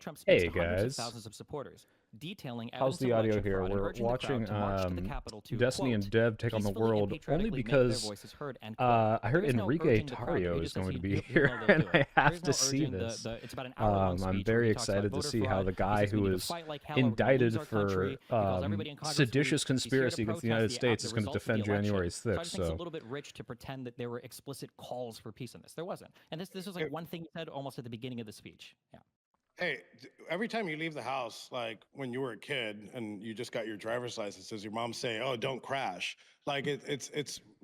President Trump speaks Hey to hundreds of guys, thousands of supporters, detailing how's evidence the of audio election here? fraud and We're urging the watching crowd to march to the Capitol to, Destiny and quote, Dev take on the peacefully and world only patriotically make their because voices heard, end quote. I heard There is no Enrique urging the crowd to do. Tarrio He is just says going to be he'll here, know they'll and do I it. have There's to no see urging this. it's about an hour-long speech I'm where very he talks about excited to voter see how fraud. the He guy says we who need to was fight like hell or we're gonna indicted lose our for country. He calls everybody in Congress seditious fools. He's here to conspiracy against the protest United States is going to results of the defend January election. So I 6th. just think it's a little bit rich to pretend that there were explicit calls for peace in this. There wasn't. And this was like one thing he said almost at the beginning of the speech. Yeah. Hey, every time you leave the house, like when you were a kid and you just got your driver's license, does your mom say, "Oh, don't crash"? Like it's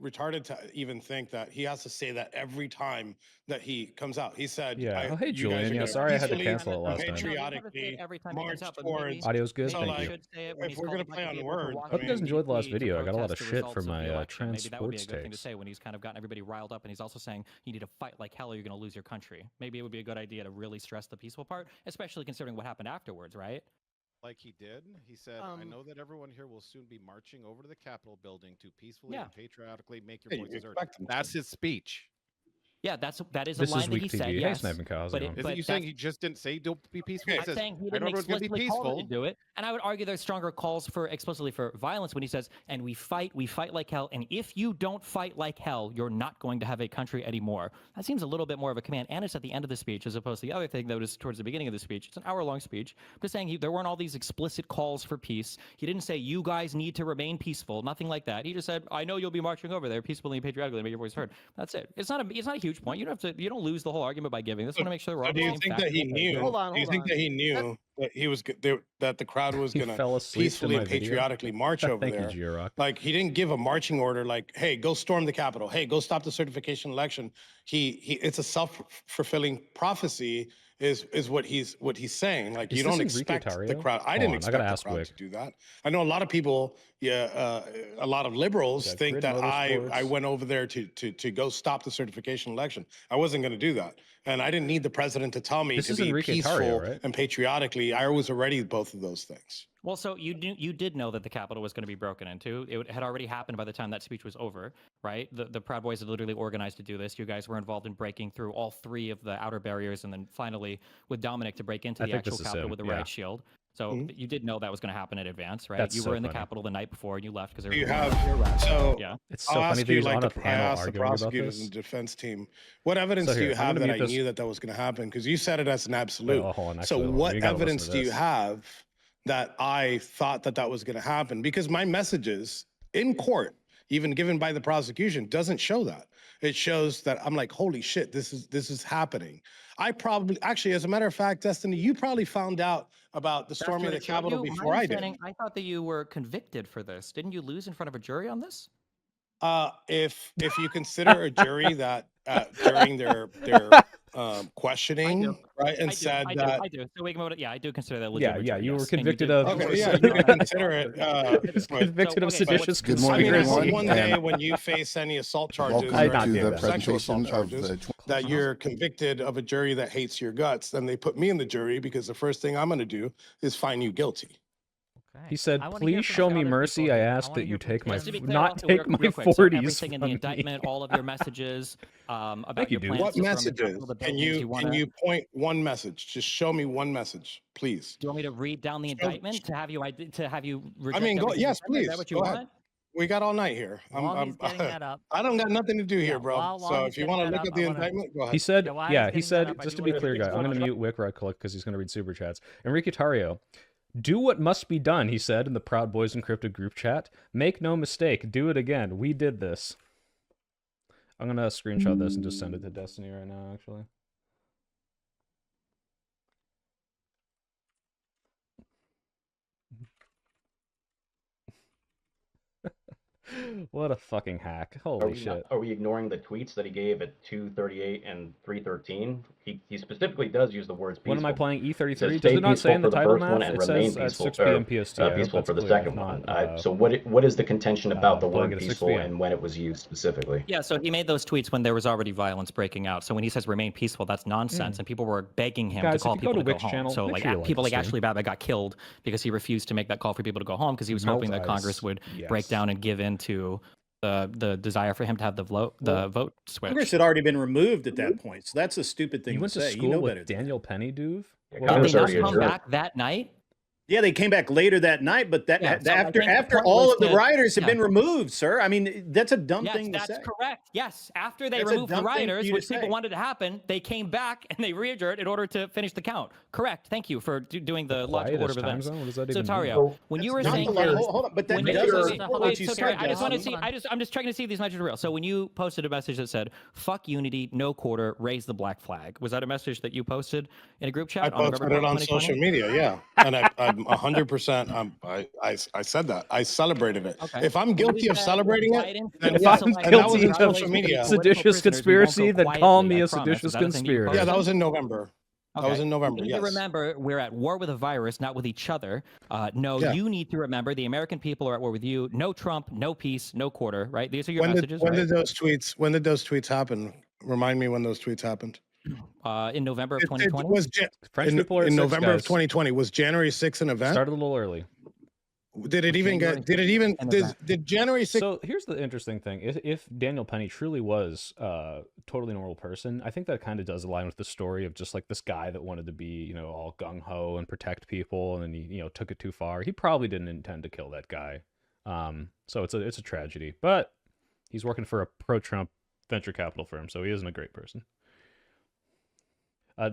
retarded to even think that he has to say that every time that he comes out. He said, Yeah. Oh, hey, you Julian. guys are Yeah, gonna sorry I had to peacefully cancel it and last time. patriotically every time he march comes out, but towards. Audio's good. So, Thank like, you. Say it when if he's we're gonna called play like to on be able to words, walk I Hope you guys mean, enjoyed the last peacefully video. to I got a lot of protest the shit results for of the my election. trans Maybe that would be a sports good thing to takes. say when he's kind of gotten everybody riled up and he's also saying you need to fight like hell or you're going to lose your country. Maybe it would be a good idea to really stress the peaceful part, especially considering what happened afterwards, right? Like he did. He said, I know that everyone here will soon be marching over to the Capitol building to peacefully and patriotically make your voices heard. That's his speech. Yeah, that is This a line is that Week he TV. said. Hey, Yes, Snipe and Cow, how's it going? Isn't you saying he just didn't say don't be peaceful? I'm saying he didn't explicitly call it to do it, and I would argue there's stronger calls for explicitly for violence when he says, "And we fight like hell, and if you don't fight like hell, you're not going to have a country anymore." That seems a little bit more of a command, and it's at the end of the speech as opposed to the other thing that was towards the beginning of the speech. It's an hour-long speech. I'm just saying there weren't all these explicit calls for peace. He didn't say you guys need to remain peaceful, nothing like that. He just said, "I know you'll be marching over there peacefully and patriotically, and make your voice heard." That's it. It's not a huge point. You don't lose the whole argument by giving this. I want to make sure we're all do the you same think fact. that he knew? Do you think that he knew that he was that the crowd was He going fell to asleep to peacefully my and video. patriotically march over Thank there? you, Giroc. Like he didn't give a marching order like, "Hey, go storm the Capitol. Hey, go stop the certification election." He it's a self-fulfilling prophecy is what he's saying. Like Is you this don't Enrique expect the Tarrio? crowd. I Hold didn't on, I expect gotta the ask crowd Wick. to do that. I know a lot of people, a lot of liberals got think Grid that I Motorsports. went over there to go stop the certification election. I wasn't going to do that. And I didn't need the president to tell me This to is be Enrique peaceful Tarrio, right? and patriotically. I was already both of those things. Well, so you did know that the Capitol was going to be broken into. It had already happened by the time that speech was over, right? The Proud Boys had literally organized to do this. You guys were involved in breaking through all three of the outer barriers, and then finally with Dominic to break into the actual Capitol with the riot shield. So you did know that was going to happen in advance, right? That's you so were in the funny. Capitol the night before and you left because You have so yeah. It's so funny that he's on a panel I asked the arguing about prosecutors this. and defense team, what evidence So do here, you I'm have gonna that I mute this. knew that was going to happen? Because you said it as an absolute. Wait, hold on, So actually, what you gotta listen evidence to do you this. have that I thought that was going to happen? Because my messages in court, even given by the prosecution, doesn't show that. It shows that I'm like, holy shit, this is happening. I probably, actually, as a matter of fact, Destiny, you probably found out about the storming of the Capitol before I did. I thought that you were convicted for this. Didn't you lose in front of a jury on this? If you consider a jury that during their questioning, right, and said that I do. So we can I do consider that a Yeah, legitimate yeah, jury, you were yes. And convicted did- of. okay, yeah, you can consider it. Convicted of okay, so seditious Good morning, I mean, I conspiracy. hope one everyone. day when you face any assault charges Welcome or I to any the sexual assault presentation of charges, the that you're convicted of a jury that hates your guts, then they put me in the jury because the first thing I'm going to do is find you guilty. He said, I wanna hear "Please from show some me other mercy. people I here. ask wanna that hear you from take my Tim. Just to be clear, not also, take my real quick, so 40s everything in the from me." indictment, all of your messages about you, your dude. plans What to storm the messages? Capitol, the Can buildings you wanna- can you point one message? Just show me one message, please. Do you want me to read down the Show- indictment to have you reject I mean, go. everything Yes, you said? Is please. that what you Go want? ahead. We got all night here. While he's getting that up, I don't got nothing to do here, Yeah, bro. while So he's if you getting want to that look up, at the I wanna- indictment, go ahead. He said, Yeah, while yeah, he's he getting that said, up, I just do to be wanna- clear, guys, I'm going to mute Wick right click because he's going to read super chats. Enrique Tarrio, do what must be done, he said in the Proud Boys Encrypted group chat. Make no mistake, do it again. We did this. I'm going to screenshot this and just send it to Destiny right now, actually. What a fucking hack. Holy shit. Are we ignoring the tweets that he gave at 2:38 and 3:13? He specifically does use the words peaceful. When am I playing E33? Says, Does "Stay it not say in the peaceful for title first map? one and It remain says at peaceful, 6 p.m. PST. I hope peaceful that's for the clear. If second not, one. So what is the contention about the playing word it at 6 peaceful p.m. and when it was used specifically? Yeah, so he made those tweets when there was already violence breaking out. So when he says remain peaceful, that's nonsense, and people were begging him Guys, to call if you go people to to go Wick's home. channel, So make like sure you like people the like stream. Ashley Babbitt got killed because he refused to make that call for people to go home because he was hoping that Melt Congress ice. would Yes. break down and give in to the desire for him to have the vote switch. Congress had already been removed at that point, so that's a stupid thing You to went to say. school You know with better than Daniel Penny, dude? Did they not come back that night? Yeah, they came back later that night, but after all of the rioters had been removed, sir. I mean, that's a dumb thing to say. That's correct. Yes, after they removed the rioters, which people wanted to happen, they came back and they re-adjourned in order to finish the count. Correct. Thank you for doing the logical order of events. So Tario, when you were saying, hold on, but then I'm just checking to see if these messages are real. So when you posted a message that said "fuck unity, no quarter, raise the black flag," was that a message that you posted in a group chat? I posted it on social media, yeah, and I'm 100%. I said that. I celebrated it. Okay. If I'm guilty of celebrating it, then if I'm guilty of seditious conspiracy, then call me a seditious conspirator. Yeah, that was in November. Okay. That was in November. You need to remember, we're at war with a virus, not with each other. You need to remember the American people are at war with you. No Trump, no peace, no quarter. Right? These are your messages. When did those tweets happen? Remind me when those tweets happened. In November of 2020. In November of 2020. Was January 6th an event? Started a little early. Did January 6th? So here's the interesting thing. If Daniel Penny truly was a totally normal person, I think that kind of does align with the story of just like this guy that wanted to be, all gung-ho and protect people, and then he, took it too far. He probably didn't intend to kill that guy. So it's a tragedy. But he's working for a pro-Trump venture capital firm, so he isn't a great person.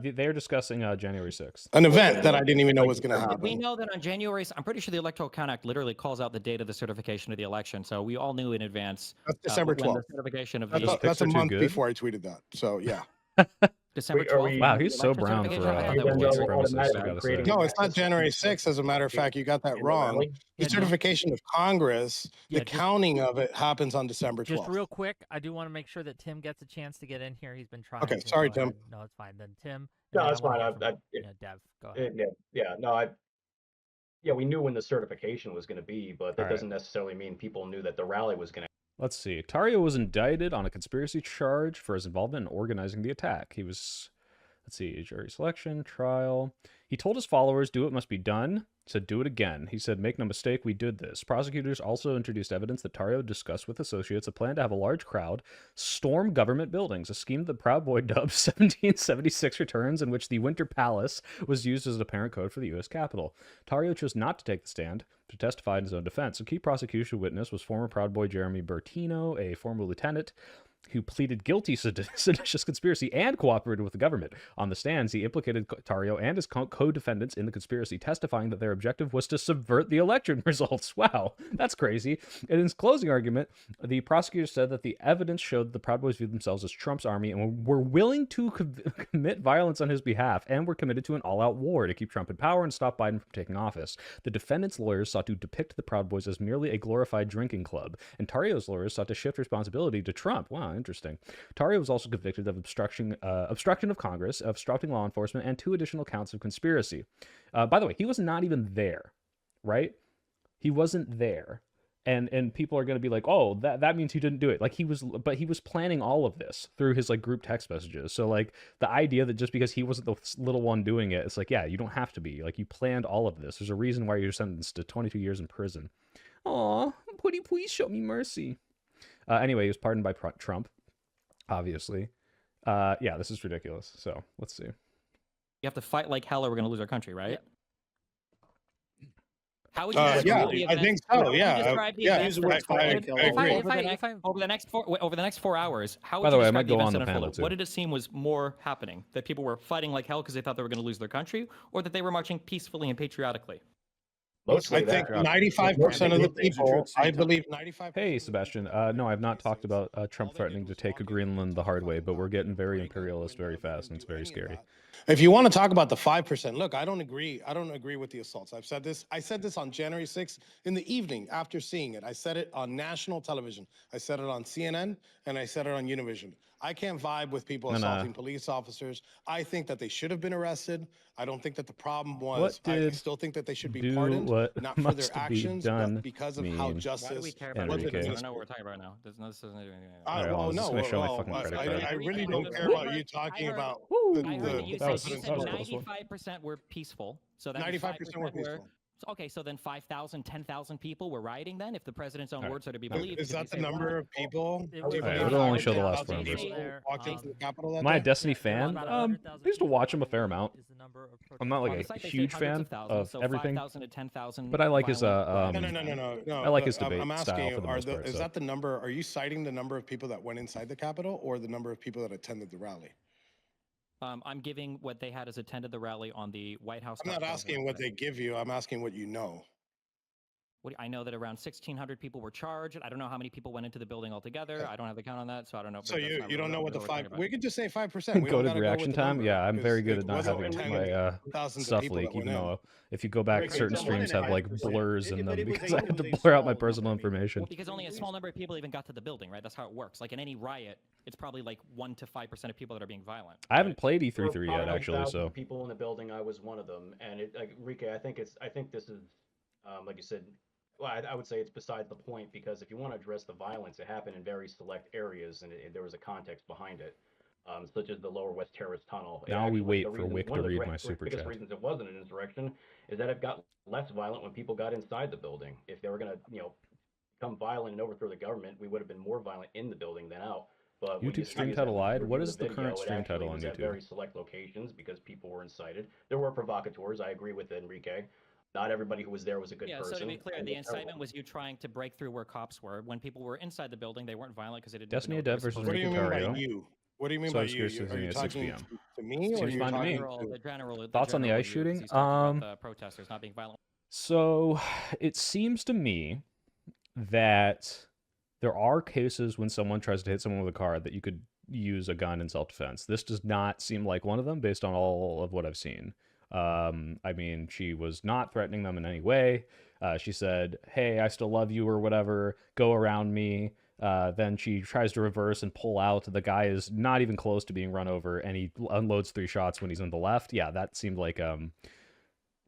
They're discussing January 6th. An event that I didn't even know was going to happen. We know that on January, I'm pretty sure the Electoral Count Act literally calls out the date of the certification of the election. So we all knew in advance. That's December 12th. The certification of that's a month before I tweeted that. So, yeah. December 12th. Wow, he's so brown for white supremacist. No, it's not January 6th. As a matter of fact, you got that wrong. The certification of Congress, the counting of it happens on December 12th. Just real quick, I do want to make sure that Tim gets a chance to get in here. He's been trying. Okay, sorry, Tim. No, it's fine. Then Tim. No, it's fine. Dev, go ahead. We knew when the certification was going to be, but that doesn't necessarily mean people knew that the rally was going to. Let's see. Tario was indicted on a conspiracy charge for his involvement in organizing the attack. He was, jury selection, trial. He told his followers, do what must be done. Said, do it again. He said, make no mistake, we did this. Prosecutors also introduced evidence that Tario discussed with associates a plan to have a large crowd storm government buildings, a scheme that Proud Boy dubbed 1776 returns, in which the Winter Palace was used as an apparent code for the U.S. Capitol. Tario chose not to take the stand, to testify in his own defense. A key prosecution witness was former Proud Boy Jeremy Bertino, a former lieutenant who pleaded guilty to seditious conspiracy and cooperated with the government. On the stands, he implicated Tario and his co-defendants in the conspiracy, testifying that their objective was to subvert the election results. Wow, that's crazy. In his closing argument, the prosecutor said that the evidence showed that the Proud Boys viewed themselves as Trump's army and were willing to commit violence on his behalf and were committed to an all-out war to keep Trump in power and stop Biden from taking office. The defendant's lawyers sought to depict the Proud Boys as merely a glorified drinking club, and Tario's lawyers sought to shift responsibility to Trump. Wow, interesting. Tario was also convicted of obstruction of Congress, obstructing law enforcement, and 2 additional counts of conspiracy. By the way, he was not even there, right? He wasn't there. And people are going to be like, oh, that means he didn't do it. Like he was planning all of this through his group text messages. So the idea that just because he wasn't the little one doing it, it's yeah, you don't have to be. You planned all of this. There's a reason why you're sentenced to 22 years in prison. Aw, please show me mercy. Anyway, he was pardoned by Trump. Obviously. This is ridiculous. So let's see. You have to fight like hell or we're going to lose our country, right? How would you describe the event? I think so. Over the next 4 hours, how would By the you way, I describe might the go events on that the panel unfolded? too. What did it seem was more happening? That people were fighting like hell because they thought they were going to lose their country, or that they were marching peacefully and patriotically? I think 95% of the people, I believe 95%. Hey, Sebastian. No, I've not talked about Trump threatening to take Greenland the hard way, but we're getting very imperialist very fast, and it's very scary. If you want to talk about the 5%, look, I don't agree with the assaults. I said this on January 6th in the evening after seeing it. I said it on national television. I said it on CNN, and I said it on Univision. I can't vibe with people assaulting police officers. I think that they should have been arrested. I don't think that the problem was. I still think that they should be pardoned, not for their actions, but because of how justice. Why do we care about was it? I don't know what we're talking about now. This doesn't do anything. I really don't care about you talking about. You said 95% were peaceful. So that 95% were peaceful. Okay, so then 5,000, 10,000 people were rioting then, if the president's own words are to be believed. Is that the number of people? It'll only show the last 4 numbers. Walked into the Capitol that Am I a day? Destiny fan? I used to watch him a fair amount. number of protesters. I'm not like a huge fan of so everything, 5,000 to 10,000. but I like his No. I like his debate I'm asking style you, for the most part. is So. that the number? Are you citing the number of people that went inside the Capitol, or the number of people that attended the rally? I'm giving what they had as attended the rally on the White House. I'm not asking what they give you. I'm asking what you know. I know that around 1,600 people were charged. I don't know how many people went into the building altogether. I don't have the count on that, so I don't know. So you don't know what the 5? We could just say 5%. Go to reaction time. Yeah, I'm very good at not having my stuff leak, even though if you go back, certain streams have like blurs in them because I had to blur out my personal information. Well, because only a small number of people even got to the building, right? That's how it works. Like in any riot, it's probably like 1 to 5% of people that are being violent. I haven't played E33 yet, actually. So people in the building, I was one of them, and Rike, I think this is, like you said. Well, I would say it's beside the point, because if you want to address the violence, it happened in very select areas, and there was a context behind it, such as the Lower West Terrace Tunnel. Now we wait for Wick to read my super chat. One of the biggest reasons it wasn't an insurrection is that it got less violent when people got inside the building. If they were going to, become violent and overthrow the government, we would have been more violent in the building than out. But YouTube stream title lied. What is the current stream title on YouTube? At very select locations because people were incited. There were provocateurs. I agree with Enrique. Not everybody who was there was a good person. Yeah, so to be clear, the incitement was you trying to break through where cops were. When people were inside the building, they weren't violent because they didn't. Destiny of Dead versus What do you mean by you? What do you mean by you? Are you talking to me, or are you talking the general? Thoughts on the ice shooting? The protesters not being violent. So it seems to me that there are cases when someone tries to hit someone with a car that you could use a gun in self-defense. This does not seem like one of them based on all of what I've seen. I mean, she was not threatening them in any way. She said, hey, I still love you or whatever, go around me. Then she tries to reverse and pull out. The guy is not even close to being run over, and he unloads 3 shots when he's on the left. Yeah, that seemed like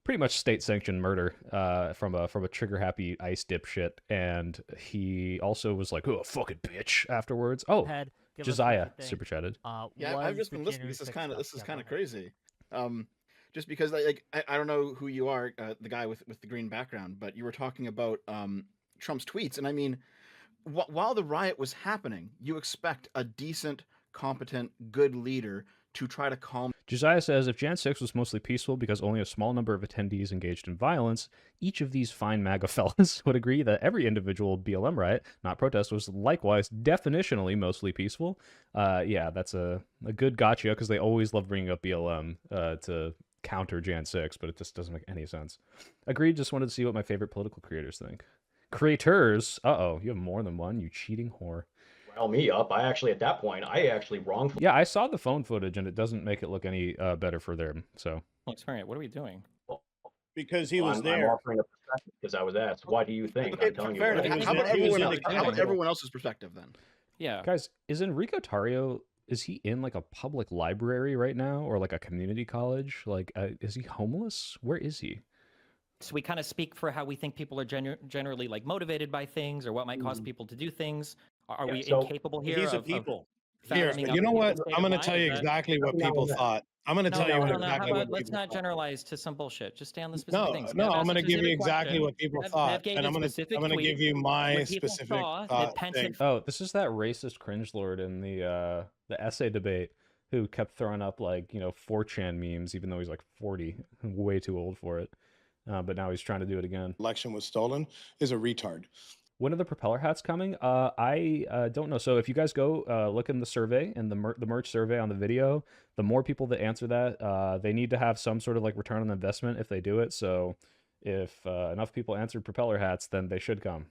pretty much state-sanctioned murder from a trigger-happy ice dipshit. And he also was like, oh, fucking bitch afterwards. Oh, Josiah super chatted. Yeah, I've just been listening. This is kind of crazy. Just because I don't know who you are, the guy with the green background, but you were talking about Trump's tweets, and I mean, while the riot was happening, you expect a decent, competent, good leader to try to calm. Josiah says, if Jan 6 was mostly peaceful because only a small number of attendees engaged in violence, each of these fine MAGA fellas would agree that every individual BLM riot, not protest, was likewise definitionally mostly peaceful. Yeah, that's a good gotcha, because they always love bringing up BLM to counter Jan 6, but it just doesn't make any sense. Agreed, just wanted to see what my favorite political creators think. Creators? Uh-oh, you have more than one, you cheating whore. Rile me up. I actually wrongfully... Yeah, I saw the phone footage, and it doesn't make it look any better for them, so... Experience, what are we doing? Because he was there. I'm offering a perspective because I was asked, why do you think? Okay, I'm telling fair you. enough. How about everyone else's perspective, then? Yeah. Guys, is Enrico Tarrio... Is he in like a public library right now, or like a community college? Like, is he homeless? Where is he? So we kind of speak for how we think people are generally like motivated by things, or what might cause people to do things. Are we incapable here? He's a people. Here, you know what? I'm going to tell you exactly what people thought. I'm going to tell you exactly what let's not generalize to some bullshit. Just stay on the specific things. No, I'm going to give you exactly what people thought, and I'm going to give you my specific thing. Oh, this is that racist cringe lord in the essay debate who kept throwing up like 4chan memes, even though he's like 40, way too old for it. But now he's trying to do it again. Election was stolen is a retard. When are the propeller hats coming? I don't know. So if you guys go look in the survey and the merch survey on the video, the more people that answer that, they need to have some sort of like return on investment if they do it. So if enough people answered propeller hats, then they should come.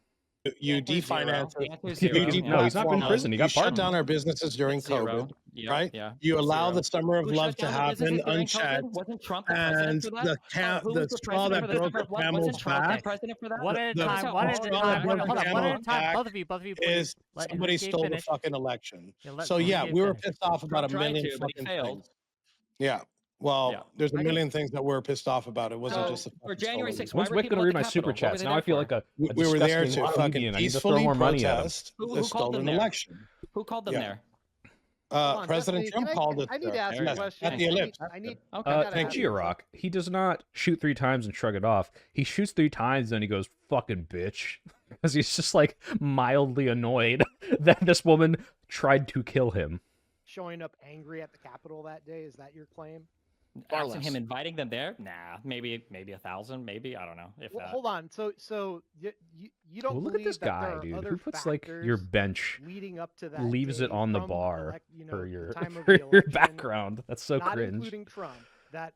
You definanced. No, he's not been in prison. He got shut down our businesses during COVID, right? Yeah. You allow the summer of love to happen unchecked, Wasn't Trump and the straw that broke the camel's back. One at a time. One at a time. Hold on. One at a time. Both of you. Please. Is somebody stole the fucking election? So yeah, we were pissed off about a million fucking things. Yeah. Well, there's a million things that we're pissed off about. It wasn't just for January 6th. When's Wick going to read my super chats? Now I feel like we were there to fucking peacefully protest the stolen election. Who called them there? President Trump called it. I need to ask you a question. At the ellipse. Thank Giroc. He does not shoot 3 times and shrug it off. He shoots 3 times and he goes, fucking bitch. Because he's just like mildly annoyed that this woman tried to kill him. Showing up angry at the Capitol that day, is that your claim? Absent him inviting them there, nah, maybe 1,000, maybe, I don't know. If well, hold on, so you don't look at this guy, dude, who puts like your bench, leading up to that, leaves it on the bar for your background. That's so not cringe. Including Trump, that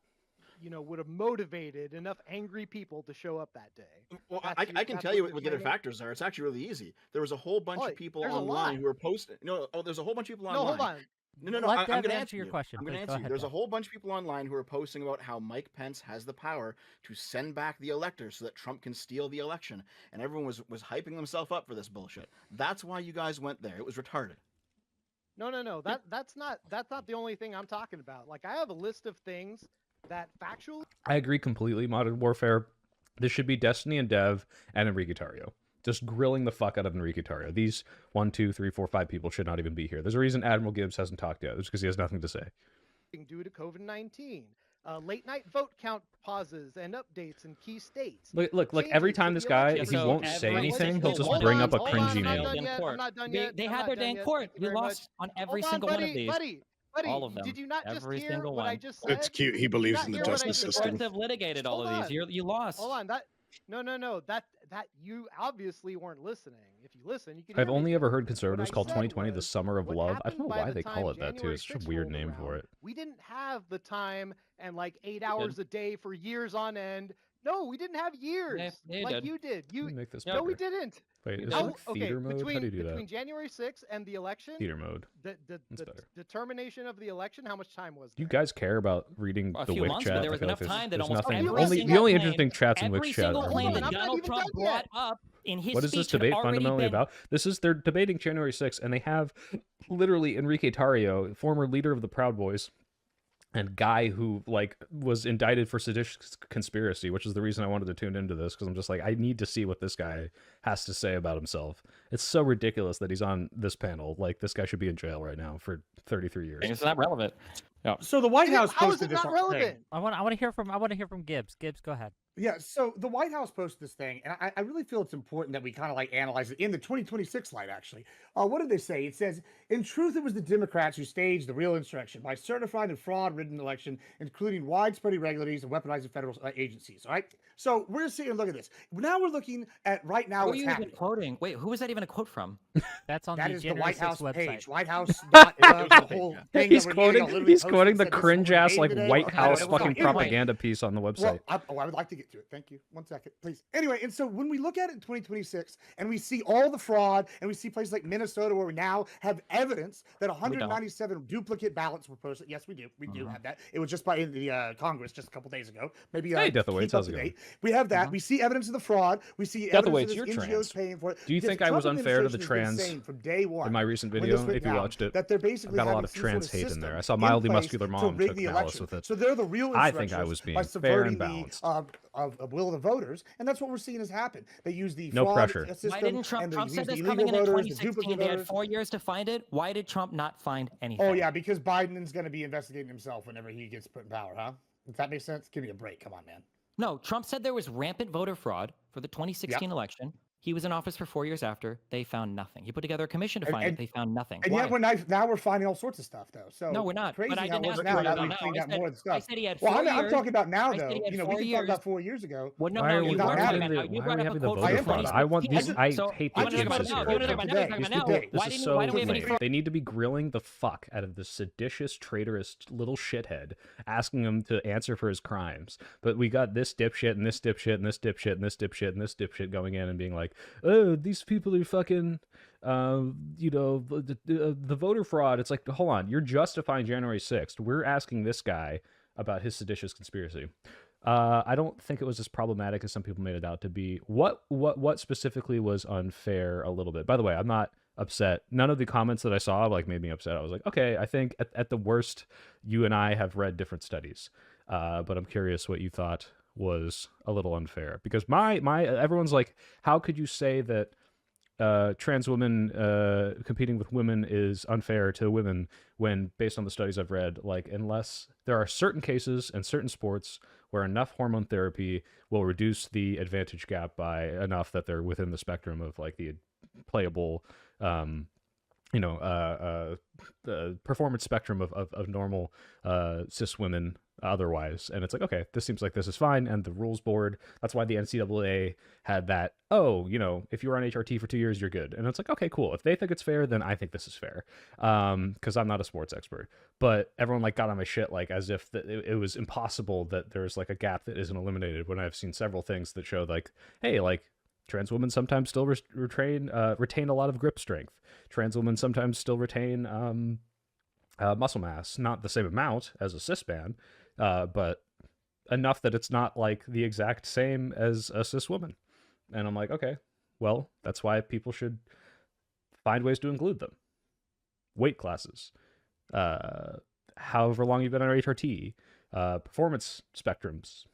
would have motivated enough angry people to show up that day. Well, I can tell you what the other factors are. It's actually really easy. There was a whole bunch of people online who were posting. There's a whole bunch of people online. No, hold on. No. I'm going to answer your question. I'm going to answer you. There's a whole bunch of people online who are posting about how Mike Pence has the power to send back the electors so that Trump can steal the election, and everyone was hyping themselves up for this bullshit. That's why you guys went there. It was retarded. No. That's not the only thing I'm talking about. Like, I have a list of things that factually. I agree completely. Modern Warfare. This should be Destiny and Dev and Enrique Tarrio. Just grilling the fuck out of Enrique Tarrio. These 1, 2, 3, 4, 5 people should not even be here. There's a reason Admiral Gibbs hasn't talked yet. It's because he has nothing to say. Due to COVID-19, late night vote count pauses and updates in key states. Look! Every time this guy, he won't say anything. He'll just bring up a cringy name. They had their day in court. You lost on every single one of these. Buddy, all of them. Did you not every just hear single what one. I just said? It's cute. He believes in the justice system. Courts have litigated all of these. You lost. Hold on. No. That you obviously weren't listening. If you listen, you can. I've only ever heard conservatives call 2020 the summer of love. I don't know why they call it that too. It's such a weird name for it. We didn't have the time and like 8 hours a day for years on end. No, we didn't have years like you did. Make this no, we didn't. Wait, is it like theater mode? How do you do that? Between January 6th and the election, theater mode. The determination of the election, how much time was there? Do you guys care about reading the Wick chat? But there was enough time that almost the only interesting chats in Wick chat. Every single claim that Donald Trump brought up in his what is this debate fundamentally about? They're debating January 6th, and they have literally Enrique Tarrio, former leader of the Proud Boys, and guy who like was indicted for seditious conspiracy, which is the reason I wanted to tune into this, because I'm just like, I need to see what this guy has to say about himself. It's so ridiculous that he's on this panel. Like, this guy should be in jail right now for 33 years. It's not relevant. No. So the White House How is posted it this not relevant? thing. I want to hear from Gibbs. Gibbs, go ahead. Yeah, so the White House posted this thing, and I really feel it's important that we kind of like analyze it in the 2026 light, actually. What did they say? It says, in truth, it was the Democrats who staged the real insurrection by certifying a fraud-ridden election, including widespread irregularities and weaponizing federal agencies, all right? So we're sitting and look at this. Now we're looking at right now what's happening. Quoting? Wait, who was that even a quote from? That's on that the is the White House website. page. White House. The whole thing he's quoting the cringe-ass like White House fucking propaganda piece on the website. Well, I would like to get to it. Thank you. 1 second, please. Anyway, and so when we look at it in 2026 and we see all the fraud and we see places like Minnesota where we now have evidence that 197 duplicate ballots were posted. Yes, we do. We do have that. It was just by the Congress just a couple days ago. Maybe hey, Deathawaits, how's it going? We have that. We see evidence of the fraud. We see evidence of NGOs paying for it. Do you think I was unfair to the trans from day one in my recent video? If you watched it, that they're basically got a lot of trans hate in there. I saw mildly muscular mom took malice with it. So they're the real. I think I was being fair and balanced. Of will of the voters, and that's what we're seeing has happened. They use the no fraud pressure. System. Why didn't Trump said this coming in 2016? They had 4 years to find it. Why did Trump not find anything? Oh yeah, because Biden's going to be investigating himself whenever he gets put in power, huh? Does that make sense? Give me a break. Come on, man. No, Trump said there was rampant voter fraud for the 2016 election. He was in office for 4 years after. They found nothing. He put together a commission to find it. They found nothing. And yet now we're finding all sorts of stuff, though. So no, we're not. Crazy but I didn't ask now that we cleaned out more of the stuff. I said he had 4 years. I'm talking about now, though. We can talk about 4 years ago. Well, no, why are we having the voter fraud? I want these. I hate the jinxes here. This is so lame. They need to be grilling the fuck out of this seditious, traitorous little shithead, asking him to answer for his crimes. But we got this dipshit and this dipshit and this dipshit and this dipshit and this dipshit going in and being like, oh, these people are fucking, the voter fraud. It's like, hold on, you're justifying January 6th. We're asking this guy about his seditious conspiracy. I don't think it was as problematic as some people made it out to be. What specifically was unfair a little bit? By the way, I'm not upset. None of the comments that I saw like made me upset. I was like, okay, I think at the worst, you and I have read different studies. But I'm curious what you thought was a little unfair, because everyone's like, how could you say that trans women competing with women is unfair to women when, based on the studies I've read, like, unless there are certain cases and certain sports where enough hormone therapy will reduce the advantage gap by enough that they're within the spectrum of like the playable the performance spectrum of normal cis women, otherwise. And it's like, okay, this seems like this is fine. And the rules board, that's why the NCAA had that, oh, you know, if you were on HRT for 2 years, you're good. And it's like, okay, cool. If they think it's fair, then I think this is fair. Because I'm not a sports expert. But everyone like got on my shit like as if it was impossible that there's like a gap that isn't eliminated, when I've seen several things that show like, hey, like trans women sometimes still retain a lot of grip strength. Trans women sometimes still retain muscle mass, not the same amount as a cis man, but enough that it's not like the exact same as a cis woman. And I'm like, okay, well, that's why people should find ways to include them. Weight classes, however long you've been on HRT, performance spectrums.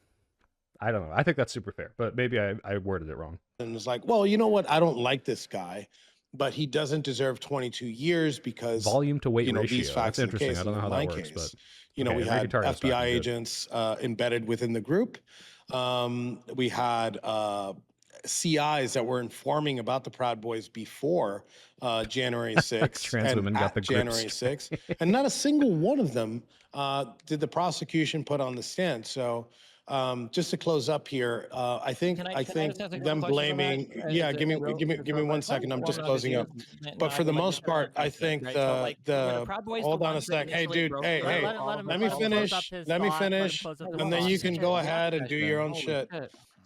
I don't know. I think that's super fair, but maybe I worded it wrong. And it's like, well, you know what? I don't like this guy, but he doesn't deserve 22 years because volume to weight ratio. These facts that's interesting. I don't know how that works, but you know, we had FBI agents embedded within the group. We had CIs that were informing about the Proud Boys before January 6th. Trans women got the January 6th, and not a single one of them did the prosecution put on the stand. So. Just to close up here, I think them blaming. Yeah, give me 1 second. I'm just closing up. But for the most part, I think the hold on a sec. Hey, dude. Hey. Let me finish. And then you can go ahead and do your own shit.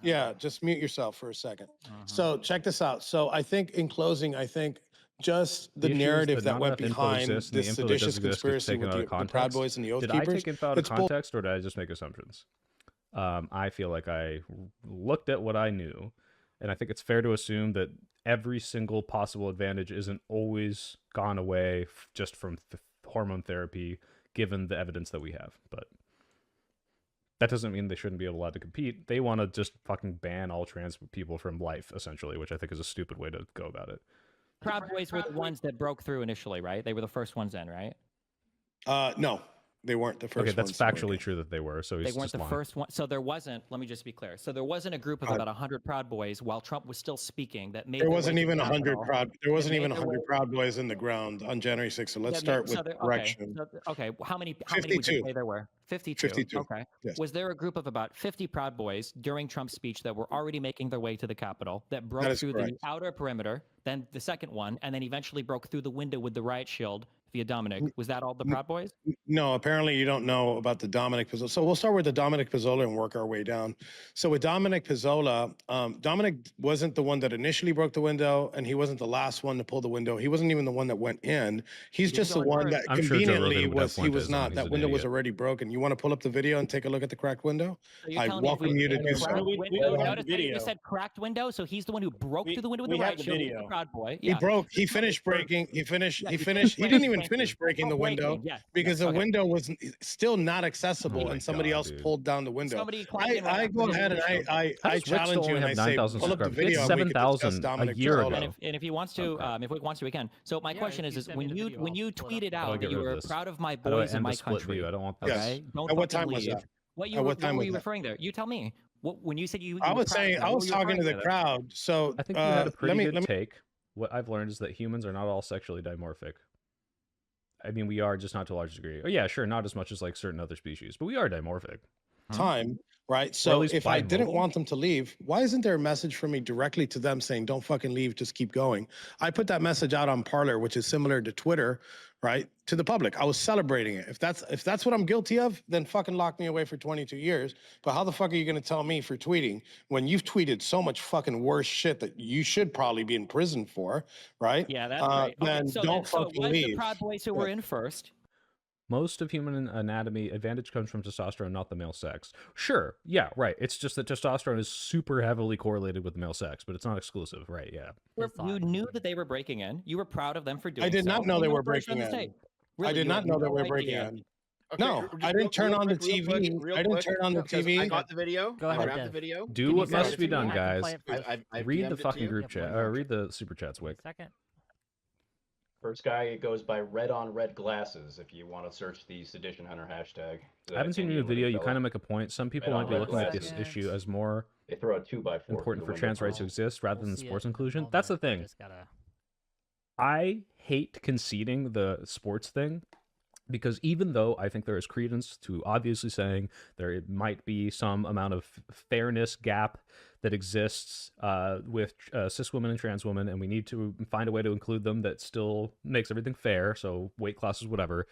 Yeah, just mute yourself for a second. So check this out. So I think in closing, I think just the narrative that went behind this seditious conspiracy with the Proud Boys and the Oath Keepers. Did I take info out of context, or did I just make assumptions? I feel like I looked at what I knew, and I think it's fair to assume that every single possible advantage isn't always gone away just from hormone therapy, given the evidence that we have. But that doesn't mean they shouldn't be allowed to compete. They want to just fucking ban all trans people from life, essentially, which I think is a stupid way to go about it. Proud Boys were the ones that broke through initially, right? They were the first ones in, right? No. They weren't the first. Okay, that's factually true that they were. So they weren't the first one. So there wasn't. Let me just be clear. So there wasn't a group of about 100 Proud Boys while Trump was still speaking that made. There wasn't even 100 Proud. There wasn't even 100 Proud Boys in the ground on January 6th. So let's start with correction. Okay. How many would you say there were? 52. 52. Okay. Yes. Was there a group of about 50 Proud Boys during Trump's speech that were already making their way to the Capitol that broke through the outer perimeter, then the second one, and then eventually broke through the window with the riot shield via Dominic? Was that all the Proud Boys? No, apparently you don't know about the Dominic Pizzola. So we'll start with the Dominic Pizzola and work our way down. So with Dominic Pizzola, Dominic wasn't the one that initially broke the window, and he wasn't the last one to pull the window. He wasn't even the one that went in. He's just the one that conveniently was not. That window was already broken. You want to pull up the video and take a look at the cracked window? So I welcome you to do so. You said cracked window, so he's the one who broke through the window with the riot shield. The Proud Boy. He broke. He finished breaking. He didn't even finish breaking the window because the window was still not accessible, and somebody else pulled down the window. I go ahead and I challenge you and I say, pull up the video. 7,000 a year ago. And if he wants to, if he wants to, we can. So my question is when you tweeted out that you were proud of my boys in my country, I don't want this. Okay, at what time was that? What were you referring there? You tell me. When you said you, I was saying I was talking to the crowd. So I think you had a pretty good take. What I've learned is that humans are not all sexually dimorphic. I mean, we are, just not to a large degree. Oh, yeah, sure, not as much as like certain other species, but we are dimorphic. Time, right? So if I didn't want them to leave, why isn't there a message from me directly to them saying, don't fucking leave, just keep going? I put that message out on Parler, which is similar to Twitter, right? To the public. I was celebrating it. If that's what I'm guilty of, then fucking lock me away for 22 years. But how the fuck are you going to tell me for tweeting when you've tweeted so much fucking worse shit that you should probably be in prison for, right? Yeah, that's right. Then don't fucking leave. The Proud Boys who were in first. Most of human anatomy advantage comes from testosterone, not the male sex. Sure, yeah, right. It's just that testosterone is super heavily correlated with male sex, but it's not exclusive, right? Yeah. You knew that they were breaking in. You were proud of them for doing so. I did not know they were breaking in. I did not know they were breaking in. Okay, no, I didn't turn on the TV. I didn't turn on the TV. I got the video. Go ahead. I grabbed the video. Do what must be done, guys. Read the fucking group chat. Read the super chats, Wick. Second. First guy, it goes by Red on Red Glasses if you want to search the Sedition Hunter hashtag. I haven't seen your video. You kind of make a point. Some people might be looking at this issue as more they throw a 2x4 important for trans rights to exist rather than sports inclusion. That's the thing. I hate conceding the sports thing Because even though I think there is credence to obviously saying there might be some amount of fairness gap that exists with cis women and trans women, and we need to find a way to include them that still makes everything fair, so weight classes, whatever,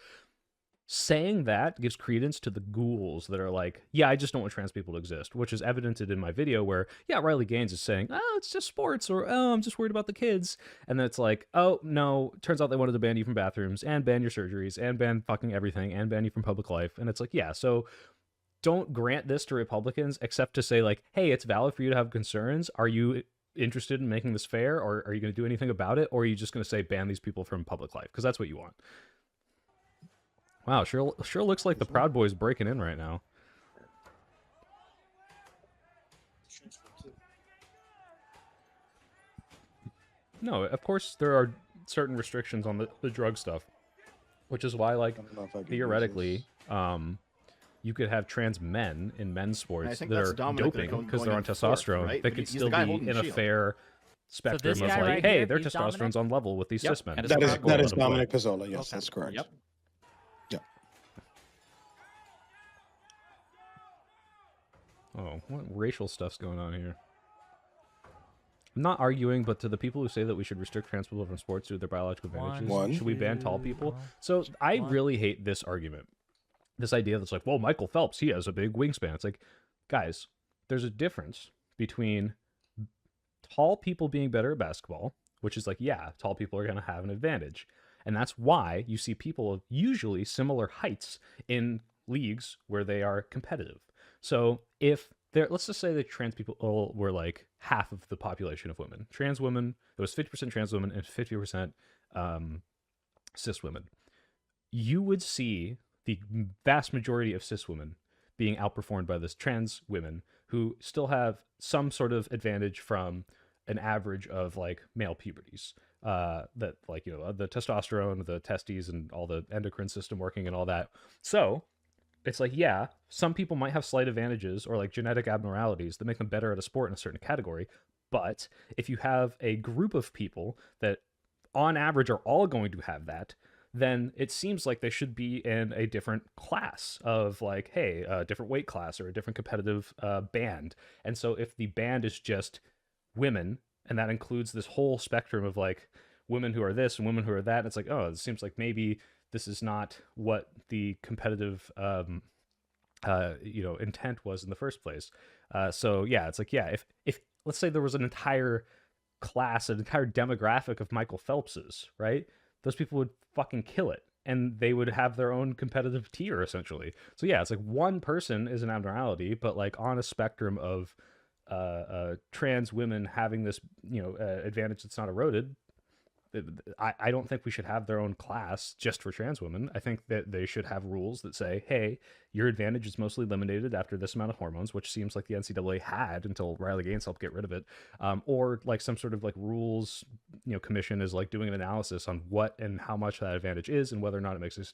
saying that gives credence to the ghouls that are like, yeah, I just don't want trans people to exist, which is evidented in my video where, yeah, Riley Gaines is saying, oh, it's just sports, or oh, I'm just worried about the kids. And then it's like, oh, no, turns out they wanted to ban you from bathrooms and ban your surgeries and ban fucking everything and ban you from public life. And it's like, yeah, so don't grant this to Republicans except to say like, hey, it's valid for you to have concerns. Are you interested in making this fair, or are you going to do anything about it? Or are you just going to say ban these people from public life? Because that's what you want. Wow, sure looks like the Proud Boys breaking in right now. No, of course there are certain restrictions on the drug stuff, which is why, like, theoretically, you could have trans men in men's sports that are doping because they're on testosterone. Right? They could still be in a fair spectrum of like, right hey, their testosterone's on level with these cis men. That is Dominic Pizzola. Yes, that's correct. Yep. Oh, what racial stuff's going on here? I'm not arguing, but to the people who say that we should restrict trans people from sports due to their biological advantages, should we ban tall people? So I really hate this argument. This idea that's like, well, Michael Phelps, he has a big wingspan. It's like, guys, there's a difference between tall people being better at basketball, which is like, yeah, tall people are going to have an advantage. And that's why you see people of usually similar heights in leagues where they are competitive. So if let's just say that trans people were like half of the population of women. Trans women, there was 50% trans women and 50% cis women. You would see the vast majority of cis women being outperformed by this trans women who still have some sort of advantage from an average of like male puberties. That like, you know, the testosterone, the testes, and all the endocrine system working and all that. So it's like, yeah, some people might have slight advantages or like genetic abnormalities that make them better at a sport in a certain category. But if you have a group of people that on average are all going to have that, then it seems like they should be in a different class of like, hey, a different weight class or a different competitive band. And so if the band is just women, and that includes this whole spectrum of like women who are this and women who are that, it's like, oh, it seems like maybe this is not what the competitive, intent was in the first place. So yeah, it's like, yeah, if let's say there was an entire class, an entire demographic of Michael Phelpses, right? Those people would fucking kill it, and they would have their own competitive tier essentially. So yeah, it's like one person is an abnormality, but like on a spectrum of trans women having this, advantage that's not eroded. I don't think we should have their own class just for trans women. I think that they should have rules that say, hey, your advantage is mostly eliminated after this amount of hormones, which seems like the NCAA had until Riley Gaines helped get rid of it. Or like some sort of like rules, commission is like doing an analysis on what and how much that advantage is and whether or not it makes a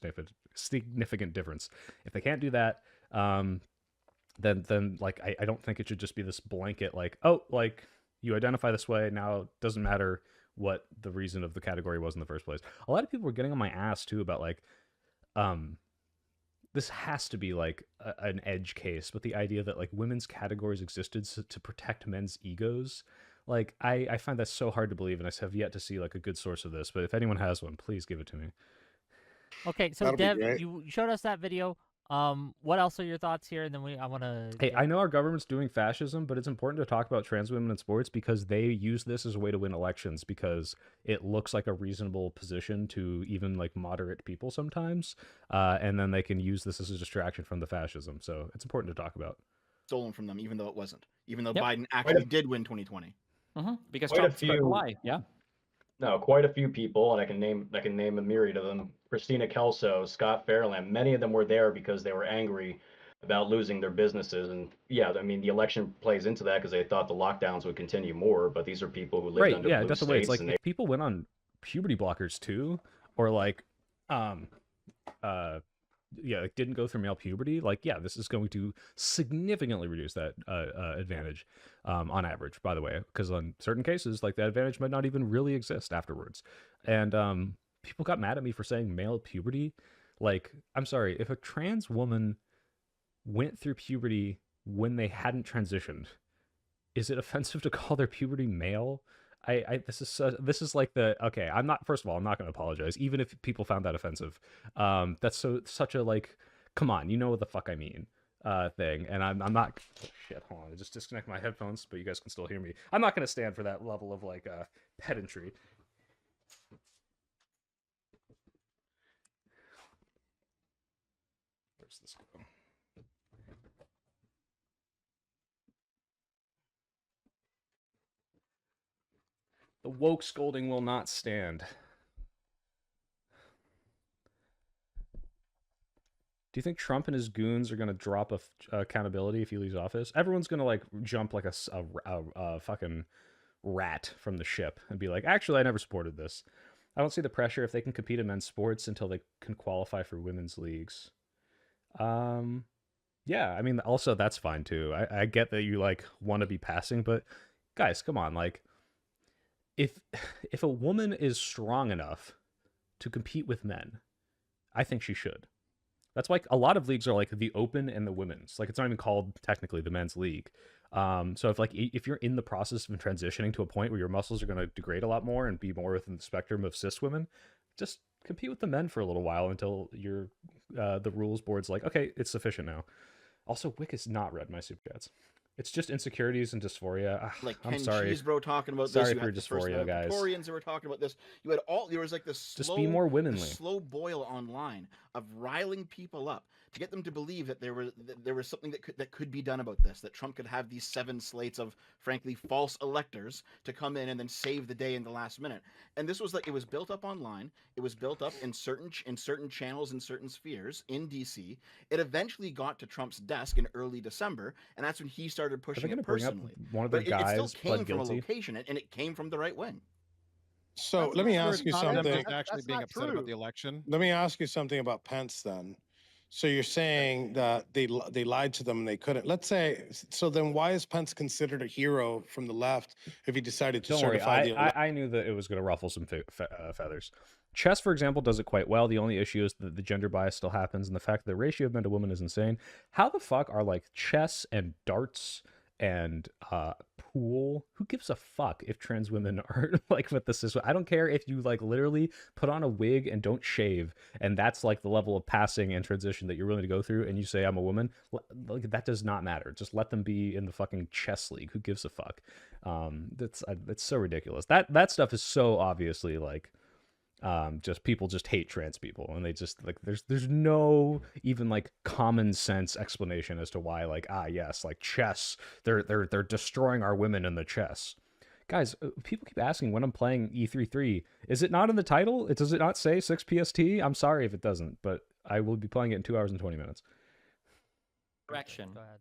significant difference. If they can't do that, then like, I don't think it should just be this blanket, like, oh, like you identify this way, now it doesn't matter what the reason of the category was in the first place. A lot of people were getting on my ass too about like, this has to be like an edge case, but the idea that like women's categories existed to protect men's egos, like I find that so hard to believe, and I have yet to see like a good source of this. But if anyone has one, please give it to me. Okay, so Dev, you showed us that video. What else are your thoughts here? And then I want to. Hey, I know our government's doing fascism, but it's important to talk about trans women in sports because they use this as a way to win elections because it looks like a reasonable position to even like moderate people sometimes, and then they can use this as a distraction from the fascism. So it's important to talk about. Stolen from them, even though it wasn't. Even though Biden actually did win 2020. Because Trump spread a lie. Yeah. No, quite a few people, and I can name a myriad of them. Christina Kelso, Scott Fairland, many of them were there because they were angry about losing their businesses. And yeah, I mean, the election plays into that because they thought the lockdowns would continue more. But these are people who lived under blue states. It's like if people went on puberty blockers too, or like, like didn't go through male puberty, like, yeah, this is going to significantly reduce that advantage on average, by the way, because on certain cases, like that advantage might not even really exist afterwards. And people got mad at me for saying male puberty. Like, I'm sorry, if a trans woman went through puberty when they hadn't transitioned, is it offensive to call their puberty male? This is like the, okay, I'm not, first of all, I'm not going to apologize, even if people found that offensive. That's such a, like, come on, you know what the fuck I mean, thing. And I'm not, oh, shit, hold on, I just disconnect my headphones, but you guys can still hear me. I'm not going to stand for that level of, like, pedantry. Where's this go? The woke scolding will not stand. Do you think Trump and his goons are going to drop accountability if he leaves office? Everyone's going to, like, jump like a fucking rat from the ship and be like, actually, I never supported this. I don't see the pressure if they can compete in men's sports until they can qualify for women's leagues. Yeah, I mean, also, that's fine, too. I get that you, like, want to be passing, but guys, come on, like, if a woman is strong enough to compete with men, I think she should. That's why a lot of leagues are like the open and the women's. Like, it's not even called technically the men's league. So if you're in the process of transitioning to a point where your muscles are going to degrade a lot more and be more within the spectrum of cis women, just compete with the men for a little while until you're the rules board's like, okay, it's sufficient now. Also, Wick has not read my super chats. It's just insecurities and dysphoria. Like I'm Ken sorry. Cheesebro talking about Sorry this. You for had your the first dysphoria, guys. Victorians that were talking about this. You had there was like this slow, Just be more womanly. slow boil online of riling people up to get them to believe that there was something that could be done about this. That Trump could have these 7 slates of frankly false electors to come in and then save the day in the last minute. And this was like, it was built up online. It was built up in certain channels in certain spheres in DC. It eventually got to Trump's desk in early December, and that's when he started pushing it personally. One of the But guys it still came from guilty. a location, and it came from the right wing. So let me ask you something. Actually being upset about the election. Let me ask you something about Pence then. So you're saying that they lied to them and they couldn't. Let's say, so then why is Pence considered a hero from the left if he decided to certify the election? I knew that it was going to ruffle some feathers. Chess, for example, does it quite well. The only issue is that the gender bias still happens, and the fact that the ratio of men to women is insane. How the fuck are, like, chess and darts and pool, who gives a fuck if trans women are like with the cis? I don't care if you like literally put on a wig and don't shave, and that's like the level of passing and transition that you're willing to go through, and you say I'm a woman. Like, that does not matter. Just let them be in the fucking chess league. Who gives a fuck? That's so ridiculous. That stuff is so obviously like just people just hate trans people, and they just like there's no even like common sense explanation as to why, like, yes, like chess, they're destroying our women in the chess. Guys, people keep asking when I'm playing E3-3. Is it not in the title? Does it not say 6 PST? I'm sorry if it doesn't, but I will be playing it in 2 hours and 20 minutes. Correction. Go ahead.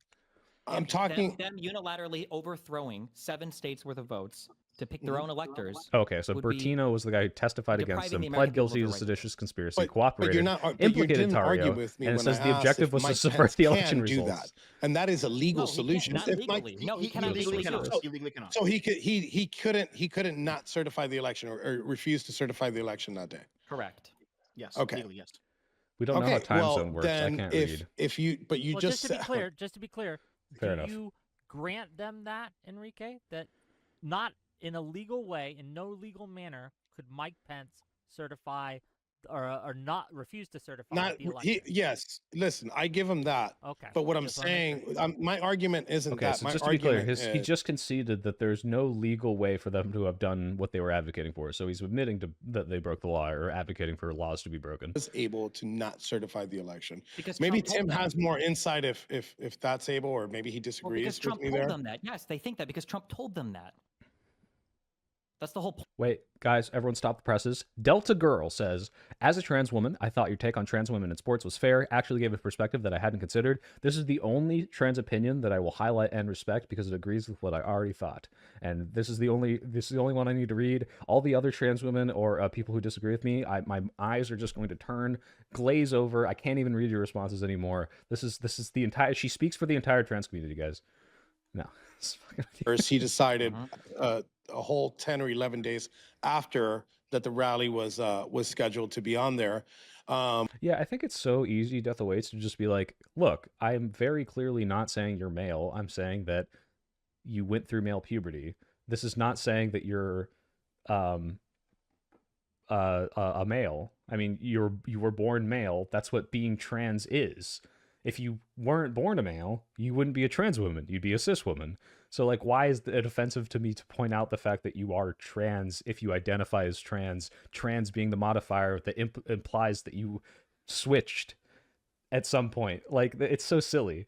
I'm talking them unilaterally overthrowing 7 states worth of votes to pick their own electors. Okay, so Bertino was the guy who testified against him, pled guilty to seditious conspiracy, cooperated, implicated Tario, and it says the objective was to subvert the election results. And that is a legal solution. Not legally. No, he cannot legally do it. Illegally cannot. So he couldn't not certify the election or refuse to certify the election that day. Correct. Yes. Okay. Legally, yes. We don't know how time zone works. I can't read. Just to be clear, Fair do enough. you grant them that, Enrique, that not in a legal way, in no legal manner, could Mike Pence certify or not refuse to certify the election? Yes. Listen, I give him that. Okay. But what I'm saying, my argument isn't that. So my just to be clear, argument he just conceded that there's no legal way for them to have done what they were advocating for. So he's admitting that they broke the law or advocating for laws to be broken. Was able to not certify the election. Because maybe Trump Tim told has more insight if that's able, or maybe he disagrees because Trump with me told there. them that. Yes, they think that because Trump told them that. That's the whole point. Wait, guys, everyone stop the presses. Delta Girl says, as a trans woman, I thought your take on trans women in sports was fair, actually gave a perspective that I hadn't considered. This is the only trans opinion that I will highlight and respect because it agrees with what I already thought. And this is the only one I need to read. All the other trans women or people who disagree with me, my eyes are just going to glaze over. I can't even read your responses anymore. This is the entire, she speaks for the entire trans community, guys. No. First, he decided a whole 10 or 11 days after that the rally was scheduled to be on there. Yeah, I think it's so easy, Death Awaits, to just be like, look, I'm very clearly not saying you're male. I'm saying that you went through male puberty. This is not saying that you're a male. I mean, you were born male. That's what being trans is. If you weren't born a male, you wouldn't be a trans woman. You'd be a cis woman. So, like, why is it offensive to me to point out the fact that you are trans if you identify as trans? Trans being the modifier that implies that you switched at some point. Like, it's so silly.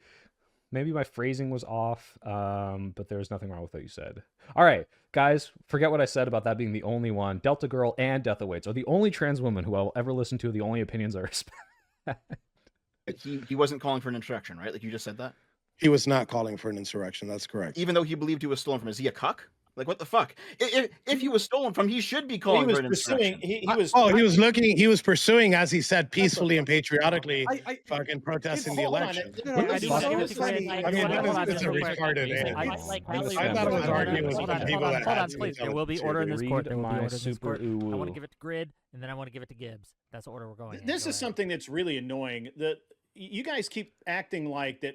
Maybe my phrasing was off, but there's nothing wrong with what you said. All right, guys, forget what I said about that being the only one. Delta Girl and Death Awaits are the only trans women who I will ever listen to, the only opinions I respect. He wasn't calling for an insurrection, right? Like you just said that? He was not calling for an insurrection. That's correct. Even though he believed he was stolen from, is he a cuck? Like, what the fuck? If he was stolen from, he should be calling for an insurrection. He was pursuing, as he said, peacefully and patriotically, fucking protesting the election. I thought it was arguing with people that had please. There will be order in this court. There will be order in this court. I want to give it to Grid, and then I want to give it to Gibbs. That's the order we're going. This is something that's really annoying. That you guys keep acting like that.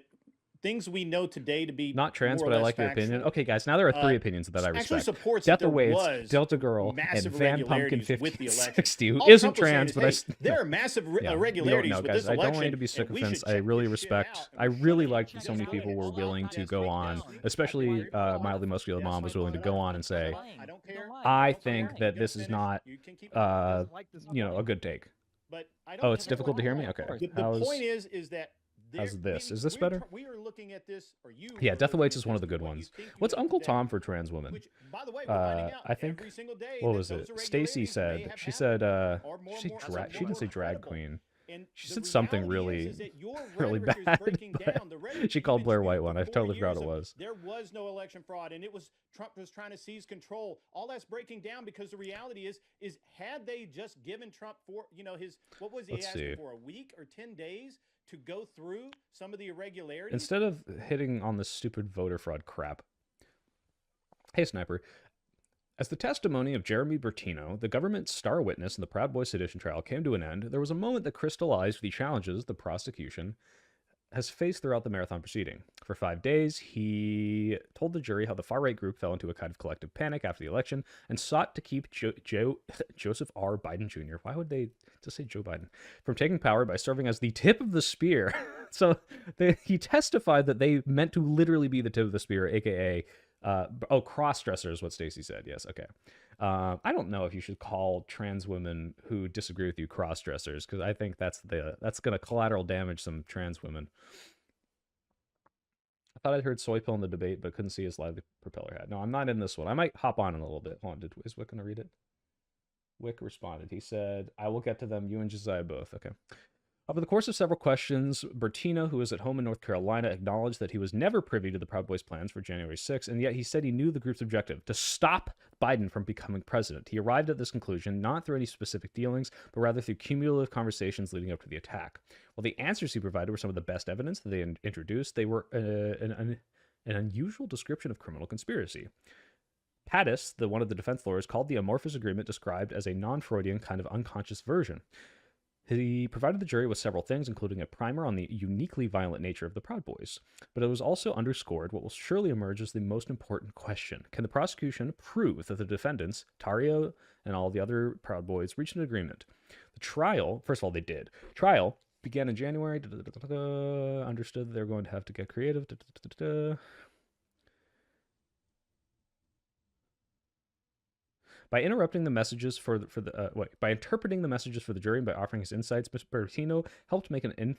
Things we know today to be not trans, but I like your opinion. Okay, guys, now there are 3 opinions that I respect. Death Awaits, Delta Girl, and Van Pumpkin 5060, who isn't trans, but there are massive irregularities with this election. I don't want to be sycophants. I really respect. I really liked that so many people were willing to go on, especially Mildly Muscular Mom was willing to go on and say, I think that this is not, a good take. Oh, it's difficult to hear me? Okay. The point is that how's this? Is this better? We are looking at this, or you. Yeah, Death Awaits is one of the good ones. What's Uncle Tom for trans women? Which, by the way, we're finding out I think. Every single day what was it? Stacy said. She said. She didn't say drag queen. She said something really bad. She called Blair White one. I totally forgot what it was. There was no election fraud, and it was Trump was trying to seize control. All that's breaking down because the reality is had they just given Trump his what was he asking for, a week or 10 days to go through some of the irregularities instead of hitting on this stupid voter fraud crap. Hey, Sniper. As the testimony of Jeremy Bertino, the government's star witness in the Proud Boys sedition trial, came to an end, there was a moment that crystallized the challenges the prosecution has faced throughout the marathon proceeding. For 5 days, he told the jury how the far-right group fell into a kind of collective panic after the election and sought to keep Joseph R. Biden Jr., why would they just say Joe Biden, from taking power by serving as the tip of the spear. So he testified that they meant to literally be the tip of the spear, a.k.a. Cross-dresser is what Stacy said. Yes, okay. I don't know if you should call trans women who disagree with you cross-dressers, because I think that's going to collateral damage some trans women. I thought I'd heard Soy Pill in the debate, but couldn't see his lively propeller hat. No, I'm not in this one. I might hop on in a little bit. Hold on, is Wick going to read it? Wick responded. He said, I will get to them, you and Josiah both. Okay. Over the course of several questions, Bertino, who is at home in North Carolina, acknowledged that he was never privy to the Proud Boys' plans for January 6th, and yet he said he knew the group's objective, to stop Biden from becoming president. He arrived at this conclusion not through any specific dealings, but rather through cumulative conversations leading up to the attack. While the answers he provided were some of the best evidence that they introduced, they were an unusual description of criminal conspiracy. Pattis, one of the defense lawyers, called the amorphous agreement described as a non-Freudian kind of unconscious version. He provided the jury with several things, including a primer on the uniquely violent nature of the Proud Boys. But it was also underscored what will surely emerge as the most important question. Can the prosecution prove that the defendants, Tarrio and all the other Proud Boys, reached an agreement? The trial, first of all, they did. Trial began in January. Understood that they're going to have to get creative. By interrupting the messages by interpreting the messages for the jury and by offering his insights, Mr. Bertino helped make an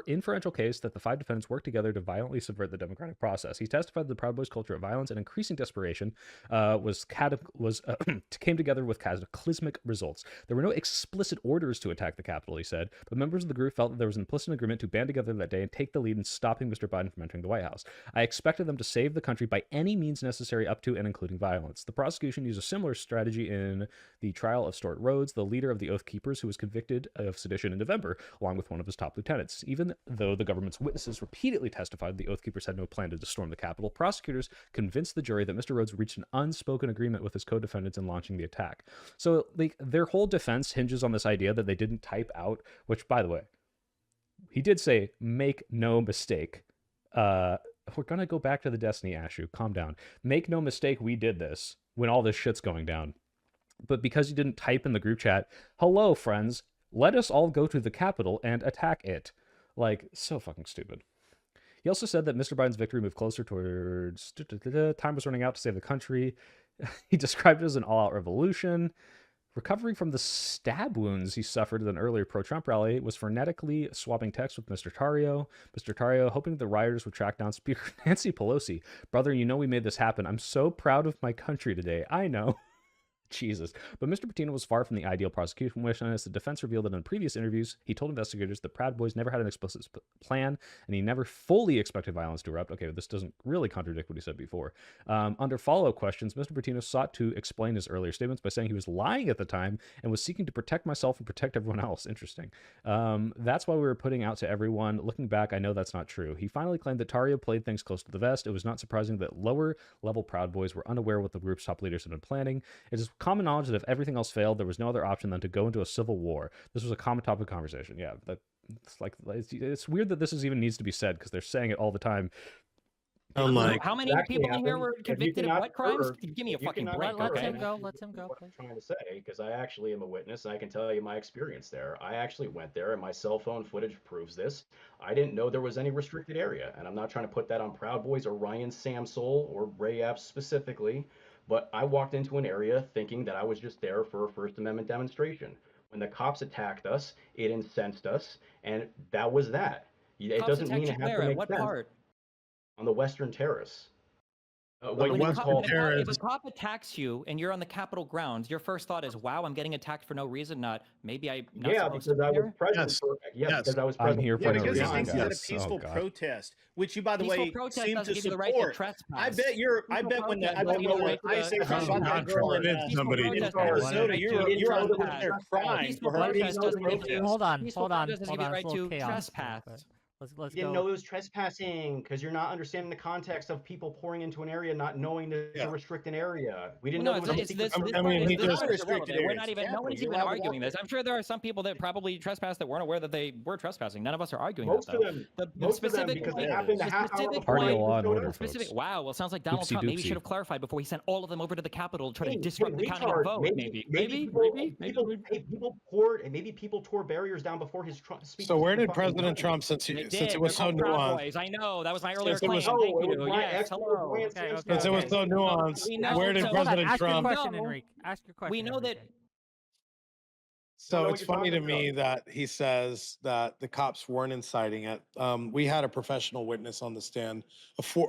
inferential case that the 5 defendants worked together to violently subvert the democratic process. He testified that the Proud Boys' culture of violence and increasing desperation came together with cataclysmic results. There were no explicit orders to attack the Capitol, he said, but members of the group felt that there was an implicit agreement to band together that day and take the lead in stopping Mr. Biden from entering the White House. I expected them to save the country by any means necessary up to and including violence. The prosecution used a similar strategy in the trial of Stuart Rhodes, the leader of the Oath Keepers, who was convicted of sedition in November, along with one of his top lieutenants. even though the government's witnesses repeatedly testified the Oath Keepers had no plan to storm the Capitol, prosecutors convinced the jury that Mr. Rhodes reached an unspoken agreement with his co-defendants in launching the attack. So, like, their whole defense hinges on this idea that they didn't type out, which, by the way, he did say, make no mistake. We're going to go back to the Destiny, Ashu. Calm down. Make no mistake, we did this when all this shit's going down. But because you didn't type in the group chat, hello, friends, let us all go to the Capitol and attack it. Like, so fucking stupid. He also said that Mr. Biden's victory moved closer towards... Time was running out to save the country. He described it as an all-out revolution. Recovering from the stab wounds he suffered at an earlier pro-Trump rally, was frenetically swapping texts with Mr. Tarrio. Mr. Tarrio hoping the rioters would track down Speaker Nancy Pelosi. Brother, you know we made this happen. I'm so proud of my country today. I know. Jesus. But Mr. Patino was far from the ideal prosecution witness. The defense revealed that in previous interviews, he told investigators that Proud Boys never had an explicit plan, and he never fully expected violence to erupt. Okay, this doesn't really contradict what he said before. Under follow-up questions, Mr. Patino sought to explain his earlier statements by saying he was lying at the time and was seeking to protect myself and protect everyone else. Interesting. That's why we were putting out to everyone. Looking back, I know that's not true. He finally claimed that Tarrio played things close to the vest. It was not surprising that lower-level Proud Boys were unaware what the group's top leaders had been planning. It is common knowledge that if everything else failed, there was no other option than to go into a civil war. This was a common topic of conversation. Yeah, it's weird that this even needs to be said because they're saying it all the time. Like, how many people in here were convicted of what crimes? Give me a fucking break. Let him go. Let him go. What I'm trying to say, because I actually am a witness, and I can tell you my experience there. I actually went there, and my cell phone footage proves this. I didn't know there was any restricted area, and I'm not trying to put that on Proud Boys or Ryan Samsel or Ray Epps specifically, but I walked into an area thinking that I was just there for a First Amendment demonstration. When the cops attacked us, it incensed us, and that was that. It doesn't mean it has to make sense. Part? On the Western Terrace. If a cop attacks you and you're on the Capitol grounds, your first thought is, "Wow, I'm getting attacked for no reason." Not maybe I. Because I was present. Because I was present. I'm here for no reason. Because he thinks that a peaceful protest, which you, by the way, seem to support. I bet when I say something about that girl in Minnesota, you're out there crying for her. Hold on. Let's you didn't know it was trespassing because you're not understanding the context of people pouring into an area, not knowing to restrict an area. We didn't know. We're not even. No one's even arguing this. I'm sure there are some people that probably trespassed that weren't aware that they were trespassing. None of us are arguing most that. Most of them, because they happened to have Wow, well, sounds like Donald Trump maybe should have clarified before he sent all of them over to the Capitol to try to disrupt the counting of vote. Maybe people tore barriers down before his speech. So where did President Trump, since it was so nuanced? I know that was my earlier claim. Since it was so nuanced, where did President Trump? Ask your question. We know that. So it's funny to me that he says that the cops weren't inciting it. We had a professional witness on the stand,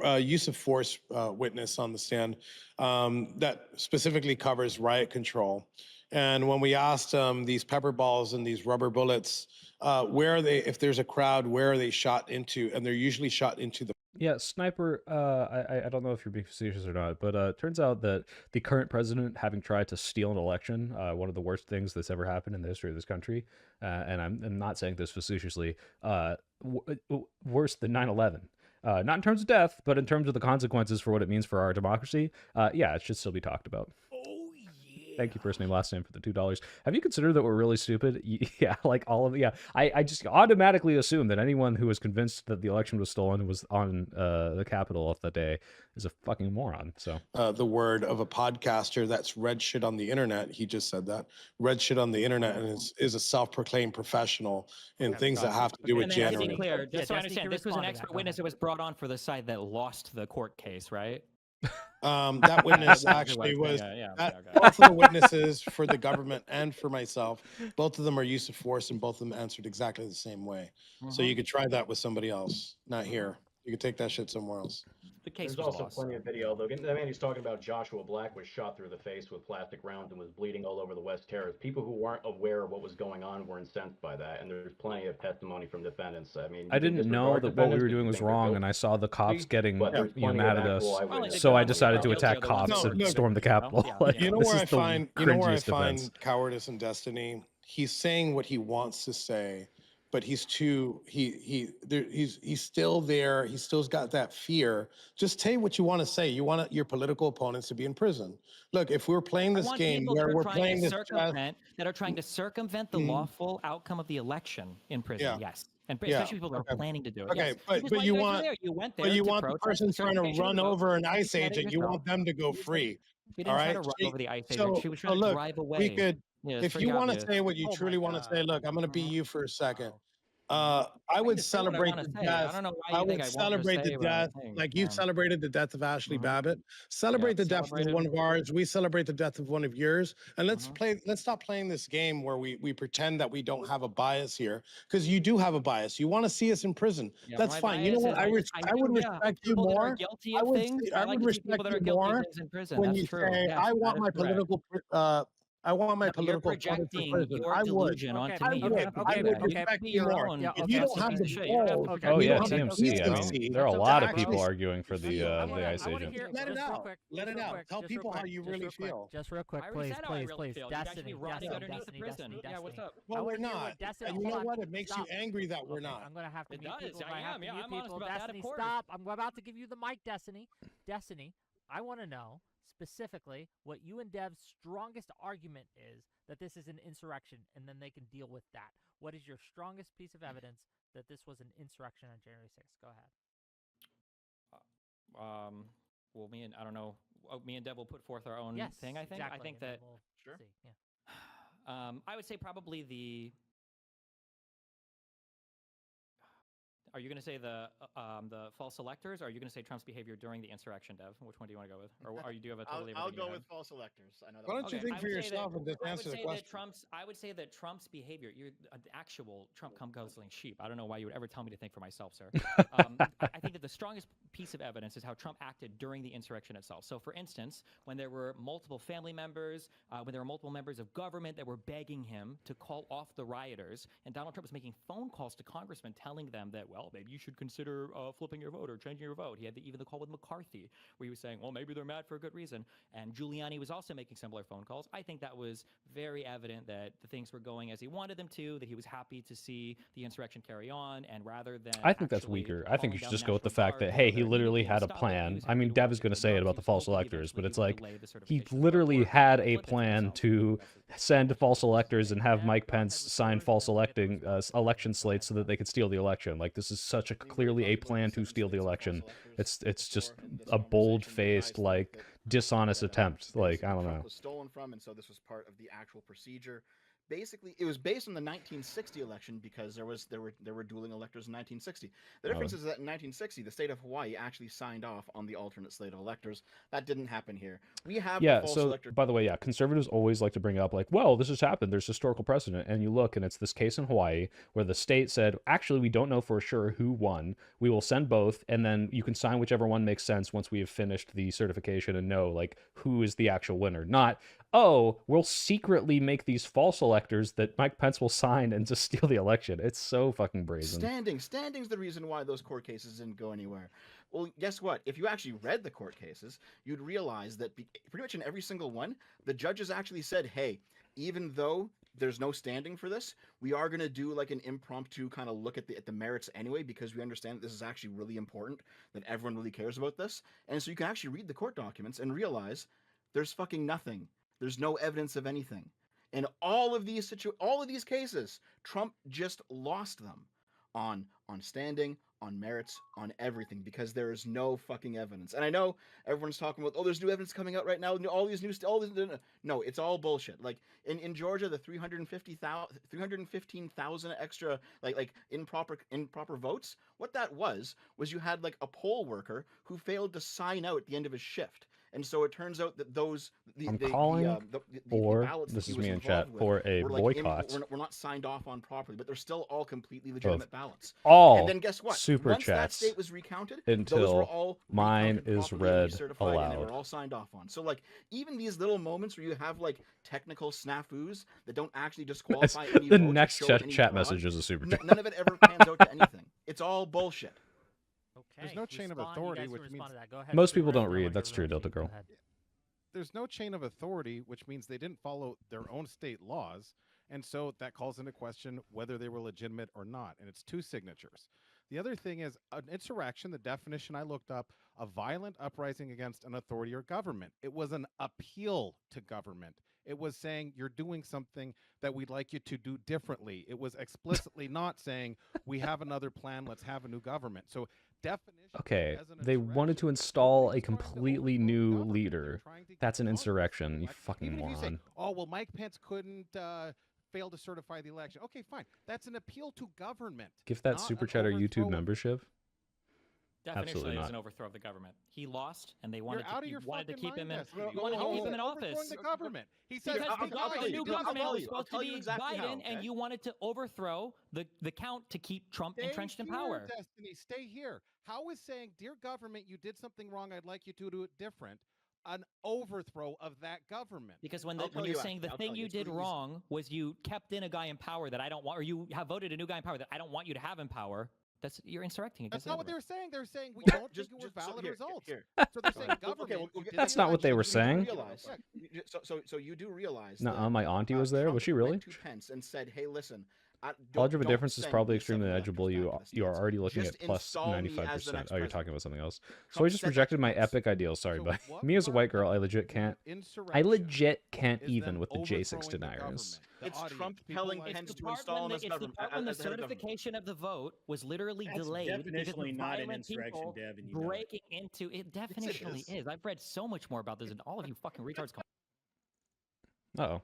a use of force witness on the stand that specifically covers riot control. And when we asked these pepper balls and these rubber bullets, where are they, if there's a crowd, where are they shot into? And they're usually shot into the... Yeah, Sniper, I don't know if you're being facetious or not, but it turns out that the current president, having tried to steal an election, one of the worst things that's ever happened in the history of this country, and I'm not saying this facetiously, worse than 9/11. Not in terms of death, but in terms of the consequences for what it means for our democracy. Yeah, it should still be talked about. Thank you, first name, last name, for the $2. Have you considered that we're really stupid? Yeah, like all of I just automatically assume that anyone who was convinced that the election was stolen was on the Capitol of that day is a fucking moron. So the word of a podcaster that's read shit on the internet. He just said that read shit on the internet and is a self-proclaimed professional in things that have to do with January. To be clear, just so I understand, this was an expert witness that was brought on for the side that lost the court case, right? That witness actually was both of the witnesses for the government and for myself. Both of them are use of force, and both of them answered exactly the same way. So you could try that with somebody else, not here. You could take that shit somewhere else. The case There's also plenty of video, though. The man he's talking about, Joshua Black, was shot through the face with plastic rounds and was bleeding all over the West Terrace. People who weren't aware of what was going on were incensed by that, and there's plenty of testimony from defendants. I mean, I didn't know that what we were doing was wrong, and I saw the cops getting mad at us, so I decided to attack cops and storm the Capitol. You know where I find cowardice in Destiny? He's saying what he wants to say, but he's still there. He still's got that fear. Just say what you want to say. You want your political opponents to be in prison. Look, if we're playing this game where we're playing this that are trying to circumvent the lawful outcome of the election in prison, yes. And especially people that are planning to do it. Okay, yes. but you want the person trying to run over an ICE agent. You want them to go free. She didn't try to run over the ICE agent. She was trying to drive away. If you want to say what you truly want to say, look, I'm going to be you for a second. I would celebrate the death. I would celebrate the death, like you celebrated the death of Ashley Babbitt. Celebrate the death of one of ours. We celebrate the death of one of yours. And let's stop playing this game where we pretend that we don't have a bias here, because you do have a bias. You want to see us in prison. That's fine. You know what? I would respect you more. I would respect you more when you say, I want my political. I want my political projecting your delusion onto me. I would respect you more. If you don't have the balls, oh yeah, TMC. I mean, there are a lot of people arguing for the ICE agent. Let it out. Let it out. Tell people how you really feel. Just real quick, please. Destiny, Destiny. Yeah, what's up? Well, we're not. And you know what? It makes you angry that we're not. I'm gonna have to mute people. I'm honest about that, of course. Stop. I'm about to give you the mic, Destiny. Destiny, I want to know specifically what you and Dev's strongest argument is that this is an insurrection, and then they can deal with that. What is your strongest piece of evidence that this was an insurrection on January 6th? Go ahead. Well, I don't know. Me and Dev will put forth our own thing, I think. Exactly. I think that... Sure. Yeah. I would say probably the... Are you going to say the false electors, or are you going to say Trump's behavior during the insurrection, Dev? Which one do you want to go with? Or do you have a totally I'll go with false electors. I know that. Why don't you think for yourself and just answer the question? I would say that Trump's behavior, you're an actual Trump come guzzling sheep. I don't know why you would ever tell me to think for myself, sir. I think that the strongest piece of evidence is how Trump acted during the insurrection itself. So, for instance, when there were multiple family members, when there were multiple members of government that were begging him to call off the rioters, and Donald Trump was making phone calls to congressmen telling them that, well, maybe you should consider flipping your vote or changing your vote. He had even the call with McCarthy where he was saying, well, maybe they're mad for a good reason. And Giuliani was also making similar phone calls. I think that was very evident that the things were going as he wanted them to, that he was happy to see the insurrection carry on, and rather than... I think that's weaker. I think you should just go with the fact that, hey, he literally had a plan. I mean, Dev is going to say it about the false electors, but it's like, he literally had a plan to send false electors and have Mike Pence sign false election slates so that they could steal the election. Like, this is such a clearly a plan to steal the election. It's just a bold-faced, like, dishonest attempt. Like, I don't know. Was stolen from, and so this was part of the actual procedure. Basically, it was based on the 1960 election because there were dueling electors in 1960. The difference is that in 1960, the state of Hawaii actually signed off on the alternate slate of electors. That didn't happen here. We have false electors. By the way, conservatives always like to bring up like, well, this has happened. There's historical precedent, and you look, and it's this case in Hawaii where the state said, actually, we don't know for sure who won. We will send both, and then you can sign whichever one makes sense once we have finished the certification and know like who is the actual winner. Not, oh, we'll secretly make these false electors that Mike Pence will sign and just steal the election. It's so fucking brazen. Standing's the reason why those court cases didn't go anywhere. Well, guess what? If you actually read the court cases, you'd realize that pretty much in every single one, the judges actually said, hey, even though there's no standing for this, we are going to do like an impromptu kind of look at the merits anyway, because we understand that this is actually really important, that everyone really cares about this. And so you can actually read the court documents and realize there's fucking nothing. There's no evidence of anything. In all of these cases, Trump just lost them on standing, on merits, on everything, because there is no fucking evidence. And I know everyone's talking about, oh, there's new evidence coming out right now, no, it's all bullshit. Like in Georgia, the 315,000 extra like improper votes, what that was you had like a poll worker who failed to sign out at the end of his shift. And so it turns out that I'm calling for, this is me in chat, for a boycott. We're not signed off on properly, but they're still all completely legitimate ballots. All and then guess what? Super Once chats that state was recounted, until those were all mine is read aloud. And they were all signed off on. So like even these little moments where you have like technical snafus that don't actually disqualify any the vote, next any chat fraud, message is a super chat. None of it ever pans out to anything. It's all bullshit. Okay. There's no chain of authority, which means most people don't read. That's true, Delta Girl. There's no chain of authority, which means they didn't follow their own state laws. And so that calls into question whether they were legitimate or not. And it's 2 signatures. The other thing is an insurrection, the definition I looked up, a violent uprising against an authority or government. It was an appeal to government. It was saying you're doing something that we'd like you to do differently. It was explicitly not saying we have another plan, let's have a new government. So definition. Okay, they wanted to install a completely new leader. That's an insurrection, you fucking moron. Say, oh, well, Mike Pence couldn't fail to certify the election. Okay, fine. That's an appeal to government. Give that Super Chat or YouTube membership. Definition is an overthrow of the government. He lost, and they wanted to keep him in. You wanted to keep him in office. The government. He said the new government was supposed to be Biden, and you wanted to overthrow the count to keep Trump entrenched in power. Destiny, stay here. How is saying, dear government, you did something wrong, I'd like you to do it different, an overthrow of that government? Because when you're saying the thing you did wrong was you kept in a guy in power that I don't want, or you have voted a new guy in power that I don't want you to have in power. You're insurrecting against. That's not what they were saying. They're saying we don't think it was valid results. So they're saying government. That's not what they were saying. So you do realize. No, my auntie was there. Was she really? To Pence and said, "Hey, listen. Algebra difference is probably extremely legible. You are already looking at plus 95%. Oh, you're talking about something else. So I just rejected my epic ideals. Sorry, but me as a white girl, I legit can't even with the J6 deniers. It's Trump telling Pence to install his government. When the certification of the vote was literally delayed because of violent people breaking into it. Definitionally is. I've read so much more about this than all of you fucking retards. Uh-oh.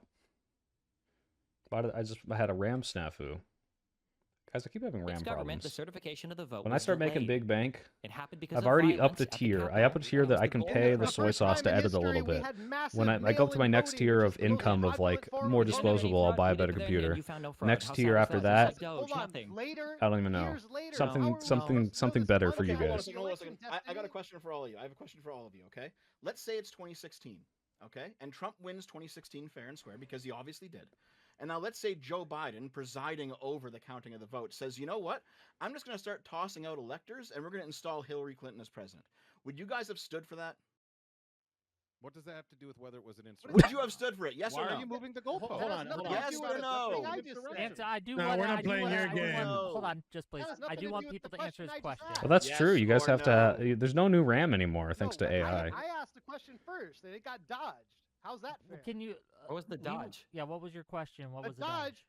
I had a RAM snafu. Guys, I keep having RAM problems. The certification of the vote when I start making big bank, it happened because I've already upped a tier. I upped a tier that I can pay the soy sauce to edit a little bit. When I go up to my next tier of income of like more disposable, I'll buy a better computer. Next tier after that, I don't even know. Something better for you guys. I got a question for all of you. I have a question for all of you, okay? Let's say it's 2016, okay? And Trump wins 2016 fair and square because he obviously did. And now let's say Joe Biden, presiding over the counting of the vote, says, you know what? I'm just going to start tossing out electors, and we're going to install Hillary Clinton as president. Would you guys have stood for that? What does that have to do with whether it was an insurrection? Would you have stood for it? Yes or no? Why are you moving the goalpost? Hold on. Yes or no? We're not playing your game. Hold on, just please. I do want people to answer this question. Well, that's true. You guys have to. There's no new RAM anymore, thanks to AI. I asked the question first, and it got dodged. How's that fair? Can you? What was the dodge? Yeah, what was your question? What was the dodge?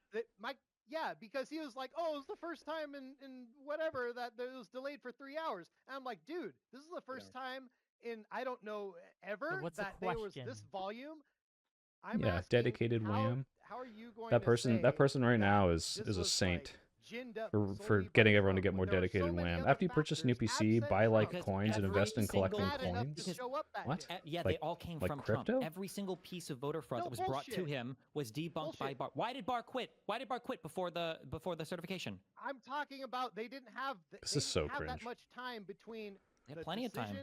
Because he was like, oh, it was the first time in whatever that it was delayed for 3 hours. And I'm like, dude, this is the first time in I don't know ever that there was this volume. Dedicated wham. How are you going that person right now is a saint. For getting everyone to get more dedicated wham. After you purchase a new PC, buy like coins and invest in collecting coins. What? Yeah, they all came from crypto? Trump. Every single piece of voter fraud that was brought to him was debunked by Barr. Why did Barr quit? Why did Barr quit before the certification? I'm talking about they didn't have this is so cringe. That much time between plenty of time.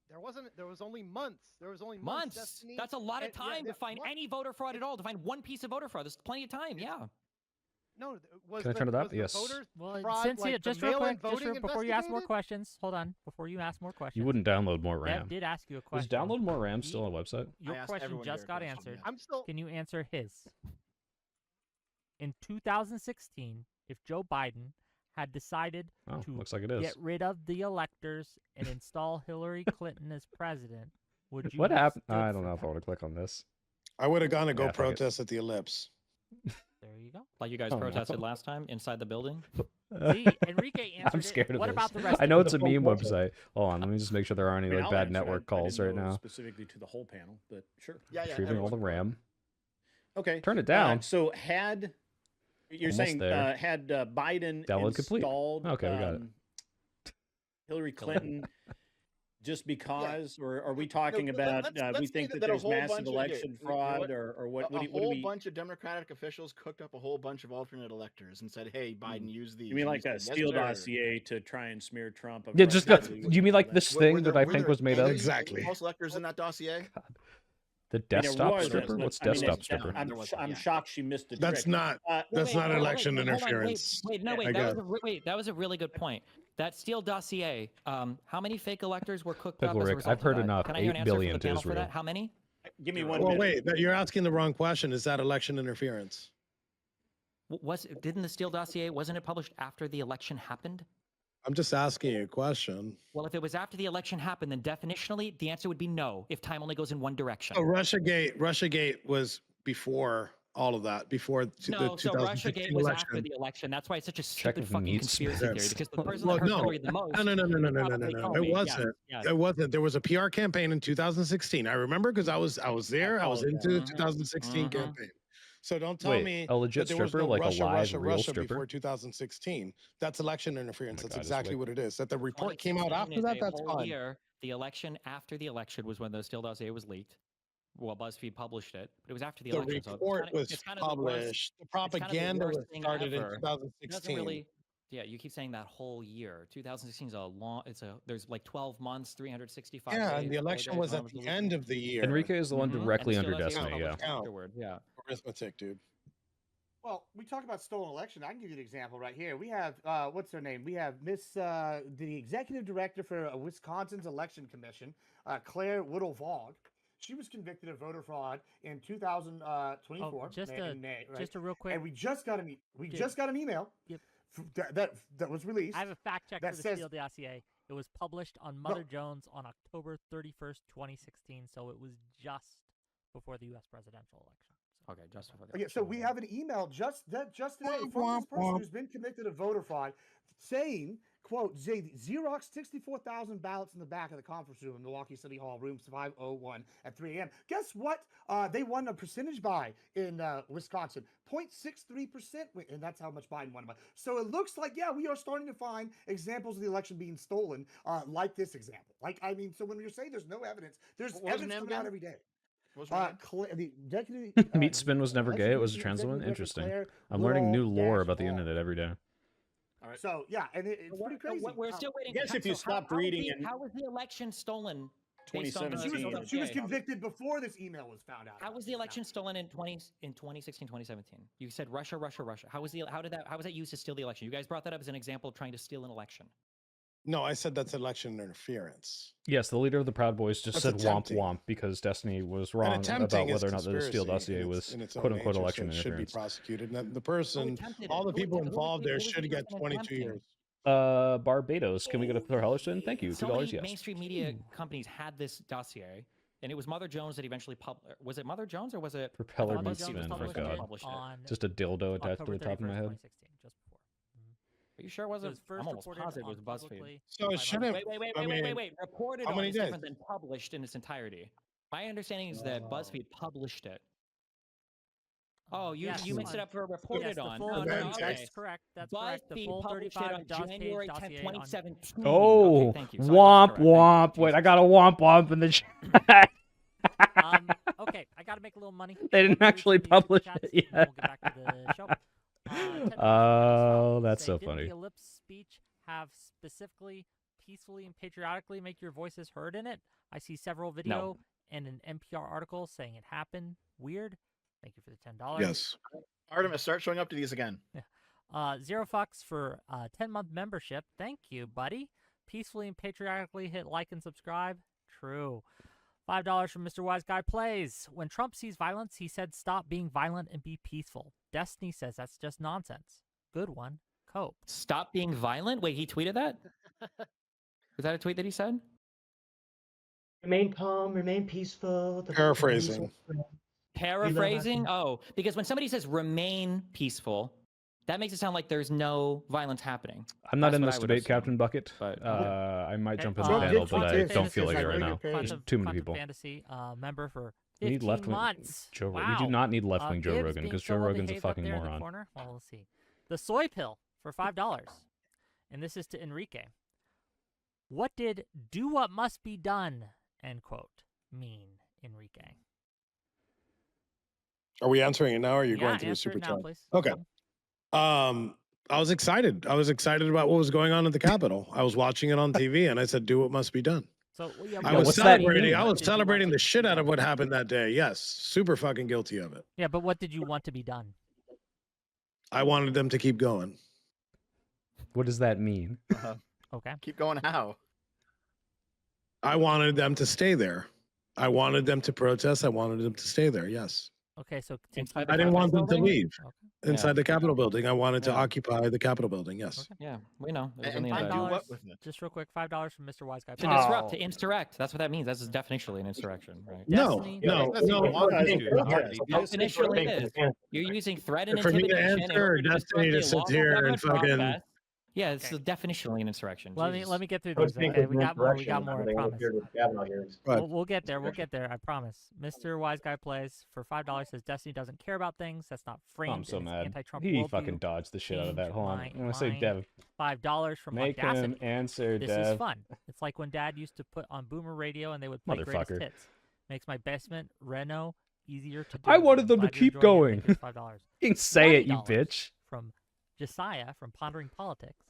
There was only months. There was only months. That's a lot of time to find any voter fraud at all. To find one piece of voter fraud, there's plenty of time. Yeah. No, can I turn it up? Yes. Well, Cynthia, just real quick, before you ask more questions, hold on. Before you ask more questions, you wouldn't download more RAM. Deb did ask you a question. Is download more RAM still on the website? Your question just got answered. I'm still. Can you answer his? In 2016, if Joe Biden had decided to looks like it is. Get rid of the electors and install Hillary Clinton as president, would you? What happened? I don't know if I want to click on this. I would have gone to go protest at the Ellipse. There you go. Like you guys protested last time inside the building. See, Enrique answered I'm scared of What this. about the rest? I know it's a meme website. Hold on, let me just make sure there aren't any bad network calls right now. Specifically to the whole panel, but sure. Retrieving all the RAM. Okay. Turn it down. So had you're saying had Biden installed we got it. Hillary Clinton just because, or are we talking about we think that there's massive election fraud, or what? A whole bunch of Democratic officials cooked up a whole bunch of alternate electors and said, "Hey, Biden, use these." You mean like a Steele dossier to try and smear Trump? Yeah, just you mean like this thing that I think was made up? Exactly. False electors in that dossier. God. The desktop stripper? What's desktop stripper? I'm shocked she missed it. That's not election interference. That was a really good point. That Steele dossier. How many fake electors were cooked up? I've heard enough. Can I hear an 8 answer billion from the to panel for Israel. that? How many? Give me one. Well, wait, you're asking the wrong question. Is that election interference? Didn't the Steele dossier, wasn't it published after the election happened? I'm just asking you a question. Well, if it was after the election happened, then definitionally the answer would be no. If time only goes in one direction. So Russiagate was before all of that, before the 2016 Russiagate was after the election. That's why it's such a stupid fucking conspiracy theory. Because the person that heard story the most. No. It wasn't. It wasn't. There was a PR campaign in 2016. I remember because I was there. I was into the 2016 campaign. So don't tell me a legit that there was stripper, no like Russia, a live Russia, real Russia stripper before 2016. That's election interference. That's God, exactly what it is. That the report came out 2016 after that. is a That's whole fine. year. The election after the election was when the Steele dossier was leaked. Well, BuzzFeed published it, but it was after the election. The report was published. The propaganda was started in 2016. Yeah, you keep saying that whole year. 2016 is a long. There's like 12 months, 365. Yeah, days, and the election was at the end of the year. Enrique is the one directly under Destiny. Yeah. Afterward, yeah. Arithmetic, dude. Well, we talk about stolen election. I can give you an example right here. We have, what's her name? We have the executive director for Wisconsin's election commission, Claire Whittle-Vaughn. She was convicted of voter fraud in 2024. Just a real quick. And we just got an email. Yep. That was released. I have a fact check for the Steele dossier. It was published on Mother Jones on October 31st, 2016. So it was just before the U.S. presidential election. Okay, just before the election. So we have an email just today from this person who's been convicted of voter fraud, saying, quote, Xerox 64,000 ballots in the back of the conference room in Milwaukee City Hall, room 501 at 3 a.m. Guess what? They won a percentage by in Wisconsin, 0.63%, and that's how much Biden won by. So it looks like, yeah, we are starting to find examples of the election being stolen, like this example. So when you're saying there's no evidence, there's evidence coming out every day. The executive, Meat Spin was never gay. It was a trans woman. Interesting. I'm learning new lore about the internet every day. All right. So yeah, and it's pretty crazy. We're still waiting. I guess if you stopped reading, how was the election stolen? 2017. She was convicted before this email was found out. How was the election stolen in 2016, 2017? You said Russia. How was that used to steal the election? You guys brought that up as an example of trying to steal an election. No, I said that's election interference. Yes, the leader of the Proud Boys just said womp womp because Destiny was wrong about whether or not the Steele dossier was quote unquote election interference. Should be prosecuted. And the person, all the people involved there should get 22 years. Barbados, can we go to Thor Hellerson? Thank you. $2, yes. Mainstream media companies had this dossier, and it was Mother Jones that eventually published. Was it Mother Jones or was it Propeller Meat Spin? For God, just a dildo attached to the top of my head. Are you sure it wasn't? I'm almost positive it was BuzzFeed. So it shouldn't. Wait. Reported on is different than published in its entirety. My understanding is that BuzzFeed published it. Oh, you mixed it up for reported on. No, that's correct. That's correct. The full published it on January 10th, 2017. Oh, thank you. Womp. Wait, I got a womp in the chat. Okay, I got to make a little money. They didn't actually publish it yet. We'll get back to the show. Oh, that's so funny. Did the ellipse speech have specifically, peacefully, and patriotically make your voices heard in it? I see several video and an NPR article saying it happened. Weird. Thank you for the $10. Yes. Artemis, start showing up to these again. Yeah. Zero Fox for 10-month membership. Thank you, buddy. Peacefully and patriotically hit like and subscribe. True. $5 from Mr. Wise Guy Plays. When Trump sees violence, he said stop being violent and be peaceful. Destiny says that's just nonsense. Good one. Cope. Stop being violent? Wait, he tweeted that? Was that a tweet that he said? Remain calm, remain peaceful. Paraphrasing. Paraphrasing? Oh, because when somebody says remain peaceful, that makes it sound like there's no violence happening. I'm not in this debate, Captain Bucket. But I might jump in the panel, but I don't feel like it right now. There's too many people. Fantasy member for we need left-wing Joe Rogan. We do not need left-wing Joe Rogan because Joe Rogan's a fucking moron. Well, we'll see. The soy pill for $5. And this is to Enrique. What did do what must be done, end quote, mean, Enrique? Are we answering it now or are you going through the super chat? Okay. I was excited. I was excited about what was going on at the Capitol. I was watching it on TV and I said, do what must be done. So I was celebrating. I was celebrating the shit out of what happened that day. Yes. Super fucking guilty of it. Yeah, but what did you want to be done? I wanted them to keep going. What does that mean? Okay. Keep going how? I wanted them to stay there. I wanted them to protest. I wanted them to stay there. Yes. Okay, so I didn't want them to leave inside the Capitol building. I wanted to occupy the Capitol building. Yes. Okay. Yeah, we know. It was in And the do indictment. what with it? Just real quick, $5 from Mr. Wise Guy. To disrupt, to insurrect. That's what that means. That's definitionally an insurrection, right? Destiny? No. Definitionally it is. You're using threat and For me to intimidation. answer, or Destiny to sit here and fucking. Yeah, it's definitionally an insurrection. Let me get through these. Okay, we got more. I promise. Right. We'll get there. We'll get there. I promise. Mr. Wise Guy Plays for $5 says Destiny doesn't care about things. That's not framed. I'm so in mad. Anti-Trump He worldview. fucking dodged the shit out of that. Hold on. Change I'm gonna say my Dev. $5 from Make Audacity. him answer, This Dev. is fun. It's like when Dad used to put on Boomer Radio and they would play Greatest Motherfucker. Hits. Makes my basement Renault easier to do. I wanted them to Glad you're keep enjoying it. going. Thank you for $5. You can say it, you $20 bitch. From Josiah from Pondering Politics.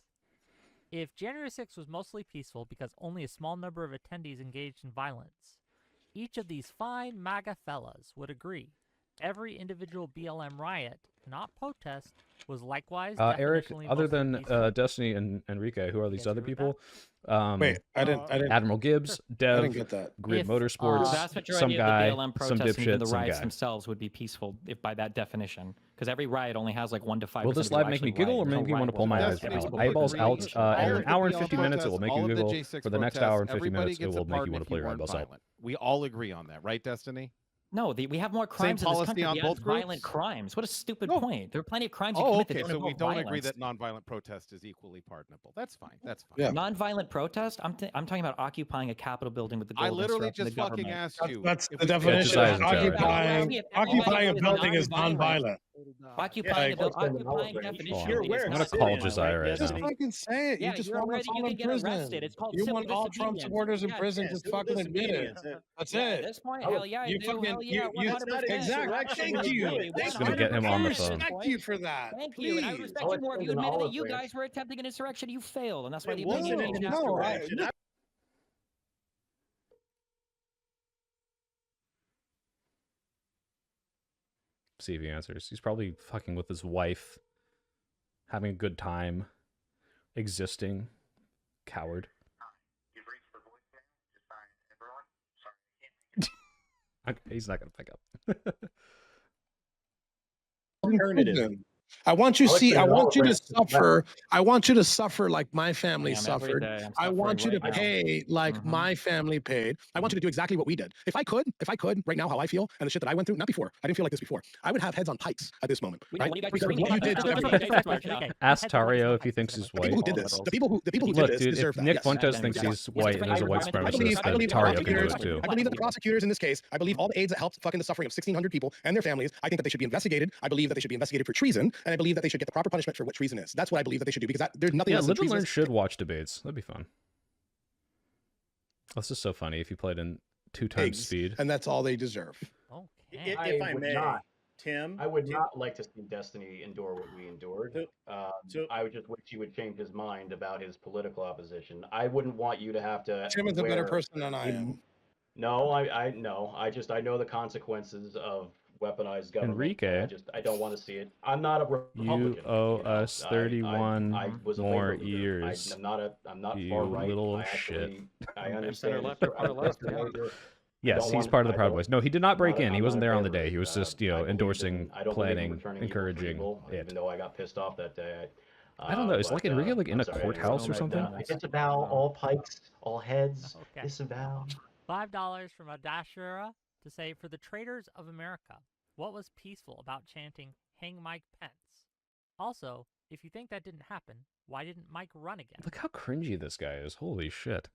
If January 6th was mostly peaceful because only a small number of attendees engaged in violence, each of these fine MAGA fellas would agree every individual BLM riot, not protest, was likewise Eric, definitionally other mostly than peaceful. Destiny and Enrique, who are these other agree with people? Wait, I didn't. Admiral Gibbs, I Dev, didn't get that. Grid If, Motorsports, The vast majority some guy, of the BLM some protests and even dipshit, the some riots guy. themselves would be peaceful if by that definition, because every riot only has like 1 to 5%. Will this live make me giggle or make me want to pull my eyeballs out? In an hour and 50 minutes, it will make you giggle. For the next hour and 50 minutes, it will make you want to pull your eyeballs out. We all agree on that, right, Destiny? No, we have more crimes in this policy country. on We both have violent groups? crimes. What a stupid No. point. There are plenty of crimes you Oh, commit that okay. don't So we involve don't agree violence. that nonviolent protest is equally pardonable. That's fine. That's fine. Yeah. Nonviolent protest? I'm talking about occupying a Capitol building with the goal I of literally disrupting just the fucking government. asked you. That's if the we- definition. Exercise Of and occupying a building is Nonviolent. nonviolent. Occupying Yeah, occupying Hold on. definition. You're is aware I'm not gonna civil call disobedience. Josiah right Just now. fucking say it. Yeah, You just you're want ready, us you all can in get prison. arrested. It's called You civil want all Trump disobedience. supporters in Yeah, prison. yeah, Just civil fucking admit it. disobedience. That's Yeah, at it. this point, hell yeah, I You do. fucking Hell yeah, you 100%. exactly. Thank you. Just gonna get him on the I phone. respect you for that. Thank you, and I Please. respect you more if you admitted that you guys were attempting an insurrection. You failed, and that's why It the wasn't opinion an changed. No, insurrection. See if he answers. He's probably fucking with his wife, having a good time, existing. Coward. Okay, he's not gonna pick up. Alternative. I want you I like see. the I want you to development. suffer. I want you to suffer like my family Damn, every suffered. day I'm I want you suffering to right now. pay like Mhm. my family paid. I want you to do exactly what we did. If I could, right now, how I feel and the shit that I went through, not before. I didn't feel like this before. I would have heads on pikes at this moment. We know Right? what you guys Because were what you did to everybody. Ask Tario if he thinks he's The people white. who did this, the people who Look, did this dude, deserve if that. Nick Yes. Fuentes thinks he's white and he's a white I supremacist, believe then the Tario can do prosecutors. it too. I believe that the prosecutors in this case. I believe all the aides that helped fucking the suffering of 1,600 people and their families. I think that they should be investigated. I believe that they should be investigated for treason, and I believe that they should get the proper punishment for what treason is. That's what I believe that they should do because there's nothing Yeah, else than Live and Learn treason. should watch debates. That'd be fun. This is so funny if you played in 2 times Pigs, speed. and that's all they deserve. Okay. If I would may, not. Tim. I would not like to see Destiny endure what we endured. So- I would just wish he would change his mind about his political opposition. I wouldn't want you to have to. Tim is a better wear- person than I am. No, I no. I know the consequences of weaponized government. Enrique. I don't want to see it. I'm not a Republican. You owe know. us I 31 was a more labor leader. years. I'm not You far right. little I shit. actually, I understand. left or far left, yeah. Yes, don't he's want- part of the I Proud don't- Boys. No, he did not break in. He I'm wasn't not there on the in favor day. of He was it. just, I believe in- endorsing, I don't believe in planning, returning evil for encouraging evil, it. Even though I got pissed off that day. I don't know. Is like Enrique like in I'm a sorry, courthouse or something? Disavow all pikes, all heads. Okay. Disavow. $5 from Adashura to say, for the traitors of America, what was peaceful about chanting, hang Mike Pence? Also, if you think that didn't happen, why didn't Mike run again? Look how cringy this guy is. Holy shit.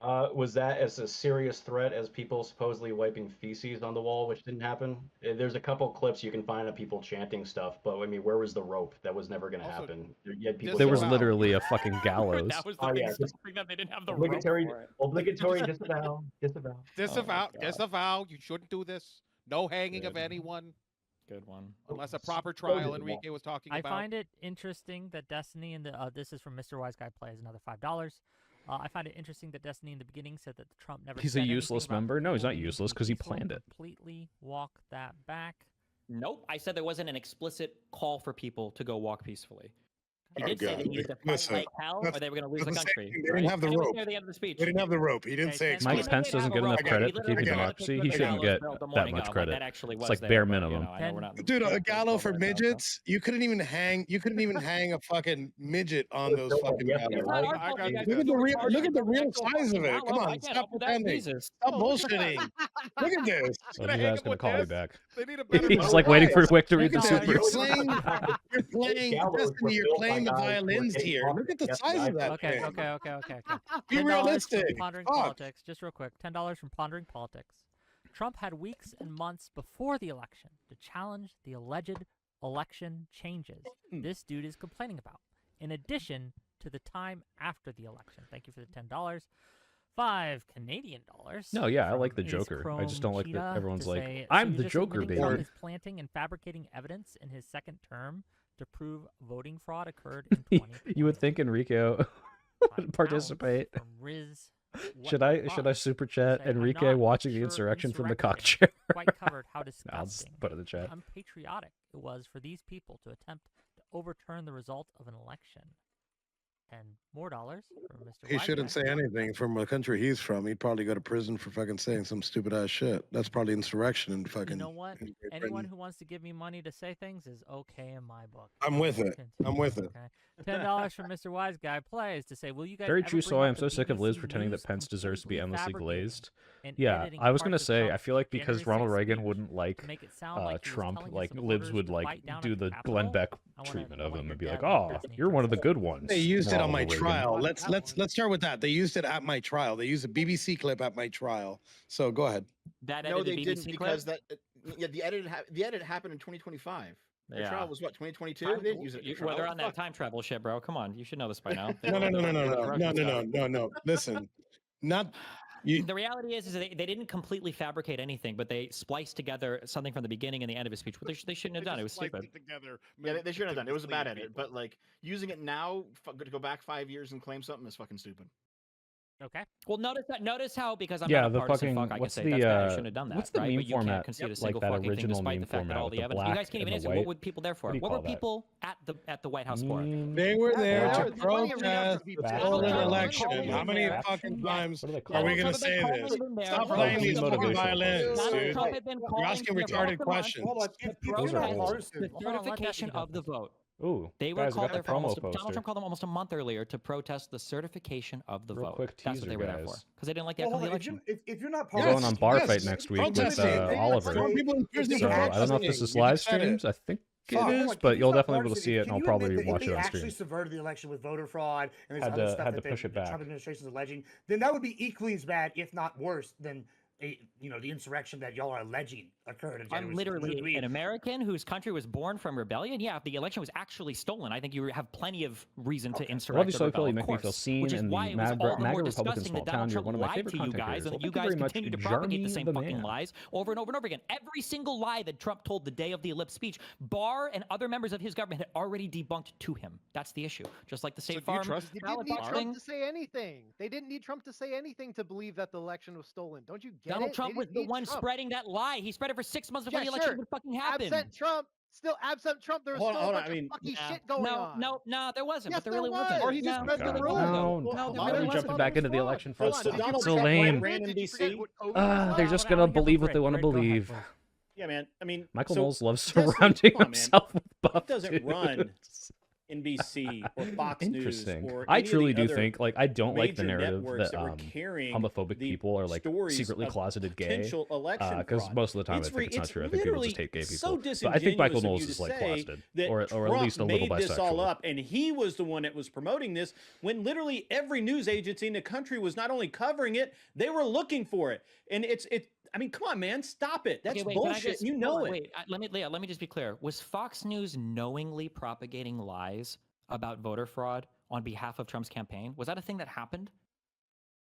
Was that as a serious threat as people supposedly wiping feces on the wall, which didn't happen? There's a couple clips you can find of people chanting stuff, but I mean, where was the rope? That was never going to Also, happen. You had people There was saying, literally a fucking gallows. That was the Oh, big yeah, just story that they didn't have the obligatory, rope for it. obligatory disavow, disavow. Disavow, God. disavow. You shouldn't do this. No hanging of Good. anyone Good one. unless a proper trial. Enrique was talking I about. find it interesting that Destiny and the this is from Mr. Wise Guy Plays, another $5. I find it interesting that Destiny in the beginning said that Trump never. He's a said anything useless about member? No, he's people not being useless 'cause he peaceful. planned it. Completely walk that back. Nope. I said there wasn't an explicit call for people to go walk peacefully. He did say they needed to fight like hell, or they were going to lose the country. They didn't have the rope. Near the end of the speech. They didn't have the rope. He didn't say. Mike Pence doesn't get enough credit for keeping democracy. He shouldn't get that much credit. It's like bare minimum. Dude, a gallow for midgets? You couldn't even hang. You couldn't even hang a fucking midget on those fucking gallows. Look at the real size of it. Come on, stop pretending. Stop bullshitting. Look at this. Well, he's asking to call me back. He's just like waiting for Wick to read the super. You're playing Destiny. You're playing the violins here. Look at the size of that. Okay. Be realistic. Pondering politics, just real quick. $10 from Pondering Politics. Trump had weeks and months before the election to challenge the alleged election changes this dude is complaining about, in addition to the time after the election. Thank you for the $10. $5 Canadian. No, yeah, I like the Joker. I just don't like that everyone's like, I'm the Joker, baby. Trump is planting and fabricating evidence in his second term to prove voting fraud occurred in 2020. You would think Enrique would participate. Riz, should I super chat Enrique watching the insurrection from the cock chair? Quite covered how disgusting, put it in the chat. Unpatriotic it was for these people to attempt to overturn the result of an election. And more dollars for Mr. He shouldn't say anything from the country he's from. He'd probably go to prison for fucking saying some stupid ass shit. That's probably insurrection and fucking. You know what? Anyone who wants to give me money to say things is okay in my book. I'm with it. I'm with it. Okay. $10 from Mr. Wise Guy plays to say, will you guys? Very true. So I am so sick of Liz pretending that Pence deserves to be endlessly glazed. Yeah, I was gonna say I feel like because Ronald Reagan wouldn't like Trump, like libs would like do the Glenn Beck treatment of him and be like, "Oh, you're one of the good ones." They used it on my trial. Let's start with that. They used it at my trial. They used a BBC clip at my trial. So go ahead. No, they didn't because the edit happened in 2025. The trial was what, 2022? They didn't use it. Well, they're on that time travel shit, bro. Come on, you should know this by now. No. Listen, not. The reality is they didn't completely fabricate anything, but they spliced together something from the beginning and the end of his speech, which they shouldn't have done. It was stupid. Yeah, they shouldn't have done it. It was a bad edit, but like using it now to go back 5 years and claim something is fucking stupid. Okay. Well, notice how because I'm not a partisan fuck, I can say that's bad. I shouldn't have done that. What's the meme but you format? Can't concede a single like that fucking original thing, despite meme the fact format that all with the the evidence. black You guys can't even and the answer. What white. would people there for? What do you What were call that? people at the White House for? They were there to There's plenty of protest reasons the to be stolen pissed. election. How many fucking times are we gonna say this? Stop playing these fucking violins, dude. You're asking retarded questions. Hold on. If you're Those are not old. partisan, The certification of the vote. Ooh, They were guys, I called got there the for almost. promo Donald poster. Trump called them almost a month earlier to protest the certification of the Real vote. quick That's what teaser, they were there for, guys. because they didn't like the Well, outcome of hold the on. election. If you're not We're partisan, going on bar yes, fight next week with protesting. Oliver. Throw people in prison So for I don't know if this protesting. is You live said it. streams. I think it Hold on, is, if but you're you'll not definitely be able to partisan, see it, and can I'll you probably admit that watch if it they on actually stream. subverted the election with voter fraud and Had other to- stuff had that to push the it back. Trump administration is alleging, then that would be equally as bad, if not worse, than the insurrection that y'all are alleging occurred in January. I'm literally an American whose country was born from rebellion. Yeah, if the election was actually stolen, I think you have plenty of reason to insurrect. Love you so or cool. rebel, You of make me feel course, seen which is in why the it was all the MAGA more Republican disgusting small that town. Donald You're Trump one of my lied favorite to you content guys, creators. and Well, that you thank you very guys much, continue to propagate the Jeremy same the fucking man. lies over and over and over again. Every single lie that Trump told the day of the ellipse speech, Barr and other members of his government had already debunked to him. That's the issue. Just like the State Farm They didn't ballot need box Trump thing. to say anything. They didn't need Trump to say anything to believe that the election was stolen. Don't you get Donald it? Trump They was didn't the need one Trump. spreading that lie. He spread it for 6 months before Yeah, the election sure. would fucking happen. Absent Trump, there was Hold still on, a hold on, bunch I mean, of fucky Yeah. shit going on. No, there wasn't. Yes, but there there really was. wasn't. Or he just No. read the God, room. no. No, Why there are we wasn't. jumping back into the election Hold first? on, Donald So Trump lame. ran in DC. They're just gonna believe what they want to believe. Yeah, man. I mean, Michael so Knowles loves Jesse, surrounding come on, man. himself with buff He doesn't dudes. run NBC or Fox News Interesting. or I any of truly the do other think, like, I don't like the major narrative networks that were carrying homophobic the people are like stories secretly of closeted gay. potential election Because fraud. most of the time I think it's not true. I think people just hate gay people. But I think Michael Knowles is like closeted, or at least a little made this all bisexual. up, and he was the one that was promoting this when literally every news agency in the country was not only covering it, they were looking for it. And it's I mean, come on, man, stop it. That's Okay, wait, can I bullshit. just- You know it. Wait, let me just be clear. Was Fox News knowingly propagating lies about voter fraud on behalf of Trump's campaign? Was that a thing that happened?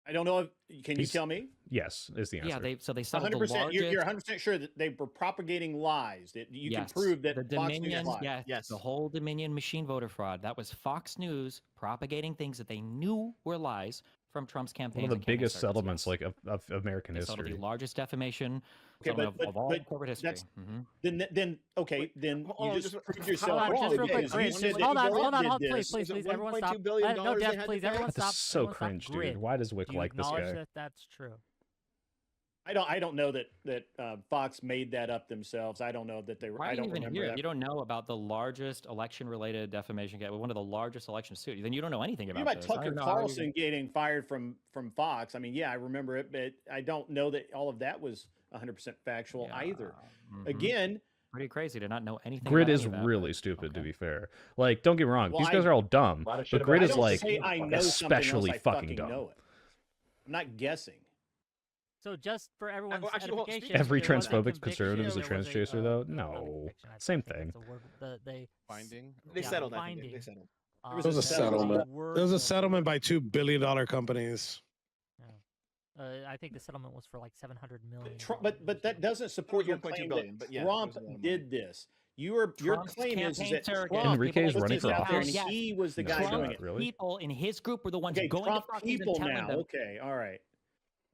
I don't know. Can you tell me? Yes, is the answer. Yeah, they settled the 100%. largest. You're 100% sure that they were propagating lies. That you Yes. can prove that the Fox News Dominion, lied. yes, the whole Dominion machine voter fraud. That was Fox News propagating things that they knew were lies from Trump's campaign. One of the biggest settlements like of American history. The largest defamation of all corporate history. Then okay, then you just proved yourself wrong. Hold on, please, everyone stop. No, Dev, please, everyone stop. This is so cringe, dude. Why does Wick like this guy? That's true. I don't know that Fox made that up themselves. I don't know that they were. I don't remember that. You don't know about the largest election-related defamation case, one of the largest election suits. Then you don't know anything about this. Tucker Carlson getting fired from Fox. I mean, yeah, I remember it, but I don't know that all of that was 100% factual either. Again, pretty crazy to not know anything. Grid is really stupid, to be fair. Like, don't get me wrong, these guys are all dumb, but Grid is like especially fucking dumb. I'm not guessing. So just for everyone's edification, every transphobic conservative is a trans chaser, though. No, same thing. They settled. They settled. There was a settlement. There was a settlement by $2 billion companies. I think the settlement was for like 700 million. But that doesn't support your claim that Trump did this. Your claim is that Trump Enrique is running for office. He was the guy doing it. People in his group were the ones going Trump to people now. Okay, all right.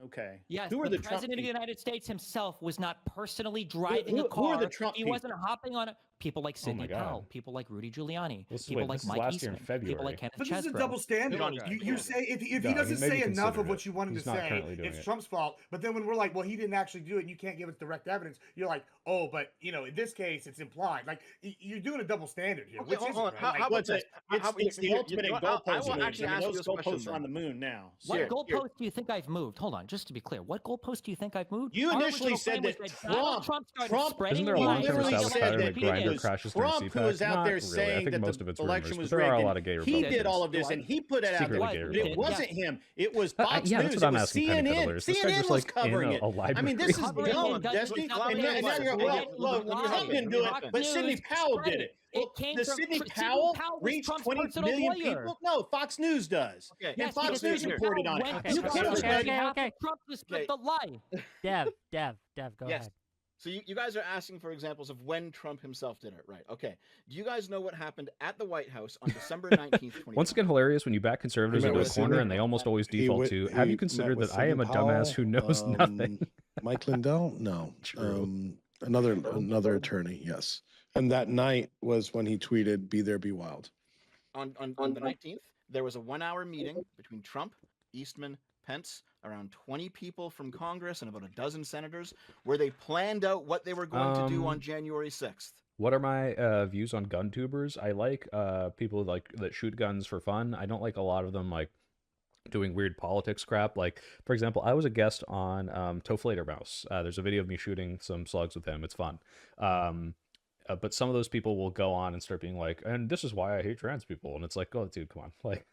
Okay. Yes, the president of the United States himself was not personally driving a car. Who are the Trump he wasn't hopping on people like Sidney Powell, people like Rudy Giuliani, people like Mike Eastman, people like Kenneth Chesbro. But this is a double standard. You say if he doesn't say enough of what you wanted to say, it's Trump's fault. But then when we're like, well, he didn't actually do it, and you can't give us direct evidence, you're like, oh, but in this case, it's implied. Like you're doing a double standard here. Okay, hold on. How about this? It's the ultimate in goalposts. Those goalposts are on the moon now. What goalpost do you think I've moved? Hold on, just to be clear, what goalpost do you think I've moved? You initially said that Trump isn't there a long-term established pattern that crashes through CPAC? Who was out there saying that the election was rigged. He did all of this, and he put it out there. But it wasn't him. It was Fox News. It was CNN. CNN was covering it. I mean, this is dumb, Destiny. And now you're Trump didn't do it, but Sidney Powell did it. Does Sidney Powell reach 20 million people? No, Fox News does. And Fox News reported on it. Okay. Trump just split the lie. Dev, go ahead. So you guys are asking for examples of when Trump himself did it, right? Okay. Do you guys know what happened at the White House on December 19th, 2020? Once again, hilarious when you back conservatives into a corner and they almost always default to, have you considered that I am a dumbass who knows nothing? Mike Lindell? No. Another attorney, yes. And that night was when he tweeted, "Be there, be wild." On the 19th, there was a 1-hour meeting between Trump, Eastman, Pence, around 20 people from Congress and about a dozen senators, where they planned out what they were going to do on January 6th. What are my views on gun tubers? I like people that shoot guns for fun. I don't like a lot of them doing weird politics crap. Like, for example, I was a guest on Toflater Mouse. There's a video of me shooting some slugs with him. It's fun. But some of those people will go on and start being like, and this is why I hate trans people. And it's like, oh, dude, come on. Like,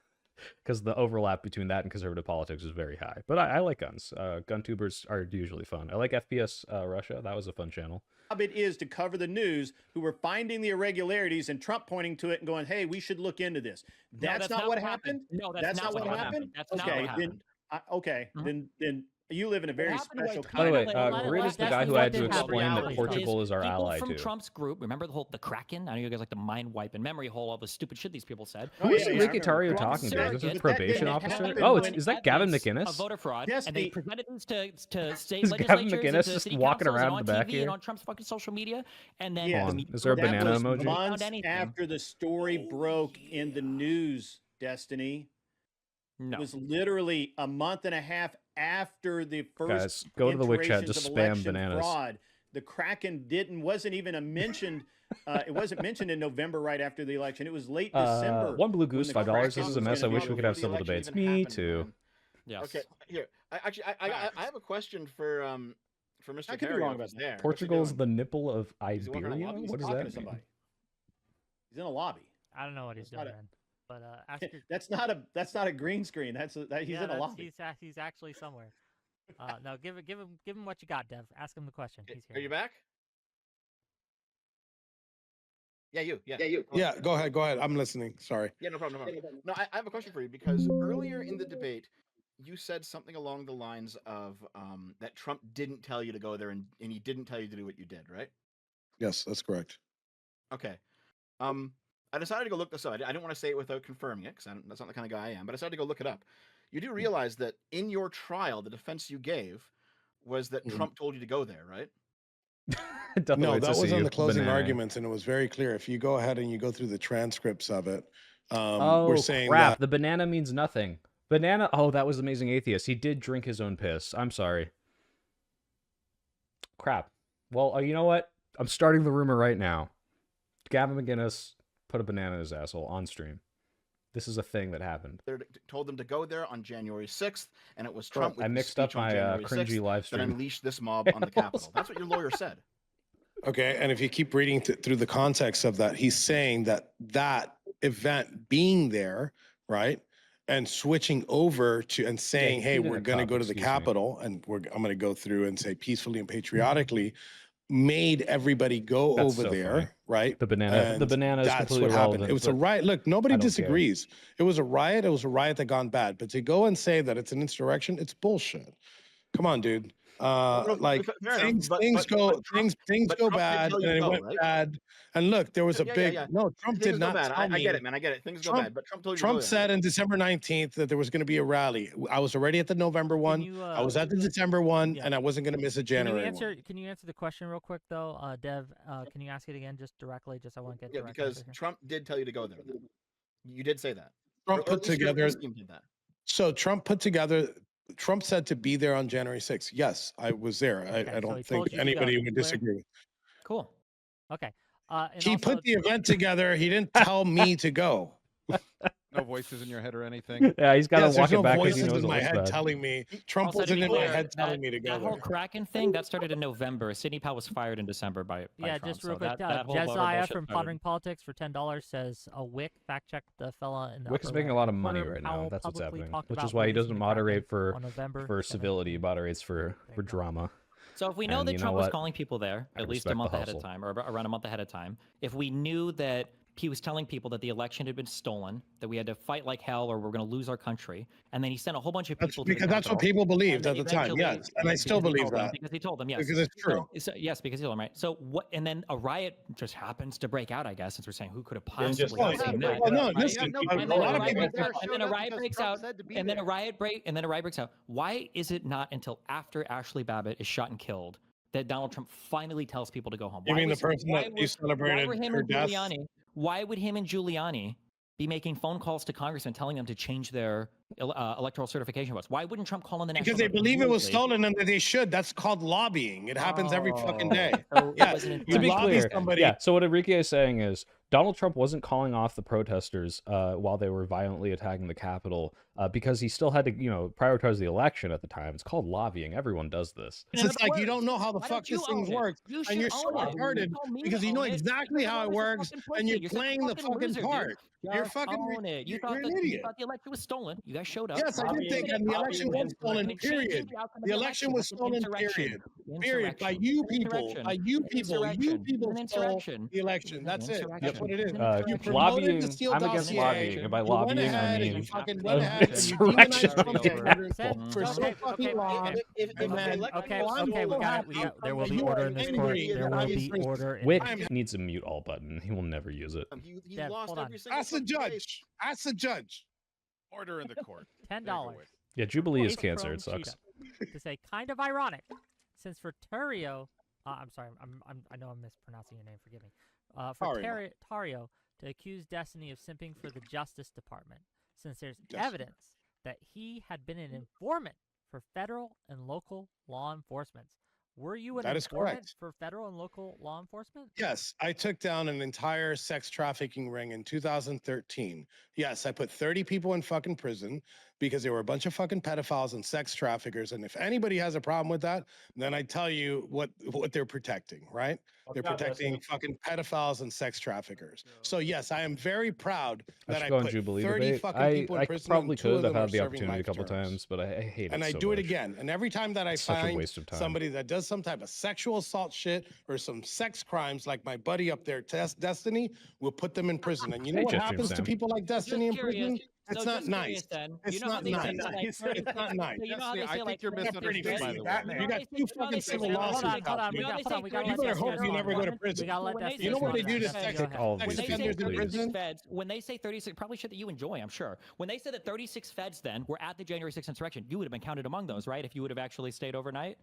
because the overlap between that and conservative politics is very high. But I like guns. Gun tubers are usually fun. I like FPS Russia. That was a fun channel. It is to cover the news who were finding the irregularities and Trump pointing to it and going, hey, we should look into this. That's not what happened? No, that's not what happened. That's not what happened. Then you live in a very special country. By the way, Grid is the guy who had to explain that Portugal is our ally, from too. Trump's group, remember the Kraken? I know you guys like to mind wipe and memory hole all the stupid shit these people said. Who is Ricky Tario talking to? Is this his probation officer? Oh, is that Gavin McInnes? A voter fraud, and they presented this to state is Gavin legislatures McInnes just walking around the back TV here? And on Trump's fucking social media, and then is there a banana emoji? Months after the story broke in the news, Destiny. No. It was literally a month and a half after the first. Guys, go to the Wick chat, just spam bananas. Fraud. The Kraken wasn't even mentioned. It wasn't mentioned in November right after the election. It was late December. One blue goose, $5. This is a mess. I wish we could have civil debates. Me too. Yes. Okay, here. I have a question for Mr. I could be wrong about that. Portugal's the nipple of Iberia? What does that mean? He's in a lobby. I don't know what he's doing. But that's not a green screen. He's in a lobby. He's actually somewhere. No, give him what you got, Dev. Ask him the question. He's here. Are you back? Yeah, you. Yeah, go ahead. I'm listening. Sorry. Yeah, no problem. No, I have a question for you because earlier in the debate, you said something along the lines of that Trump didn't tell you to go there and he didn't tell you to do what you did, right? Yes, that's correct. Okay. I decided to go look this up. I didn't want to say it without confirming it because that's not the kind of guy I am. But I decided to go look it up. You do realize that in your trial, the defense you gave was that Trump told you to go there, right? No, that was on the closing arguments, and it was very clear. If you go ahead and you go through the transcripts of it, we're saying crap. that The banana means nothing. Banana. Oh, that was Amazing Atheist. He did drink his own piss. I'm sorry. Crap. Well, you know what? I'm starting the rumor right now. Gavin McInnes put a banana in his asshole on stream. This is a thing that happened. They told them to go there on January 6th, and it was Trump. I mixed up my cringy live stream. That unleashed this mob on the Capitol. That's what your lawyer said. Okay, and if you keep reading through the context of that, he's saying that that event being there, right, and switching over to and saying, "Hey, we're going to go to the Capitol, and I'm going to go through and say peacefully and patriotically," made everybody go over there, right? The banana is that's completely what happened. irrelevant, It was a but riot. Look, nobody I don't disagrees. It was a riot. It was a riot that gone bad. But to go and say that it's an insurrection, it's bullshit. Come on, dude. Like things go bad, and it went bad. And look, there was a big no. Trump did not. I get it, man. I get it. Things go bad, but Trump told you. Trump said on December 19th that there was going to be a rally. I was already at the November one. I was at the December one, and I wasn't going to miss a January one. Can you answer the question real quick though, Dev? Can you ask it again, just directly? Just I want to get. Yeah, because Trump did tell you to go there. You did say that. Trump put together. So Trump put together. Trump said to be there on January 6th. Yes, I was there. I don't think anybody would disagree. Cool. Okay. He put the event together. He didn't tell me to go. No voices in your head or anything. Yeah, he's got to walk it back because he voices knows in my it head looks bad. telling me. Trump wasn't in my head telling me to go. That whole Kraken thing that started in November. Sidney Powell was fired in December by yeah. Trump, just real so quick. Jesiah from Pondering Politics for $10 says a Wick fact check the fella in the. Wick is making a lot of money right now. That's what's happening, which is why he doesn't moderate for civility. He moderates for drama. So if we know that Trump was calling people there at least a month ahead of time, or around a month ahead of time, if we knew that he was telling people that the election had been stolen, that we had to fight like hell or we're going to lose our country, and then he sent a whole bunch of people to because that's what people believed at the time, yes, and I still believe that. Because he told them, yes. Because it's true. So, yes, because he told them, right? So what, and then a riot just happens to break out, I guess, since we're saying who could have possibly seen that. Well, no, listen, a lot of people... And then a riot breaks out, and then a riot breaks out. Why is it not until after Ashley Babbitt is shot and killed that Donald Trump finally tells people to go home? You mean the person that you celebrated her death? Why would him and Giuliani be making phone calls to congressmen telling them to change their electoral certification votes? Why wouldn't Trump call in the national? Because they believe it was stolen and that they should. That's called lobbying. It happens every fucking day. So to be clear, yeah. So what Enrique is saying is Donald Trump wasn't calling off the protesters while they were violently attacking the Capitol because he still had to, prioritize the election at the time. It's called lobbying. Everyone does this. It's like you don't know how the fuck this thing works, and you're so retarded because you know exactly how it works, and you're playing the fucking part. You're fucking you thought an idiot. You thought the election was stolen. You guys showed up. Yes, I did think, and the election was stolen. Period. The election was stolen. Period. Period. By you people. By you people. You people stole the election. That's it. That's what it is. Lobbying. I'm against lobbying, and by lobbying I mean insurrection. For so fucking long. Okay, we got it. There will be order in this court. There will be order. Wick needs a mute all button. He will never use it. He lost every single. Ask the judge. Ask the judge. Order in the court. $10. Yeah, Jubilee is cancer. It sucks. To say kind of ironic, since for Tario, I'm sorry, I know I'm mispronouncing your name. Forgive me. For Tario to accuse Destiny of simping for the Justice Department, since there's evidence that he had been an informant for federal and local law enforcement. Were you an informant for federal and local law enforcement? Yes, I took down an entire sex trafficking ring in 2013. Yes, I put 30 people in fucking prison because they were a bunch of fucking pedophiles and sex traffickers. And if anybody has a problem with that, then I tell you what they're protecting, right? They're protecting fucking pedophiles and sex traffickers. So yes, I am very proud that I put 30 fucking people in prison. I probably could have had the opportunity a couple times, but I hate it. And I do it again. And every time that I find somebody that does some type of sexual assault shit or some sex crimes, like my buddy up there, Destiny, we'll put them in prison. And you know what happens to people like Destiny in prison? It's not nice. It's not nice. It's not nice. I think you're misunderstood, by the way. You got 2 fucking civil lawsuits. We gotta you better hope you never go to prison. You know what they do to sex offenders in prison? When they say 36, probably shit that you enjoy, I'm sure. When they said that 36 feds then were at the January 6th insurrection, you would have been counted among those, right? If you would have actually stayed overnight?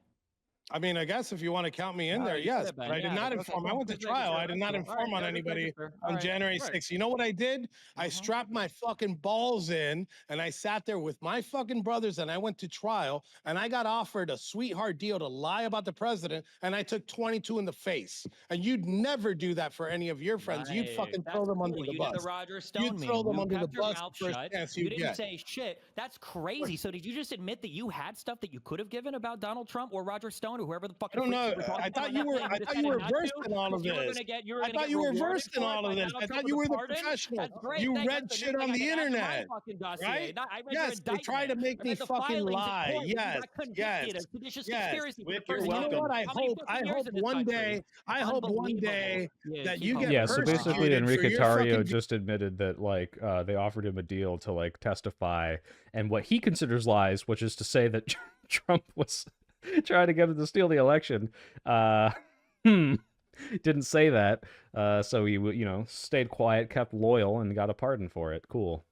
I mean, I guess if you want to count me in there, yes. But I did not inform. I went to trial. I did not inform on anybody on January 6th. You know what I did? I strapped my fucking balls in and I sat there with my fucking brothers and I went to trial and I got offered a sweetheart deal to lie about the president and I took 22 in the face. And you'd never do that for any of your friends. You'd fucking throw them under the bus. You did the Roger Stone You'd throw them under the bus first chance you didn't say shit. That's crazy. So did you just admit that you had stuff that you could have given about Donald Trump or Roger Stone or whoever the fuck? I don't know. I thought you were versed in all of this. I thought you were versed in all of this. I thought you were the professional. You read shit on the internet, right? Yes, they try to make me fucking lie. Yes, yes, yes. You're welcome. You know what? I hope one day that you get. Yeah. So basically, Enrique Tarrio just admitted that like they offered him a deal to like testify and what he considers lies, which is to say that Trump was trying to get him to steal the election. Didn't say that. So he, stayed quiet, kept loyal, and got a pardon for it. Cool.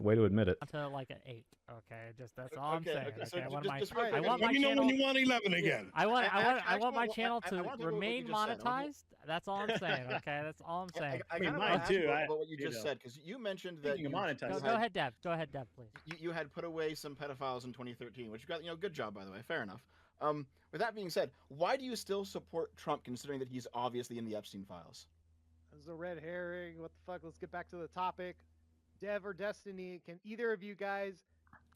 Way to admit it. To like an 8. Okay, that's all I'm saying. Okay, I want my channel. When you want 11 again. I want my channel to remain monetized. That's all I'm saying. Okay, that's all I'm saying. I kind of want to ask about what you just said because you mentioned that you monetized. Go ahead, Dev. Go ahead, Dev, please. You had put away some pedophiles in 2013, which you got, good job by the way. Fair enough. With that being said, why do you still support Trump considering that he's obviously in the Epstein files? This is a red herring. What the fuck? Let's get back to the topic. Dev or Destiny, can either of you guys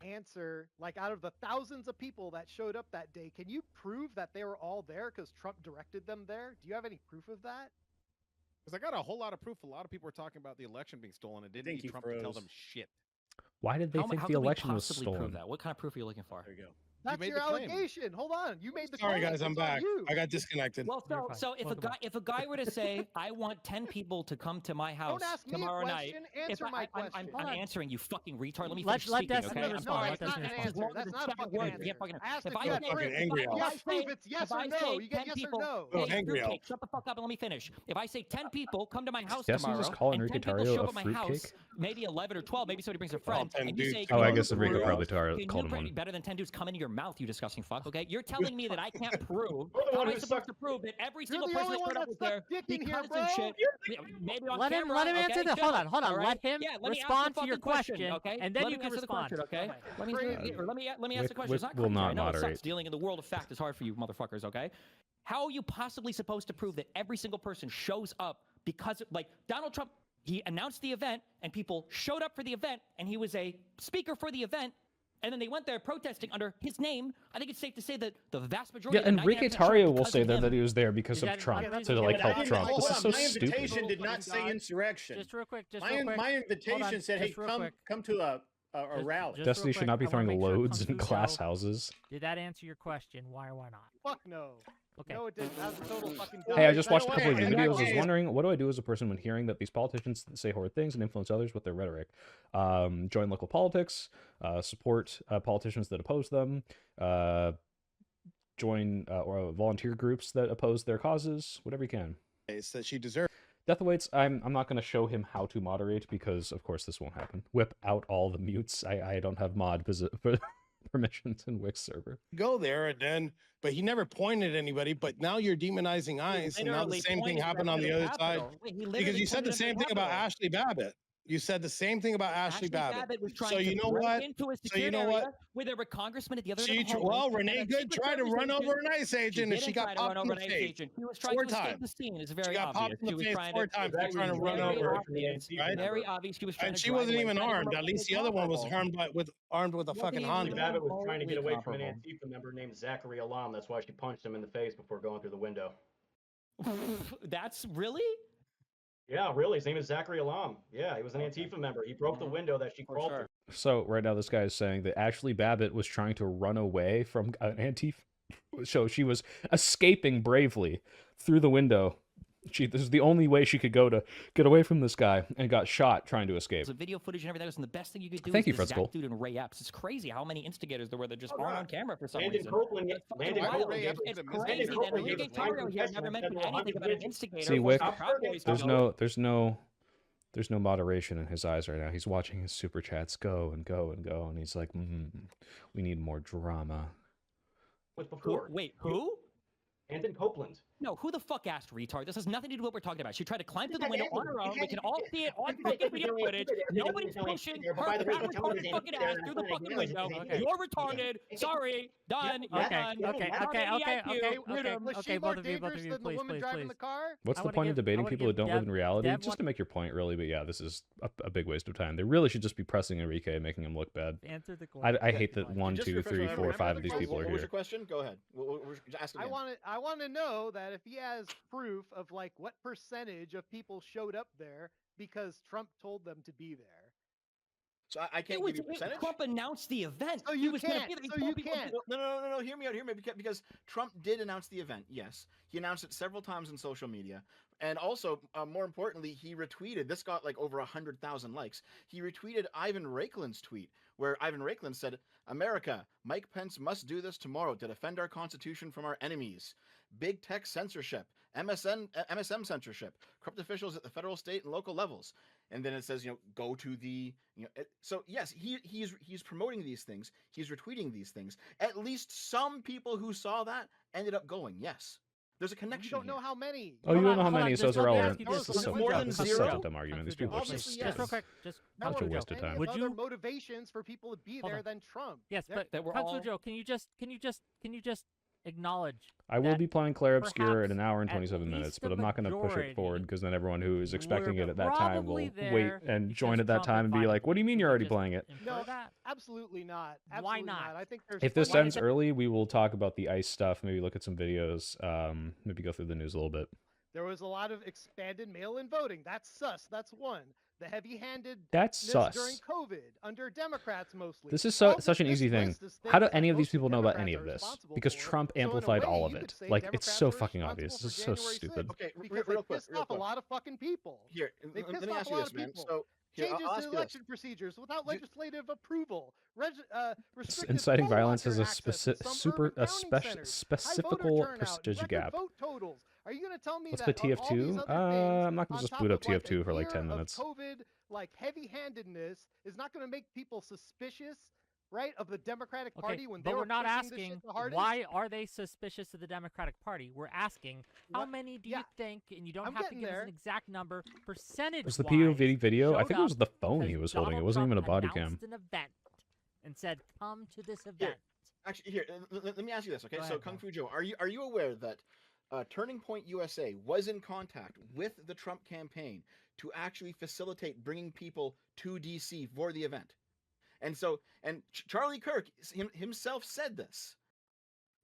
answer, like out of the thousands of people that showed up that day, can you prove that they were all there because Trump directed them there? Do you have any proof of that? Because I got a whole lot of proof. A lot of people were talking about the election being stolen and didn't need Trump to tell them shit. Why did they think the election was stolen? Prove that? What kind of proof are you looking for? There you go. That's your allegation. Hold on, you made the. Sorry, guys, I'm back. I got disconnected. Well, so if a guy were to say, "I want 10 people to come to my house tomorrow night," answer my question. I'm answering you, fucking retard. Let me finish speaking, okay? No, that's not an answer. That's not a fucking answer. If I say it's yes or no, you get yes or no. Angry. Shut the fuck up and let me finish. If I say 10 people come to my house tomorrow, and 10 people show up at my house, maybe 11 or 12, maybe somebody brings a friend, and you say, "Oh, I guess Enrique probably called him one." Better than 10 dudes come into your mouth, you disgusting fuck. Okay, you're telling me that I can't prove. How am I supposed to prove that every single person that showed up was there because of shit? Maybe on camera. Let him answer this. Hold on. Let him respond to your question, okay? And then you can respond. Okay. Let me ask the question. It's not will not I know moderate. It sucks. Dealing in the world of fact is hard for you motherfuckers. Okay. How are you possibly supposed to prove that every single person shows up because, like, Donald Trump? He announced the event, and people showed up for the event, and he was a speaker for the event. And then they went there protesting under his name. I think it's safe to say that the vast majority. Yeah, Enrique Tarrio will say that he was there because of Trump to like help Trump. This is so my stupid. invitation did not say insurrection. Just real quick. My invitation said, "Hey, come to a rally." Destiny should not be throwing loads in glass houses. Did that answer your question? Why or why not? Fuck no. Okay. No, it didn't. That's a total fucking. Hey, I just watched a couple of your videos. I was wondering, what do I do as a person when hearing that these politicians say horrid things and influence others with their rhetoric? Join local politics, support politicians that oppose them, join or volunteer groups that oppose their causes, whatever you can. It's that she deserves. Death Awaits, I'm not going to show him how to moderate because, of course, this won't happen. Whip out all the mutes. I don't have mod permissions in Wix server. Go there and then, but he never pointed at anybody. But now you're demonizing ICE, and now the same thing happened on the other side. Because you said the same thing about Ashley Babbitt. You said the same thing about Ashley Babbitt. Was trying so you know what? So you know what? Where there were congressmen at the other end. Well, Renee Good tried to run over an ICE agent, and she got popped in the face. She was trying to escape the scene. It's very obvious. She was trying 4 times. Trying to run over. Very obvious. She was trying. And she wasn't even armed. At least the other one was armed with a fucking Honda. Babbitt was trying to get away from an Antifa member named Zachary Alam. That's why she punched him in the face before going through the window. That's really. Yeah, really. His name is Zachary Alam. Yeah, he was an Antifa member. He broke the window that she crawled through. So right now this guy is saying that Ashley Babbitt was trying to run away from an Antifa. So she was escaping bravely through the window This is the only way she could go to get away from this guy, and got shot trying to escape. The video footage and everything else, and the best thing you could do Thank is you, Fred Skull. dude and Ray Epps. It's crazy how many instigators there were that just aren't on camera for some Landon reason. Copeland, It's Landon wild. Copeland, It's crazy that Enrique Tarrio here never mentioned anything about an instigator. See, Wick, Proud Boys there's no moderation in his eyes right now. He's watching his super chats go and go and go, and he's like, we need more drama. What's before? Wait, who? Landon Copeland. No, who the fuck asked retard? This has nothing to do with what we're talking about. She tried to climb through the window on her own. We can all see it on fucking video footage. Nobody's pushing her fat retarded fucking ass through the fucking window. You're retarded. Sorry. Done. Okay, both of you, please. What's the point of debating people who don't live in reality? Just to make your point, really. But yeah, this is a big waste of time. They really should just be pressing Enrique and making him look bad. Answer the question. I hate that 1, 2, 3, 4, 5 of these people are here. What was your question? Go ahead. I want to know that if he has proof of like what percentage of people showed up there because Trump told them to be there. So I can't give you percentage. Trump announced the event. So you can't. So you can't. No. Hear me out. Because Trump did announce the event. Yes, he announced it several times on social media, and also, more importantly, he retweeted. This got like over 100,000 likes. He retweeted Ivan Raiklyn's tweet, where Ivan Raiklyn said, "America, Mike Pence must do this tomorrow to defend our Constitution from our enemies. Big tech censorship, MSM censorship, corrupt officials at the federal, state, and local levels." And then it says, go to the, so yes, he's promoting these things. He's retweeting these things. At least some people who saw that ended up going. Yes, there's a connection. You don't know how many. Oh, you don't know how many, so it's irrelevant. This is more than zero. Such a dumb argument. These people are Obviously, just real quick, such a waste of time. Would you motivations for people to be there than Trump? Yes, but Kung Fu Joe, can you just acknowledge? I will be playing Claire Obscura in an hour and 27 minutes, but I'm not going to push it forward because then everyone who is expecting it at that time will wait and join at that time and be like, "What do you mean you're already playing it?" No, absolutely not. Why not? I think if this ends early, we will talk about the ICE stuff. Maybe look at some videos. Maybe go through the news a little bit. There was a lot of expanded mail-in voting. That's sus. That's one. The heavy-handed during COVID under Democrats mostly. This is such an easy thing. How do any of these people know about any of this? Because Trump amplified all of it. Like, it's so fucking obvious. This is so stupid. Okay, because real quick. They pissed off a lot of fucking people. Here, let me ask you this, man. So, changes to election procedures without legislative approval. Inciting violence has a specific percentage gap. Vote totals. Are you going to tell me Let's that put TF2? I'm not going to just boot up TF2 for like 10 minutes. COVID, like heavy-handedness, is not going to make people suspicious, right, of the Democratic Party when they were But we're not asking why are they suspicious of the Democratic Party. We're asking how many do you think, and you don't have to give us an exact number, percentage. Was the POV video? I think it was the phone he was holding. It wasn't even a body cam. An event and said, "Come to this event." Actually, here, let me ask you this, okay? So, Kung Fu Joe, are you aware that Turning Point USA was in contact with the Trump campaign to actually facilitate bringing people to DC for the event? And Charlie Kirk himself said this.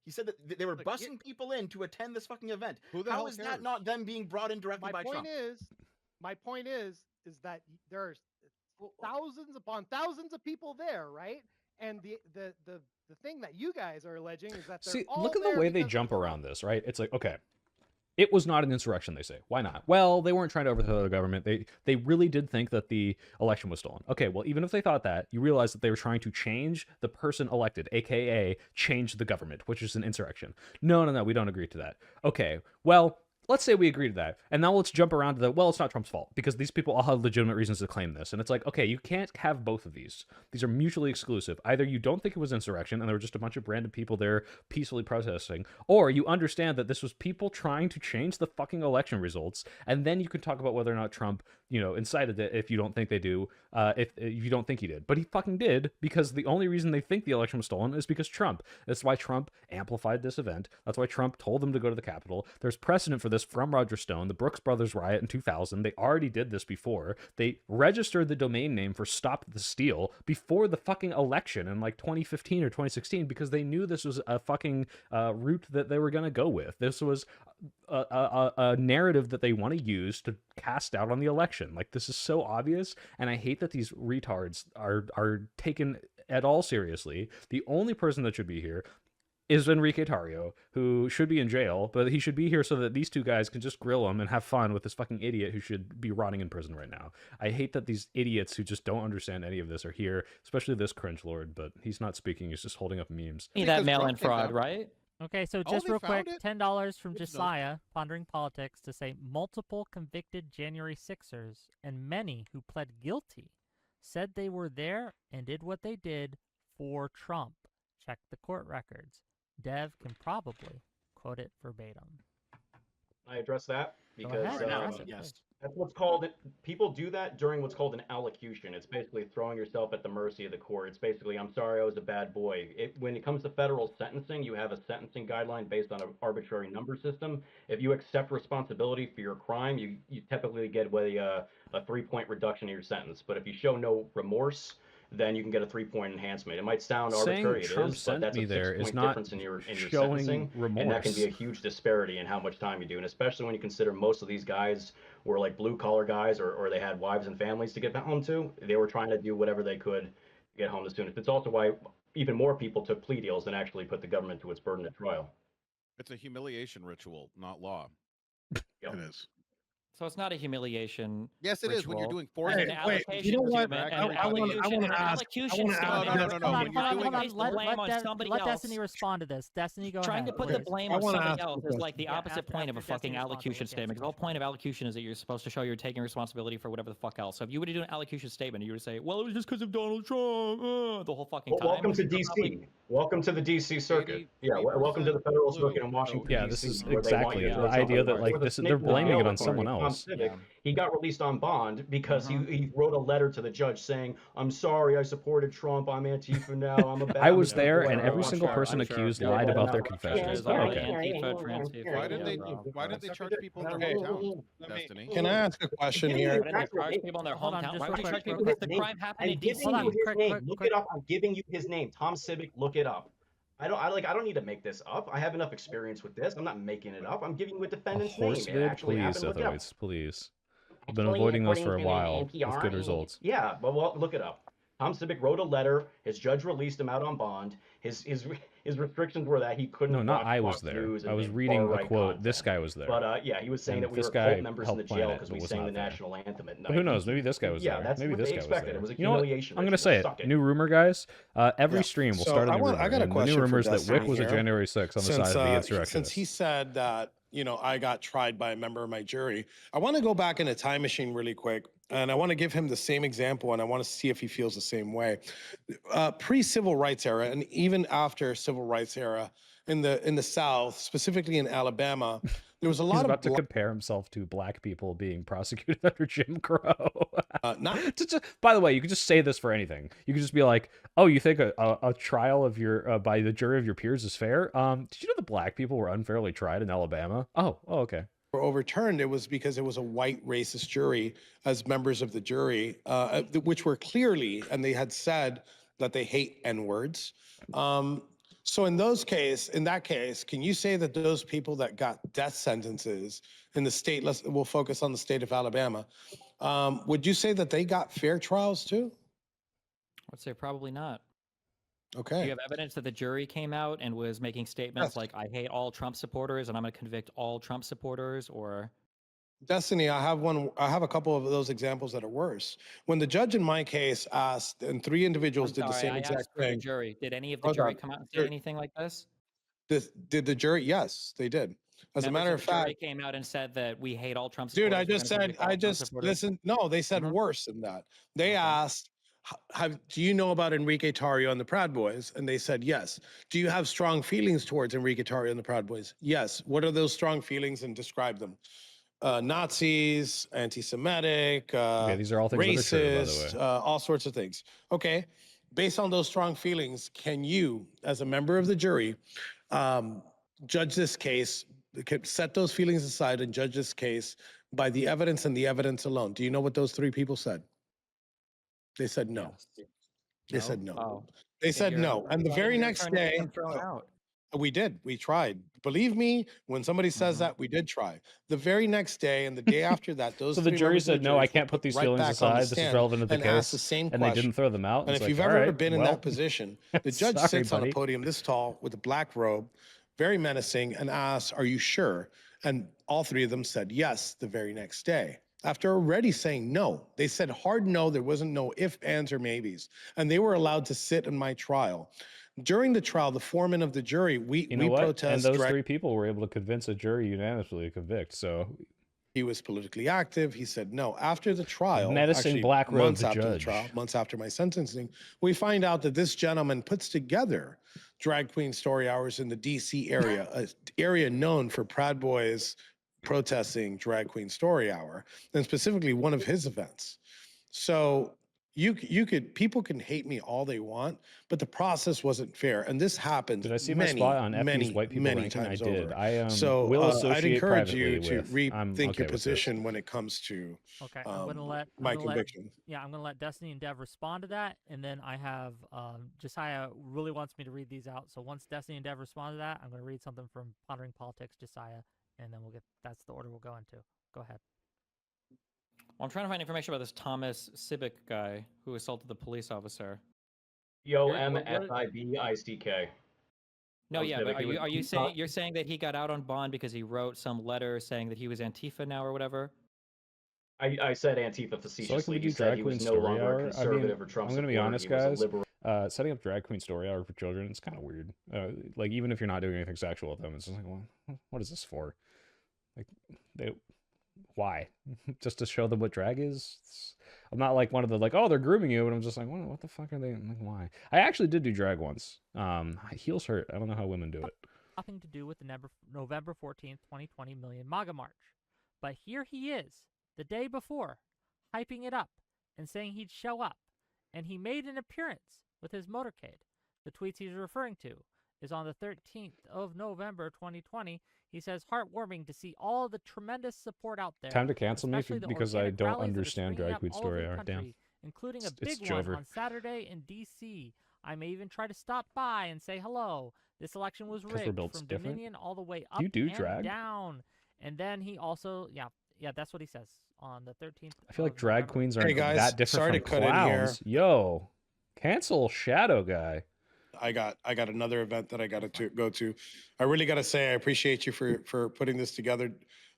He said that they were bussing people in to attend this fucking event. How is that not them being brought in directly by Trump? My point is that there are thousands upon thousands of people there, right? And the thing that you guys are alleging is that they're all look at the way they jump around this, right? It's like, okay, it was not an insurrection, they say. Why not? Well, they weren't trying to overthrow the government. They really did think that the election was stolen. Okay, well, even if they thought that, you realize that they were trying to change the person elected, aka change the government, which is an insurrection. No, we don't agree to that. Okay, well, let's say we agree to that, and now let's jump around to the, well, it's not Trump's fault, because these people all have legitimate reasons to claim this. And it's like, okay, you can't have both of these. These are mutually exclusive. Either you don't think it was insurrection, and there were just a bunch of random people there peacefully protesting, or you understand that this was people trying to change the fucking election results, and then you can talk about whether or not Trump, incited it if you don't think they do, if you don't think he did. But he fucking did, because the only reason they think the election was stolen is because Trump. That's why Trump amplified this event. That's why Trump told them to go to the Capitol. There's precedent for this from Roger Stone, the Brooks Brothers riot in 2000. They already did this before. They registered the domain name for Stop the Steal before the fucking election in like 2015 or 2016 because they knew this was a fucking route that they were going to go with. This was a narrative that they want to use to cast doubt on the election. Like, this is so obvious, and I hate that these retards are taken at all seriously. The only person that should be here is Enrique Tarrio, who should be in jail, but he should be here so that these two guys can just grill him and have fun with this fucking idiot who should be rotting in prison right now. I hate that these idiots who just don't understand any of this are here, especially this cringe lord, but he's not speaking, he's just holding up memes. That mail-in fraud, right? Okay, so just real quick, $10 from Josiah, Pondering Politics, to say multiple convicted January 6ers and many who pled guilty said they were there and did what they did for Trump. Check the court records. Dev can probably quote it verbatim. I address that because yes, that's what's called. People do that during what's called an allocution. It's basically throwing yourself at the mercy of the court. It's basically, I'm sorry, I was a bad boy. When it comes to federal sentencing, you have a sentencing guideline based on an arbitrary number system. If you accept responsibility for your crime, you typically get a 3-point reduction in your sentence. But if you show no remorse, then you can get a 3-point enhancement. It might sound arbitrary, Trump it is, but that's a 6-point difference in your sentencing, remorse. and that can be a huge disparity in how much time you do. And especially when you consider most of these guys were like blue-collar guys, or they had wives and families to get home to. They were trying to do whatever they could to get home the soonest. It's also why even more people took plea deals than actually put the government to its burden at trial. It's a humiliation ritual, not law. Yep. It is. So it's not a humiliation. Yes, it is when you're doing forced. Wait, you know what? I want to ask. Let Destiny respond to this. Destiny, go Trying ahead. to put the blame on somebody else is like the opposite point of a fucking allocution statement. Because the whole point of allocution is that you're supposed to show you're taking responsibility for whatever the fuck else. So if you were to do an allocution statement, you would say, "Well, it was just because of Donald Trump," the whole fucking time. Welcome to DC. Welcome to the DC circuit. Yeah, welcome to the federal circuit in Washington. Yeah, this is exactly the idea that like they're blaming it on someone else. He got released on bond because he wrote a letter to the judge saying, "I'm sorry, I supported Trump. I'm Antifa now. I'm a bad." I was there, and every single person accused lied about their confessions. Okay. Why didn't they charge people in their hometown? Destiny. Can I ask a question here? Why did they charge people in their hometown? Why would they charge people? Because The crime happened in DC. Look it up. I'm giving you his name, Tom Civic. Look it up. I don't need to make this up. I have enough experience with this. I'm not making it up. I'm giving you a defendant's name. It actually happened. Please, please. I've been avoiding those for a while with good results. Yeah, but well, look it up. Tom Civic wrote a letter. His judge released him out on bond. His restrictions were that he couldn't. No, not I was there. I was reading a quote. Content. This guy was there. But yeah, he was saying that we were cult members in the jail because we sang the national anthem at night. But who knows? Maybe this guy was there. That's maybe what this they guy expected. was there. It was a you know what? humiliation. I'm gonna say it. New rumor, guys. Every stream will start a new rumor. I got a question. The new rumor is for that Wick was a here. January 6th on the side of the insurrectionists. Since he said that, I got tried by a member of my jury, I want to go back in a time machine really quick, and I want to give him the same example, and I want to see if he feels the same way. Pre-civil rights era, and even after civil rights era, in the South, specifically in Alabama, there was a lot He's of about to compare himself to black people being prosecuted under Jim Crow. By the way, you could just say this for anything. You could just be like, "Oh, you think a trial of your by the jury of your peers is fair? Did you know that black people were unfairly tried in Alabama? Oh, okay." Were overturned, it was because it was a white racist jury as members of the jury, which were clearly, and they had said that they hate N-words. So in that case, can you say that those people that got death sentences in the state, we'll focus on the state of Alabama, would you say that they got fair trials too? I would say probably not. Okay. Do you have evidence that the jury came out and was making statements like, "I hate all Trump supporters and I'm going to convict all Trump supporters," or? Destiny, I have a couple of those examples that are worse. When the judge in my case asked, and 3 individuals did the same exact thing. The jury. Did any of the jury come out and say anything like this? Did the jury? Yes, they did. As a matter of fact, the jury came out and said that we hate all Trump supporters. Dude, I just listen. No, they said worse than that. They asked, do you know about Enrique Tarrio and the Proud Boys? And they said yes. Do you have strong feelings towards Enrique Tarrio and the Proud Boys? Yes. What are those strong feelings, and describe them? Nazis, anti-Semitic, these are all things racist, that are true, by the way. all sorts of things. Okay, based on those strong feelings, can you, as a member of the jury, judge this case, set those feelings aside and judge this case by the evidence and the evidence alone? Do you know what those 3 people said? They said no. They said no. Oh. They said no. And the very next day, We did. We tried. Believe me, when somebody says that, we did try. The very next day and the day after that, those So the three jury members of said, the no, I jury can't were put these right feelings back on the aside. This is stand relevant to the and asked the case. same And they question. didn't throw them out. And It's if you've like, all ever right, been in well, that position, the judge sorry, sits on buddy. a podium this tall with a black robe, very menacing, and asks, "Are you sure?" And all three of them said yes the very next day. After already saying no, they said hard no, there wasn't no ifs, ands, or maybes. And they were allowed to sit in my trial. During the trial, the foreman of the jury, we protest. And those three people were able to convince a jury unanimously to convict. So he was politically active. He said no. After the trial, menacing actually, black robe months the after the judge. trial, months after my sentencing, we find out that this gentleman puts together drag queen story hours in the DC area, an area known for Proud Boys protesting drag queen story hour, and specifically one of his events. So people can hate me all they want, but the process wasn't fair, and this happened. Did I see my spot on FB's white people ranking? Times I did. over. I So will I'd associate encourage you privately to with. I'm rethink okay your with position when it comes to Okay, I'm gonna let my conviction. I'm gonna let Destiny and Dev respond to that, and then I have Josiah really wants me to read these out. So once Destiny and Dev respond to that, I'm gonna read something from Pondering Politics, Josiah, and then that's the order we'll go into. Go ahead. Well, I'm trying to find information about this Thomas Sibbick guy who assaulted the police officer. Yomsibick. No, yeah, but are you saying you're saying that he got out on bond because he wrote some letter saying that he was Antifa now or whatever? I said Antifa facetiously. So like, you said he was no longer a conservative or Trump I'm going to be supporter. honest, He was a guys. liberal. Setting up drag queen story hour for children, it's kind of weird. Like, even if you're not doing anything sexual with them, it's just like, well, what is this for? Like, why? Just to show them what drag is? I'm not like one of the like, oh, they're grooming you, but I'm just like, what the fuck are they? Like, why? I actually did do drag once. Heels hurt. I don't know how women do it. Nothing to do with the November 14th, 2020 Million MAGA March. But here he is, the day before, hyping it up and saying he'd show up. And he made an appearance with his motorcade. The tweets he's referring to is on the 13th of November, 2020. He says, heartwarming to see all the tremendous support out there. Time to cancel me because I don't understand drag queen story hour. Damn. Including a big one on Saturday in D.C. I may even try to stop by and say hello. This election was rigged from Dominion all the way up and down. And then he also, yeah, that's what he says on the 13th. I feel like drag queens aren't guys, that different from clowns. Yo, cancel Shadow Guy. I got another event that I got to go to. I really got to say I appreciate you for putting this together.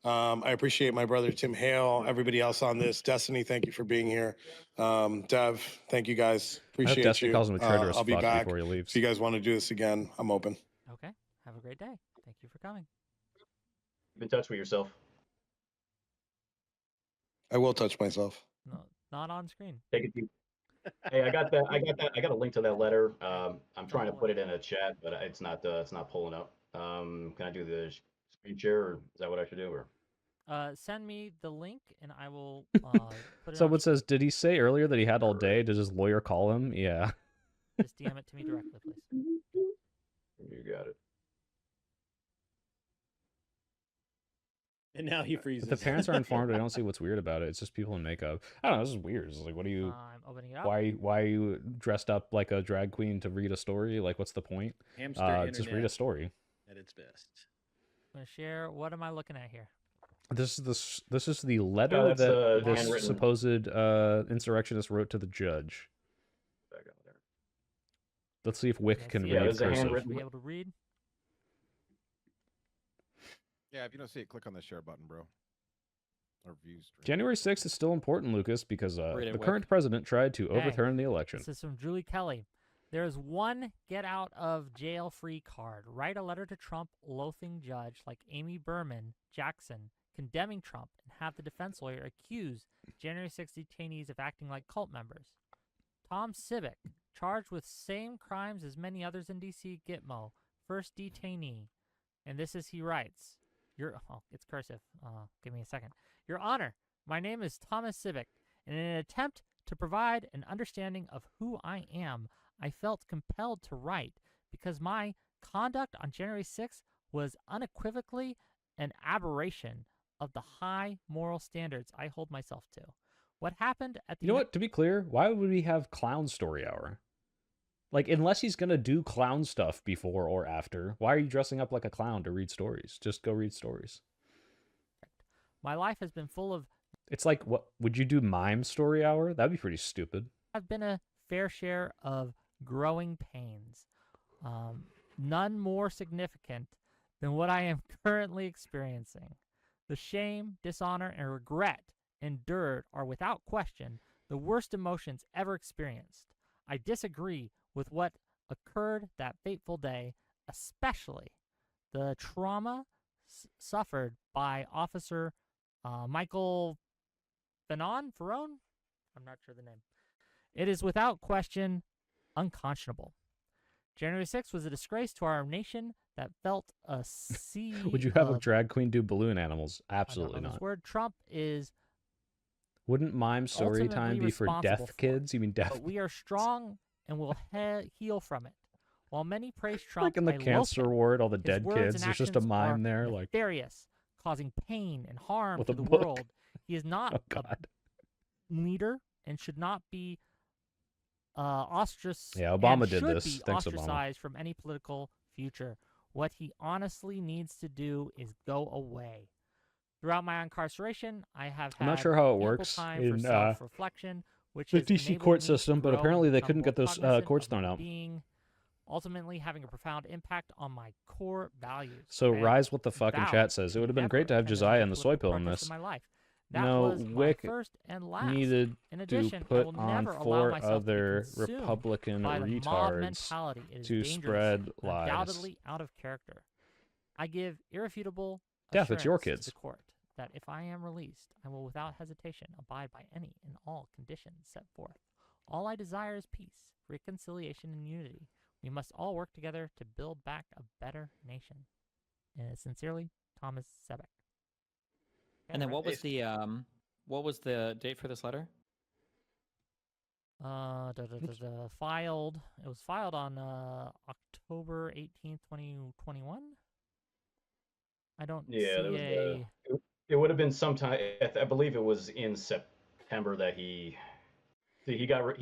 I appreciate my brother Tim Hale, everybody else on this. Destiny, thank you for being here. Dev, thank you guys. Appreciate you. Destiny calls him a traitorous I'll be back before he leaves. if you guys want to do this again. I'm open. Okay. Have a great day. Thank you for coming. Keep in touch with yourself. I will touch myself. No, not on screen. Take it deep. Hey, I got a link to that letter. I'm trying to put it in a chat, but it's not pulling up. Can I do the screen share, or is that what I should do? Or send me the link and I will put it. Someone says, did he say earlier that he had all day? Did his lawyer call him? Yeah. Just DM it to me directly, please. You got it. And now he freezes. If the parents are informed, I don't see what's weird about it. It's just people in makeup. I don't know. This is weird. It's like, what are you? I'm opening it up. Why are you dressed up like a drag queen to read a story? Like, what's the point? Just read a story. At its best. I'm gonna share. What am I looking at here? This is the letter that this supposed insurrectionist wrote to the judge. Back up there. Let's see if Wick can read cursive. Be able to read. Yeah, if you don't see it, click on the share button, bro. Or view stream. January 6th is still important, Lucas, because the current president tried to overturn the election. This is from Julie Kelly. There is one get out of jail free card. Write a letter to Trump loathing judge like Amy Berman Jackson condemning Trump and have the defense lawyer accuse January 6 detainees of acting like cult members. Tom Sibbick, charged with same crimes as many others in D.C. Gitmo, first detainee. And this is, he writes, it's cursive. Give me a second. Your Honor, my name is Thomas Sibbick, and in an attempt to provide an understanding of who I am, I felt compelled to write because my conduct on January 6th was unequivocally an aberration of the high moral standards I hold myself to. What happened at the... You know what? To be clear, why would we have Clown Story Hour? Like, unless he's gonna do clown stuff before or after, why are you dressing up like a clown to read stories? Just go read stories. My life has been full of... It's like, what would you do, mime story hour? That'd be pretty stupid. I've been a fair share of growing pains. None more significant than what I am currently experiencing. The shame, dishonor, and regret endured are without question the worst emotions ever experienced. I disagree with what occurred that fateful day, especially the trauma suffered by Officer Michael Ferrone? I'm not sure the name. It is without question unconscionable. January 6th was a disgrace to our nation that felt a sea. Would you have a drag queen do balloon animals? Absolutely not. This word Trump is. Wouldn't mime story time be for deaf kids? You mean deaf? But we are strong and will heal from it. While many praise Trump, like in the cancer ward, all the dead kids. There's just a mime there, like nefarious, causing pain and harm to the book. world. He is not a leader and should not be ostracized. Yeah, Obama did this. Thanks, ostracized Obama. From any political future. What he honestly needs to do is go away. Throughout my incarceration, I have had I'm not sure how it works time in for self-reflection, which the has DC court enabled me to system, but grow apparently and they become couldn't more get those cognizant courts of thrown my out. being, ultimately having a profound impact on my core values. So I Rise What the Fuck in vowed chat says, it would have been great to have never Josiah attend and a the soy political pill in protest this. in my life. That No, was my Wick first and last. needed In to addition, I put will on never allow 4 myself to be other consumed Republican by the mob retards mentality. It is to dangerous spread and lies. undoubtedly out of character. I give irrefutable Def, it's your assurance kids. to the court that if I am released, I will without hesitation abide by any and all conditions set forth. All I desire is peace, reconciliation, and unity. We must all work together to build back a better nation. Sincerely, Thomas Sebeck. And then what was the date for this letter? Filed. It was filed on October 18th, 2021. I don't see a. It would have been sometime. I believe it was in September that he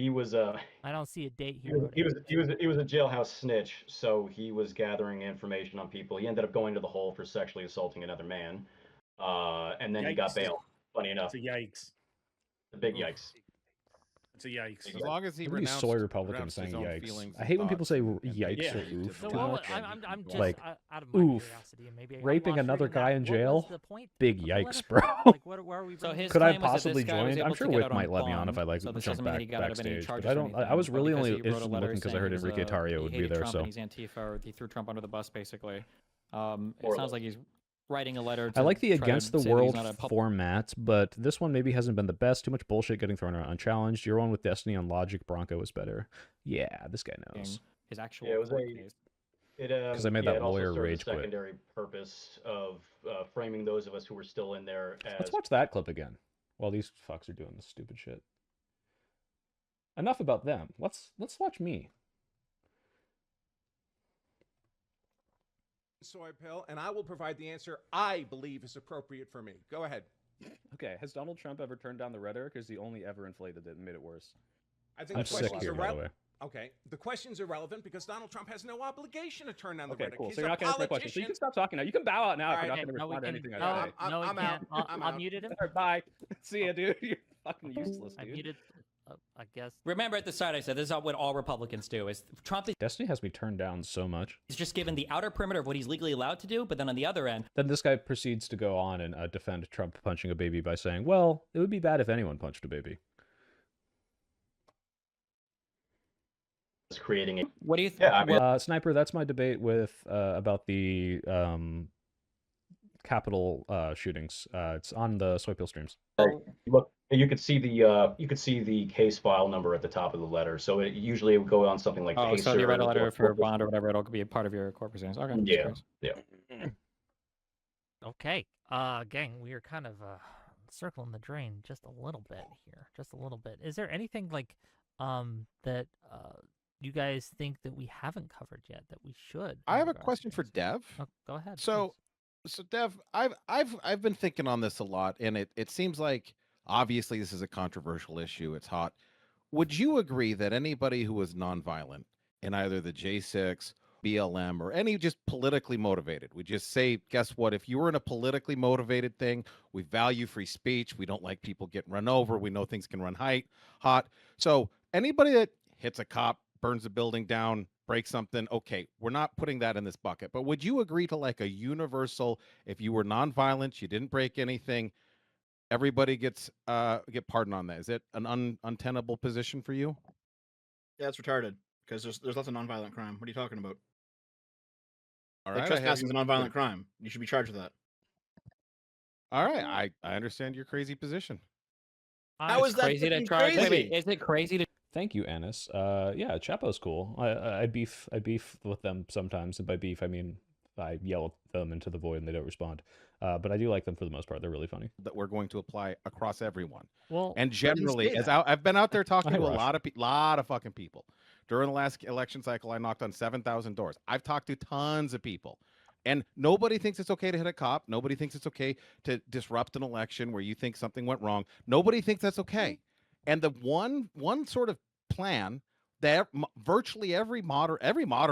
was. I don't see a date here. He was a jailhouse snitch, so he was gathering information on people. He ended up going to the hole for sexually assaulting another man, and then he got bail. Funny enough, it's a yikes. The big yikes. It's a yikes. As long as he renounced, soy Republicans saying yikes. I hate when people say yikes or oof. So I'm just like out of my oof. Curiosity, and maybe Raping another guy in jail. Big yikes, bro. Like, where are we Could I possibly join? I'm sure Wick might let me on if I like jump backstage, but I don't. I was really only interested in looking because I heard Enrique Tarrio would be there. So he's Antifa, or he threw Trump under the bus, basically. It sounds like he's writing a letter. I like the Against the World format, but this one maybe hasn't been the best. Too much bullshit getting thrown around unchallenged. Your one with Destiny on Logic Bronco is better. Yeah, this guy knows. His actual because I made that lawyer rage quit. Secondary purpose of framing those of us who were still in there. Let's watch that clip again while these fucks are doing this stupid shit. Enough about them. Let's watch me. Soy pill, and I will provide the answer I believe is appropriate for me. Go ahead. Okay, has Donald Trump ever turned down the rhetoric, or is he only ever inflated it and made it worse? I think I'm sick here, by the way. Okay, the question's irrelevant because Donald Trump has no obligation to turn down the rhetoric. Cool. He's so you're not going to answer my question. So you can stop talking now. You can bow out now if you're not going to respond to anything I say. I'm out. I muted him. Bye. See ya, dude. You're fucking useless, dude. I muted. I guess. Remember at the start I said this is what all Republicans do. Is Trump is Destiny has me turned down so much. He's just given the outer perimeter of what he's legally allowed to do, but then on the other end, then this guy proceeds to go on and defend Trump punching a baby by saying, "Well, it would be bad if anyone punched a baby." It's creating it. What do you think? Yeah, I mean, Sniper, that's my debate with about the Capitol shootings. It's on the Soy Pill streams. Look, you could see the case file number at the top of the letter. So it usually would go on something like. Oh, so you write a letter for bond or whatever. It'll be a part of your court proceedings. Okay. Yeah. Okay, gang, we are kind of circling the drain just a little bit here, just a little bit. Is there anything like that you guys think that we haven't covered yet that we should? I have a question for Dev. Oh, go ahead. So Dev, I've been thinking on this a lot, and it seems like obviously this is a controversial issue. It's hot. Would you agree that anybody who was nonviolent in either the J6, BLM, or any just politically motivated. We just say, guess what? If you were in a politically motivated thing, we value free speech. We don't like people getting run over. We know things can run hot. So anybody that hits a cop, burns a building down, breaks something, okay, we're not putting that in this bucket. But would you agree to like a universal, if you were nonviolent, you didn't break anything, everybody get pardoned on that? Is it an untenable position for you? Yeah, it's retarded because there's lots of nonviolent crime. What are you talking about? All like right, trespassing is a nonviolent crime. You should be charged with that. All right, I understand your crazy position. How is that crazy to charge? Wait, is it crazy to? Thank you, Annis. Yeah, Chapo's cool. I beef with them sometimes, and by beef I mean I yell at them into the void and they don't respond. But I do like them for the most part. They're really funny. That we're going to apply across everyone. Well, and generally, as I've been out there talking to a lot of fucking people. During the last election cycle, I knocked on 7,000 doors. I've talked to tons of people. And nobody thinks it's okay to hit a cop. Nobody thinks it's okay to disrupt an election where you think something went wrong. Nobody thinks that's okay. And the one sort of plan that virtually every moderate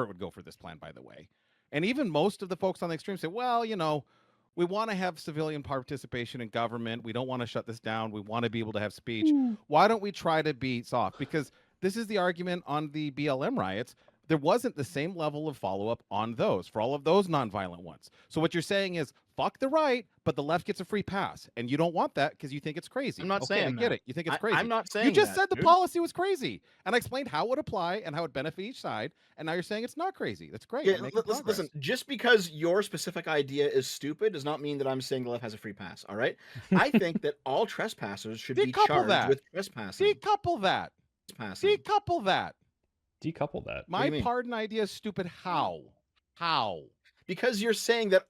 would go for this plan, by the way. And even most of the folks on the extreme say, well, you know, we want to have civilian participation in government. We don't want to shut this down. We want to be able to have speech. Why don't we try to be soft? Because this is the argument on the BLM riots. There wasn't the same level of follow-up on those, for all of those nonviolent ones. So what you're saying is, fuck the right, but the left gets a free pass. And you don't want that because you think it's crazy. I'm not saying I get it. You think it's crazy. I'm not saying You just that, said the policy was crazy. And I explained how it would apply and how it would benefit each side. And now you're saying it's not crazy. That's great. Yeah, listen, just because your specific idea is stupid does not mean that I'm saying the left has a free pass, all right? I think that all trespassers should be charged with trespassing. Decouple that. Decouple that. Decouple that. My pardon idea is stupid. How? Because you're saying that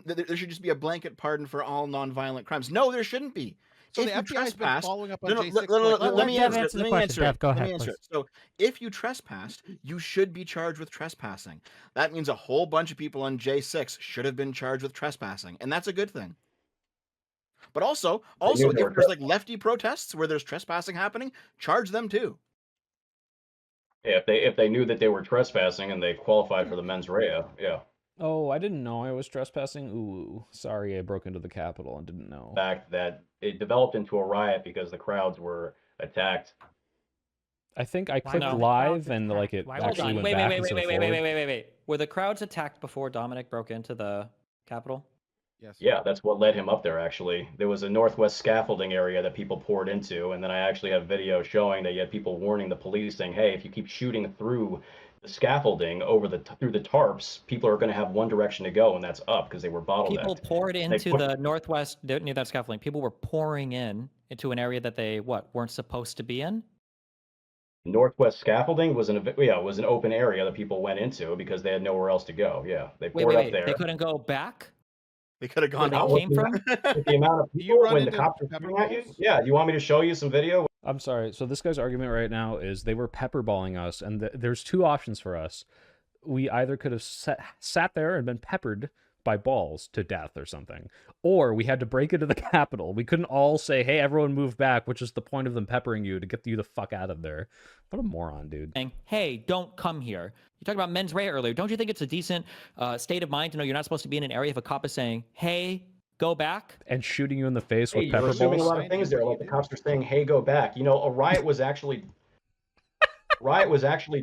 there should just be a blanket pardon for all nonviolent crimes. No, there shouldn't be. So if the you FBI's been trespass, following up on let me answer it. Go ahead, please. So if you trespassed, you should be charged with trespassing. That means a whole bunch of people on J6 should have been charged with trespassing, and that's a good thing. But also if there's like lefty protests where there's trespassing happening, charge them too. Yeah, if they knew that they were trespassing and they qualified for the mens rea, yeah. Oh, I didn't know I was trespassing. Ooh, sorry, I broke into the Capitol and didn't know. The fact that it developed into a riot because the crowds were attacked. I think I clicked live and like it actually went back. Wait. Were the crowds attacked before Dominic broke into the Capitol? Yes. Yeah, that's what led him up there, actually. There was a northwest scaffolding area that people poured into, and then I actually have video showing that you had people warning the police saying, hey, if you keep shooting through the scaffolding through the tarps, people are going to have one direction to go, and that's up because they were bottlenecked. People poured into the northwest near that scaffolding. People were pouring into an area that they weren't supposed to be in. Northwest scaffolding was an open area that people went into because they had nowhere else to go. Yeah, they poured up there. They couldn't go back. They could have gone where they came from. The amount of people when the cops were shooting at you. Yeah, you want me to show you some video? I'm sorry. So this guy's argument right now is they were pepperballing us, and there's two options for us. We either could have sat there and been peppered by balls to death or something, or we had to break into the Capitol. We couldn't all say, hey, everyone move back, which is the point of them peppering you, to get you the fuck out of there. What a moron, dude. Saying, hey, don't come here. You talked about mens rea earlier. Don't you think it's a decent state of mind to know you're not supposed to be in an area if a cop is saying, hey, go back? And shooting you in the face with pepper balls? You're assuming a lot of things there, like the cops are saying, hey, go back. You know, a riot was actually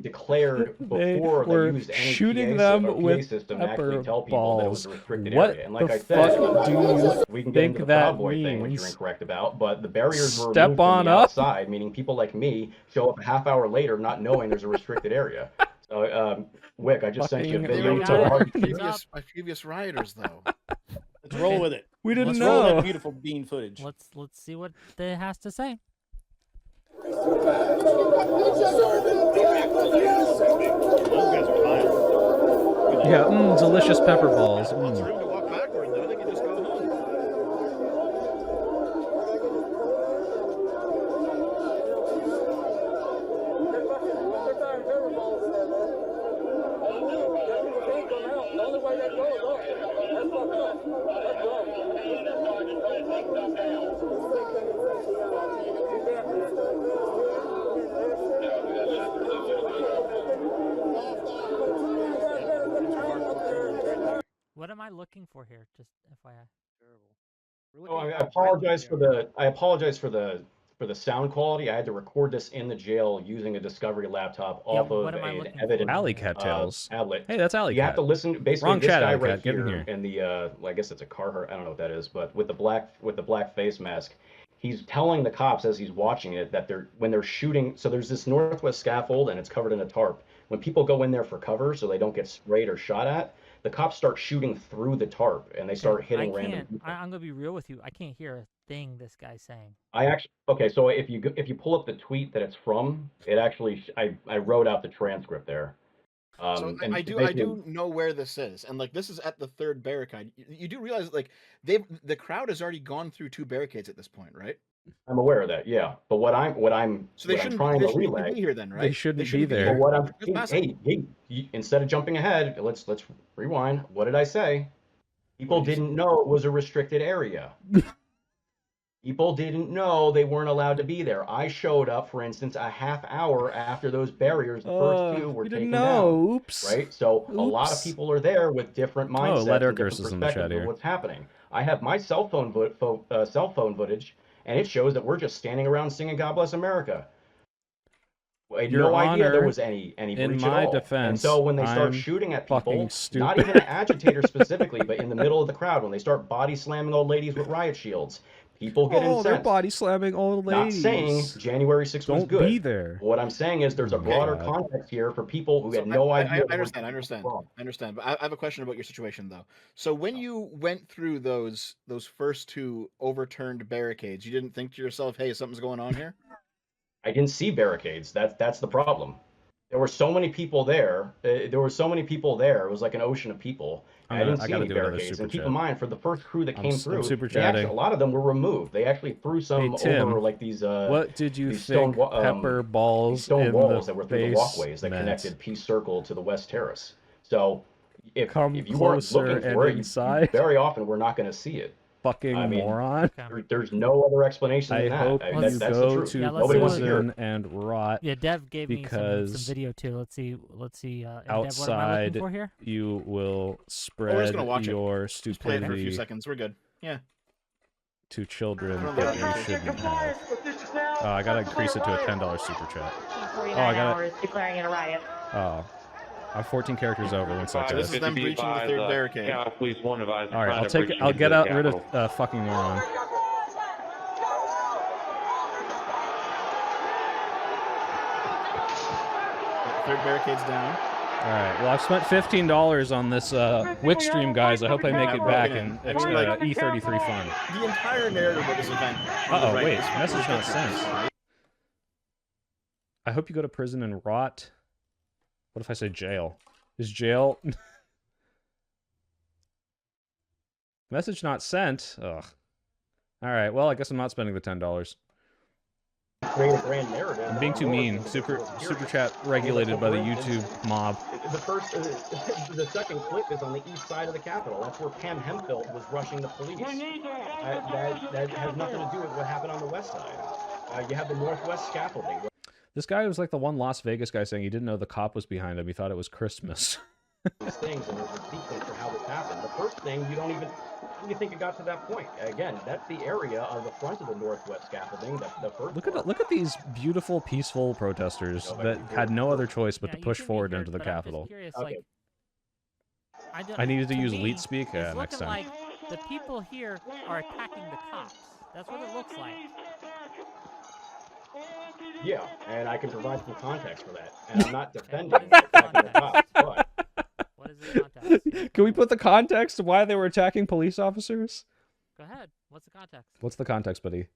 declared before they used any shooting PA them with system to actually tell people balls. that it was a restricted What area. And like the I said, fuck do you we can get think into the that Proud Boy thing, which means? you're incorrect about, but the barriers were Step removed on from the up. outside, meaning people like me show up a half hour later not knowing there's a restricted area. So, Wick, I just sent you a video. My previous rioters, though. Let's roll with it. We didn't Let's know. Roll that beautiful bean footage. Let's see what it has to say. Those guys are violent. Yeah, delicious pepper balls. Lots of room to walk backward, though. They can just go home. looking for here? Just FYI. Terrible. Oh, I apologize for the sound quality. I had to record this in the jail using a Discovery laptop off of an evidence Alley Cat Tales. tablet. Hey, that's Alley You Cat. have to listen. Basically, Wrong this chat, guy Alley right Cat. Get in here, here. in the well, I guess it's a Carhartt. I don't know what that is, but with the black face mask, he's telling the cops as he's watching it that when they're shooting. So there's this northwest scaffold and it's covered in a tarp. When people go in there for cover so they don't get sprayed or shot at, the cops start shooting through the tarp and they start hitting random people. I'm gonna be real with you. I can't hear a thing this guy's saying. So if you pull up the tweet that it's from, it actually I wrote out the transcript there. So I do know where this is, and like this is at the third barricade. You do realize like the crowd has already gone through 2 barricades at this point, right? I'm aware of that, yeah. But what I'm trying to relay be here then, right? They shouldn't be there. But instead of jumping ahead, let's rewind. What did I say? People didn't know it was a restricted area. People didn't know they weren't allowed to be there. I showed up, for instance, a half hour after those barriers, the first 2 were taken down. Oops. Right? So a lot of people are there with different mindsets and different curses in the chat perspectives here. of what's happening. I have my cell phone footage, and it shows that we're just standing around singing "God Bless America." I had no idea there was any breach in at my all. defense, and so when they start I'm shooting at people, fucking stupid. not even an agitator specifically, but in the middle of the crowd, when they start body slamming old ladies with riot shields, people get incensed. They're body slamming old ladies. Not saying January 6th was good. Don't be there. What I'm saying is there's a broader context here for people who had no idea. I understand. But I have a question about your situation though. So when you went through those first 2 overturned barricades, you didn't think to yourself, "Hey, something's going on here"? I didn't see barricades. That's the problem. There were so many people there. It was like an ocean of people. I didn't see any barricades. And keep in mind, for the first crew that came through, a lot of them were removed. They actually threw some over like these. What did you these think? Pepper balls stone in walls the that were through the walkways that connected Peace Circle to the West Terrace. So if you weren't looking for it, very often we're not going to see it. Fucking moron. There's no other explanation than that. I hope you that's go the truth. to Nobody wants to hear prison and rot. Yeah, Dev gave me some video too. Let's see. Outside, Dev, what am I looking for here? You will spread your stupidity. Just play it for a few seconds. We're good. Yeah. To children that you shouldn't have. I gotta increase it to a $10 super chat. I gotta. Declaring it a riot. I'm 14 characters over. One second. This is them breaching the third barricade. All right, I'll get rid of fucking moron. Third barricade's down. All right. Well, I've spent $15 on this Wix stream, guys. I hope I make it back in E33 fun. The entire narrative of this event. Wait, message not sent. I hope you go to prison and rot. What if I say jail? Is jail... Message not sent? Ugh. Alright, well, I guess I'm not spending the $10. Create a grand narrative. I'm being too mean. Super chat regulated by the YouTube mob. The second clip is on the east side of the Capitol. That's where Pam Hemphill was rushing the police. That has nothing to do with what happened on the west side. You have the northwest scaffolding. This guy was like the one Las Vegas guy saying he didn't know the cop was behind him. He thought it was Christmas. These things, and there's a sequence for how this happened. The first thing, you don't even think it got to that point. Again, that's the area of the front of the northwest scaffolding. The first look at these beautiful, peaceful protesters that had no other choice but to push forward into the Capitol. Curious, like, I needed to use Leet Speak next time. Like the people here are attacking the cops. That's what it looks like. Yeah, and I can provide some context for that. And I'm not defending the cops, but... What is the context? Can we put the context of why they were attacking police officers? Go ahead. What's the context? What's the context, buddy?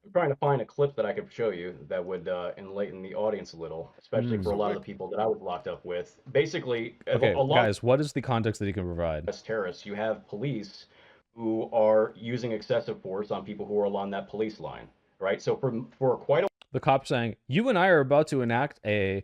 I'm trying to find a clip that I could show you that would enlighten the audience a little, especially for a lot of the people that I was locked up with. Basically, okay, guys, what is the context that you can provide? As terrorists, you have police who are using excessive force on people who are along that police line, right? So for quite a the cop saying, "You and I are about to enact a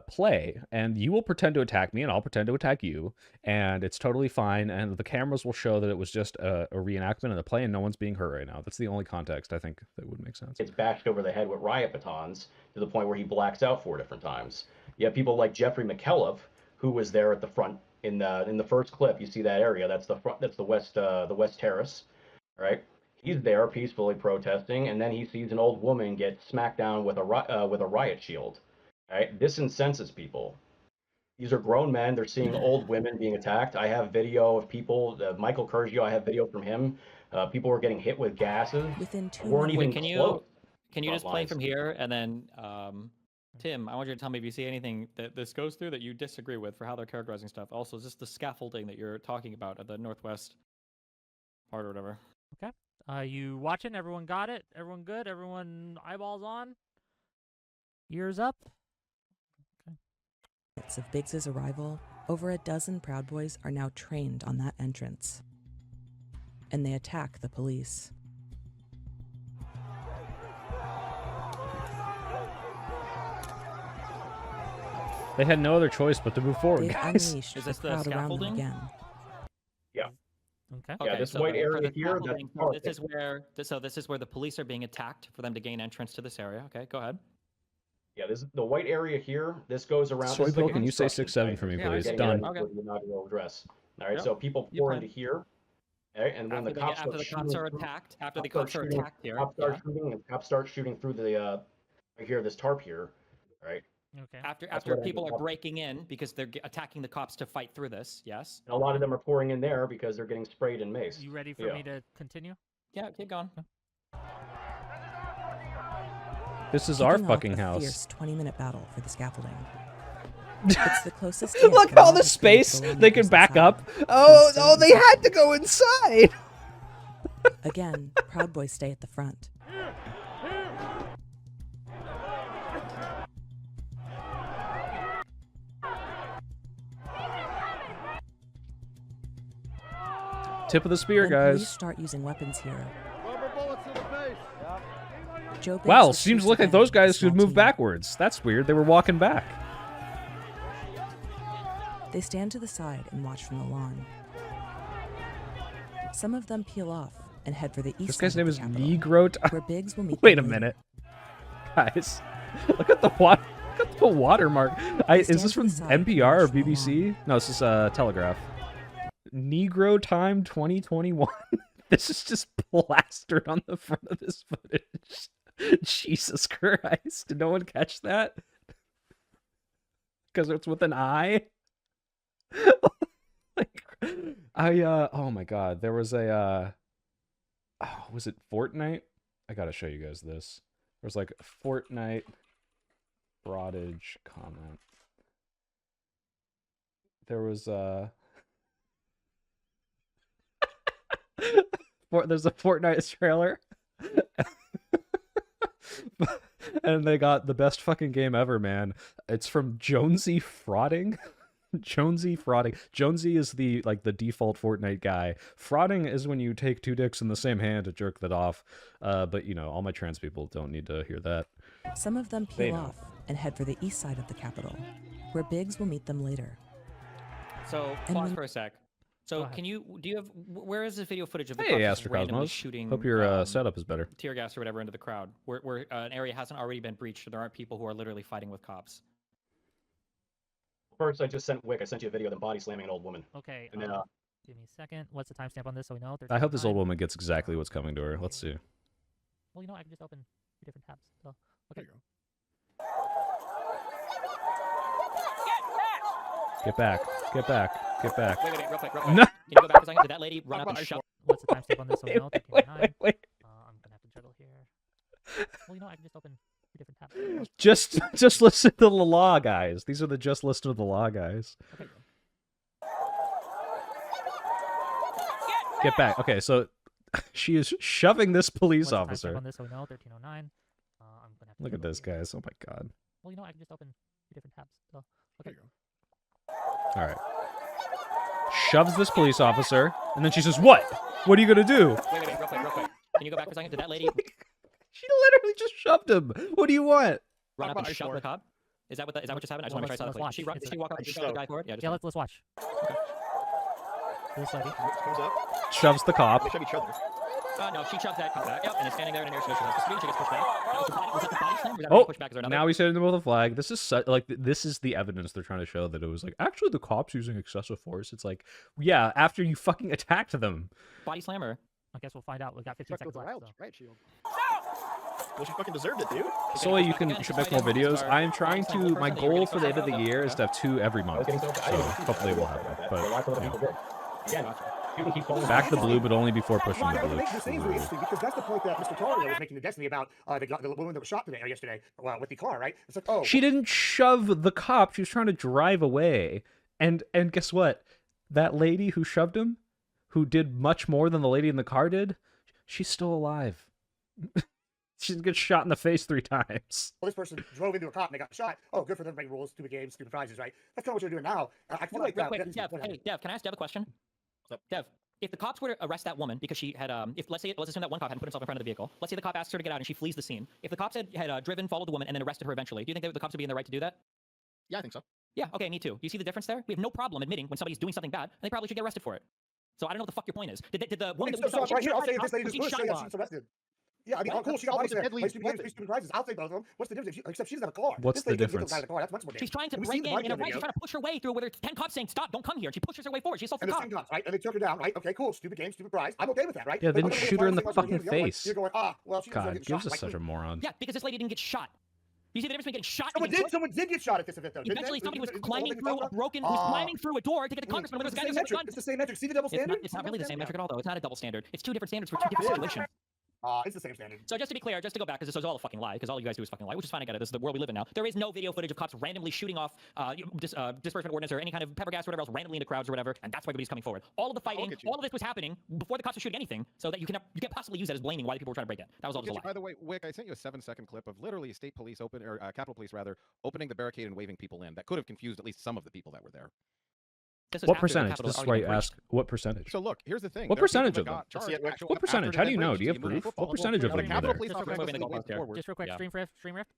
play, and you will pretend to attack me, and I'll pretend to attack you, and it's totally fine, and the cameras will show that it was just a reenactment of the play, and no one's being hurt right now." That's the only context I think that would make sense. It's bashed over the head with riot batons to the point where he blacks out 4 different times. You have people like Jeffrey McKelliff, who was there at the front In the first clip, you see that area. That's the front. That's the west terrace, right? He's there peacefully protesting, and then he sees an old woman get smacked down with a riot shield. Right? This incenses people. These are grown men. They're seeing old women being attacked. I have video of people. Michael Curgio, I have video from him. People were getting hit with gases. Within 2 weren't minutes. even Wait, close. can you just play from here and then Tim, I want you to tell me if you see anything that this goes through that you disagree with for how they're characterizing stuff. Also, just the scaffolding that you're talking about at the northwest part or whatever. Okay. You watching? Everyone got it? Everyone good? Everyone eyeballs on? Ears up? Of Biggs's arrival, over a dozen Proud Boys are now trained on that entrance. And they attack the police. They had no other choice but to move forward, They've guys. unleashed Is the this the crowd around them scaffolding? again. Yeah. Okay. Yeah, this white for area the here, that's scaffolding, this is where the police are being attacked for them to gain entrance to this area. Okay, go ahead. Yeah, this the white area here. This goes around. Soy this is like Bill, a can you say construction 6-7 for me, site. please? Getting Done. into the inaugural address. All right, Yep. so people You pour plan. into here. Okay, and when the cops After the cops are attacked, after the cops are attacked here. Cops start shooting, and cops start shooting through the right here, this tarp here, right? Okay. After what people ended are up. breaking in because they're attacking the cops to fight through this. Yes. And a lot of them are pouring in there because they're getting sprayed and maced. You ready for me to continue? Yeah, keep going. This is our Kicking off fucking a house. Fierce 20-minute battle for the scaffolding. It's the closest. Look at all the space they can back up. Oh, they had to go inside. Again, Proud Boys stay at the front. Tip of the spear, When guys. police start using weapons here. Joe Biggs Wow, was seems shoots like ahead those with the guys small could move team. backwards. That's weird. They were walking back. They stand to the side and watch from the lawn. Some of them peel off and head for the east This side guy's of name the is Capitol, Negro. where Biggs will meet Wait a them later. minute, guys. Look at the water. Look at the watermark. Is this from NPR or BBC? No, this is Telegraph. Negro Time 2021. This is just plastered on the front of this footage. Jesus Christ! Did no one catch that? Because it's with an I. Oh my god, there was a was it Fortnite? I gotta show you guys this. There was like a Fortnite Broadage comment. There was there's a Fortnite trailer. And they got the best fucking game ever, man. It's from Jonesy Frauding. Jonesy Frauding. Jonesy is the default Fortnite guy. Frauding is when you take two dicks in the same hand to jerk that off. But you know, all my trans people don't need to hear that. Some of them peel off and head for the east side of the Capitol, where Biggs will meet them later. So And pause when- for a sec. So where is this video footage of the Hey, cops just Astro randomly Cosmos. shooting? Hope your setup is better. Tear gas or whatever into the crowd, where an area hasn't already been breached, and there aren't people who are literally fighting with cops. First, I just sent Wick. I sent you a video of them body slamming an old woman. Okay. And then give me a second. What's the timestamp on this so we know? I hope this 13:09. old woman gets exactly what's coming to her. Let's see. Well, you know, I can just open 2 different tabs. So, okay. Get back. Get back. Get back. Wait, real quick. No. Can you go back for a second? Did that lady run up and shove? What's the timestamp on this so we know? 13:09. Wait. I'm gonna have to juggle here. Well, you know, I can just open 2 different tabs. Just listen to the law guys. These are the just listen to the law guys. Okay. Get back. Okay, so she is shoving this police What's the timestamp officer. on this so we know? 13:09. I'm gonna have to Look at juggle this, here. guys. Oh my god. Well, you know, I can just open 2 different tabs. So, okay. All right. Shoves this police officer, and then she says, "What? What are you gonna do?" Wait, real quick. Can you go back for a second? Did that lady She literally just shoved him. What do you want? run up and shove the cop? Is that what just happened? I just want to make sure I saw the let's clip. watch. Did she walk up and shove the guy forward? Yeah, let's watch. This lady. Comes up. Shoves the cop. They shove each other. No, she shoved that cop back. Yep, and is standing there in an air she goes to screen. She gets pushed back. Was that the body slam? Was that pushback? Is there another? Now he's hitting them with a flag. This is this is the evidence they're trying to show that it was like actually the cops using excessive force. It's like, yeah, after you fucking attacked them. Body slammer. I guess we'll find out. We got 15 seconds left. Right shield. Well, she fucking deserved it, dude. Sully, you should make more videos. I am trying to. My goal for the end of the year is to have 2 every month. So hopefully we'll have that. But back the blue, but only before pushing the blue. The scene's really interesting because that's the point that Mr. Tario was making to Destiny about the woman that was shot today or yesterday with the car, right? It's like, oh, she didn't shove the cop. She was trying to drive away. And guess what? That lady who shoved him, who did much more than the lady in the car did, she's still alive. She gets shot in the face 3 times. Well, this person drove into a cop and they got shot. Oh, good for them, breaking rules, stupid games, stupid prizes, right? That's kind of what you're doing now. I feel like real quick, Dev, hey, Dev, can I ask Dev a question? Dev, if the cops were to arrest that woman because she had, let's assume that one cop hadn't put himself in front of the vehicle. Let's say the cop asks her to get out and she flees the scene. If the cops had driven, followed the woman, and then arrested her eventually, do you think the cops would be in the right to do that? Yeah, I think so. Yeah, okay, me too. Do you see the difference there? We have no problem admitting when somebody's doing something bad, and they probably should get arrested for it. So I don't know what the fuck your point is. Did the woman that was right here, I'll say if this lady just pushed, she's arrested. Yeah, I mean, cool, she got all these stupid prizes. I'll take both of them. What's the difference? Except she doesn't have a car. What's the difference? That's much more she's trying to break in a race. She's trying to push her way through where there's 10 cops saying, stop, don't come here. And she pushes her way forward. She assaults the cop. And cops, right? And they took her down, right? Okay, cool. Stupid game, stupid prize. I'm okay with that, right? Yeah, they didn't shoot her in the fucking face. You're going, well, she's God, gives us such a moron. Yeah, because this lady didn't get shot. You see the difference between getting shot? Someone did get shot at this event, though. Eventually, somebody was climbing through a broken, was climbing through a door to get the congressman. It's the same metric. See the double standard? It's not really the same metric at all, though. It's not a double standard. It's 2 different standards for 2 different situations. It's the same standard. So just to be clear, just to go back, because this was all a fucking lie, because all you guys do is fucking lie, which is fine, I get it. This is the world we live in now. There is no video footage of cops randomly shooting off disbursement ordinance or any kind of pepper gas or whatever else randomly into crowds or whatever, and that's why everybody's coming forward. All of the fighting, all of this was happening before the cops were shooting anything, so that you can't possibly use that as blaming why the people were trying to break in. That was all just a lie. By the way, Wick, I sent you a 7-second clip of literally state police Capitol Police opening the barricade and waving people in. That could have confused at least some of the people that were there. What percentage? This is why you ask. What percentage? So look, here's the thing. What percentage of them? What percentage? How do you know? Do you have proof? What percentage of them are there? Just real quick, Stream Rift.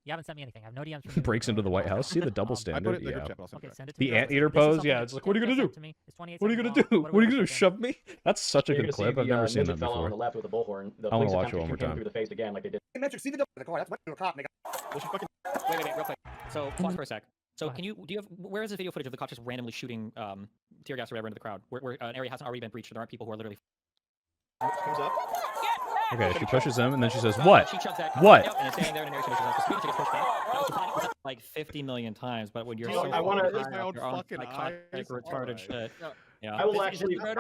You haven't sent me anything. I have no DMs. From Breaks into the White House. See the double standard? Yeah. Okay, send it to the anteater pose. Yeah, it's like, what are you gonna do? What are you gonna do? What are you gonna do? Shove me? That's such a good clip. I've never seen that before. On the left with a bullhorn. I want to watch it one more time. Through the face again, like they did. See the double the car. That's what a cop. Wait, real quick. So pause for a sec. So do you have, where is the video footage of the cops just randomly shooting tear gas or whatever into the crowd, where an area hasn't already been breached, and there aren't people who are literally... Comes up. Okay, she pushes him, and then she says, what? She shoves that what? Yep, and it's standing there in an area she gets pushed back. That was like 50 million times, but when you're so... I want to... You're on psychotic, retarded shit. Yeah. I will actually. Is this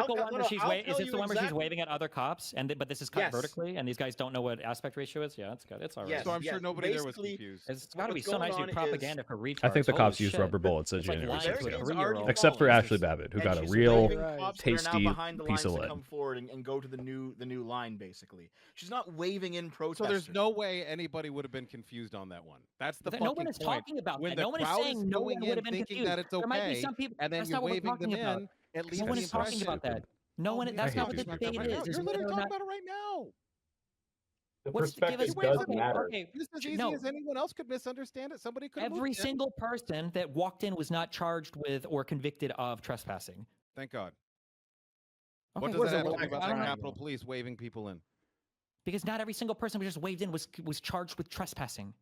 the one where she's waving at other cops, but this is cut vertically, and these guys don't know what aspect ratio is? Yeah, it's good. It's all right. So I'm sure nobody there was confused. It's got to be so nice to do propaganda for retards. I think the cops used rubber bullets at January 6th. Except for Ashley Babbitt, who got a real tasty piece of lead. Come forward and go to the new line, basically. She's not waving in protesters. So there's no way anybody would have been confused on that one. That's the fucking point. No one is talking about that. No one is saying no one would have been confused. That it's okay, there might be some people. and then you're waving them in. At least no one is talking about that. No one. That's not what the debate is. You're literally talking about it right now. The perspective does matter. Just as easy as anyone else could misunderstand it. Somebody could. Every single person that walked in was not charged with or convicted of trespassing. Thank God. What does that have to do about the Capitol Police waving people in? Because not every single person who just waved in was charged with trespassing.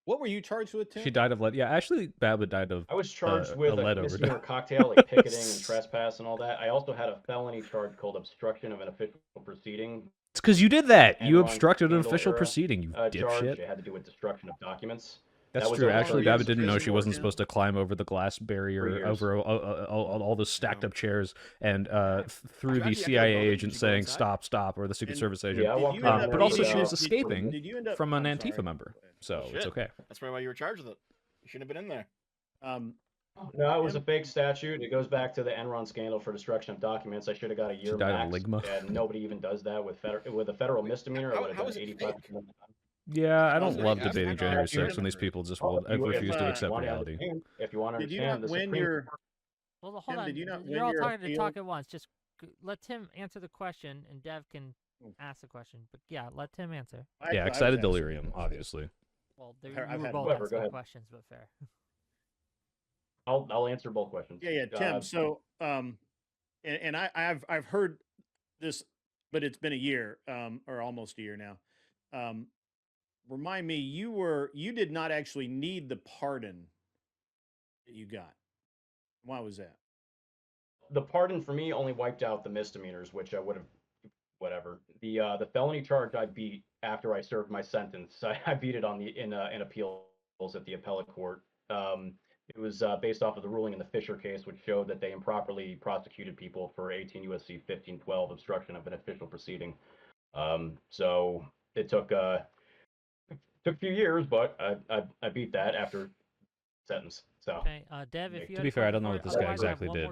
What were you charged with, Tim? She died of lead. Yeah, Ashley Babbitt died of. I was charged with a misdemeanor cocktail, like picketing and trespass and all that. I also had a felony charge called obstruction of an official proceeding. It's because you did that. You obstructed an official proceeding, you dipshit. It had to do with destruction of documents. That's true. Ashley Babbitt didn't know she wasn't supposed to climb over the glass barrier, over all the stacked up chairs, and through the CIA agent saying "stop, stop," or the Secret Service agent. But also, she was escaping from an Antifa member, so it's okay. That's probably why you were charged with it. You shouldn't have been in there. No, it was a fake statute. It goes back to the Enron scandal for destruction of documents. I should have got a year max. And nobody even does that with a federal misdemeanor. I would have done 85% of the time. Yeah, I don't love debating January 6th when these people just will refuse to accept reality. If you want to understand, Well, hold on. You're all talk at once. Just let Tim answer the question, and Dev can ask the question. But yeah, let Tim answer. Yeah, excited delirium, obviously. Well, you were both asking questions, but fair. I'll answer both questions. Yeah, Tim. So, and I've heard this but it's been a year, or almost a year now. Remind me, you did not actually need the pardon that you got. Why was that? The pardon for me only wiped out the misdemeanors, which I would have, whatever. The felony charge I beat after I served my sentence. I beat it on in appeals at the appellate court. It was based off of the ruling in the Fisher case, which showed that they improperly prosecuted people for 18 U.S.C. 1512, obstruction of an official proceeding. So it took a few years, but I beat that after sentence. So okay, Dev, if you to be fair, I don't know what this guy exactly did.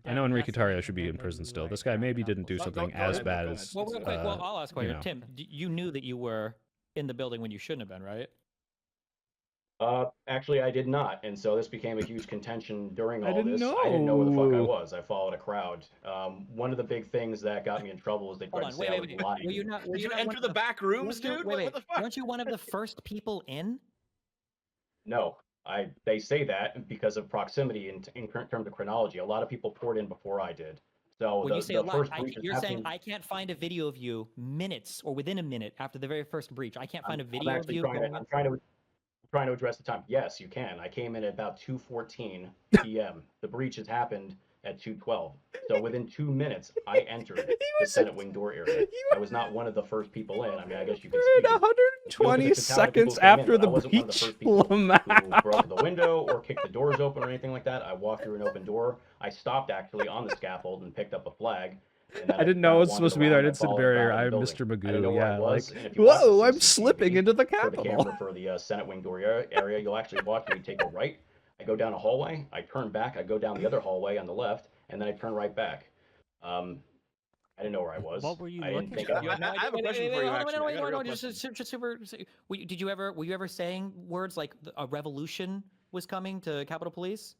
I know Enrique Tarrio should be in prison still. This guy maybe didn't do something as bad as. Well, real quick, I'll ask you. Tim, you knew that you were in the building when you shouldn't have been, right? Actually, I did not, and so this became a huge contention during all this. Know. I didn't know where the fuck I was. I followed a crowd. One of the big things that got me in trouble was they tried to say I was lying. Did you enter the back rooms, dude? Wait, what the fuck? Weren't you one of the first people in? No, they say that because of proximity in terms of chronology. A lot of people poured in before I did. So when you say a lot, you're saying I can't find a video of you minutes or within a minute after the very first breach. I can't find a video of you. I'm trying to address the time. Yes, you can. I came in at about 2:14 p.m. The breach has happened at 2:12. So within 2 minutes, I entered the Senate wing door area. I was not one of the first people in. I mean, I guess you could. 120 seconds after the breach. I wasn't one of the first people who broke the window or kicked the doors open or anything like that. I walked through an open door. I stopped actually on the scaffold and picked up a flag. I didn't know it was supposed to be there. I didn't see the barrier. I'm Mr. Magoo. Yeah, like, whoa, I'm slipping into the Capitol. For the camera for the Senate wing door area, you'll actually watch me take a right. I go down a hallway. I turn back. I go down the other hallway on the left, and then I turn right back. I didn't know where I was. What were you looking at? I have a question for you. Were you ever saying words like a revolution was coming to Capitol Police?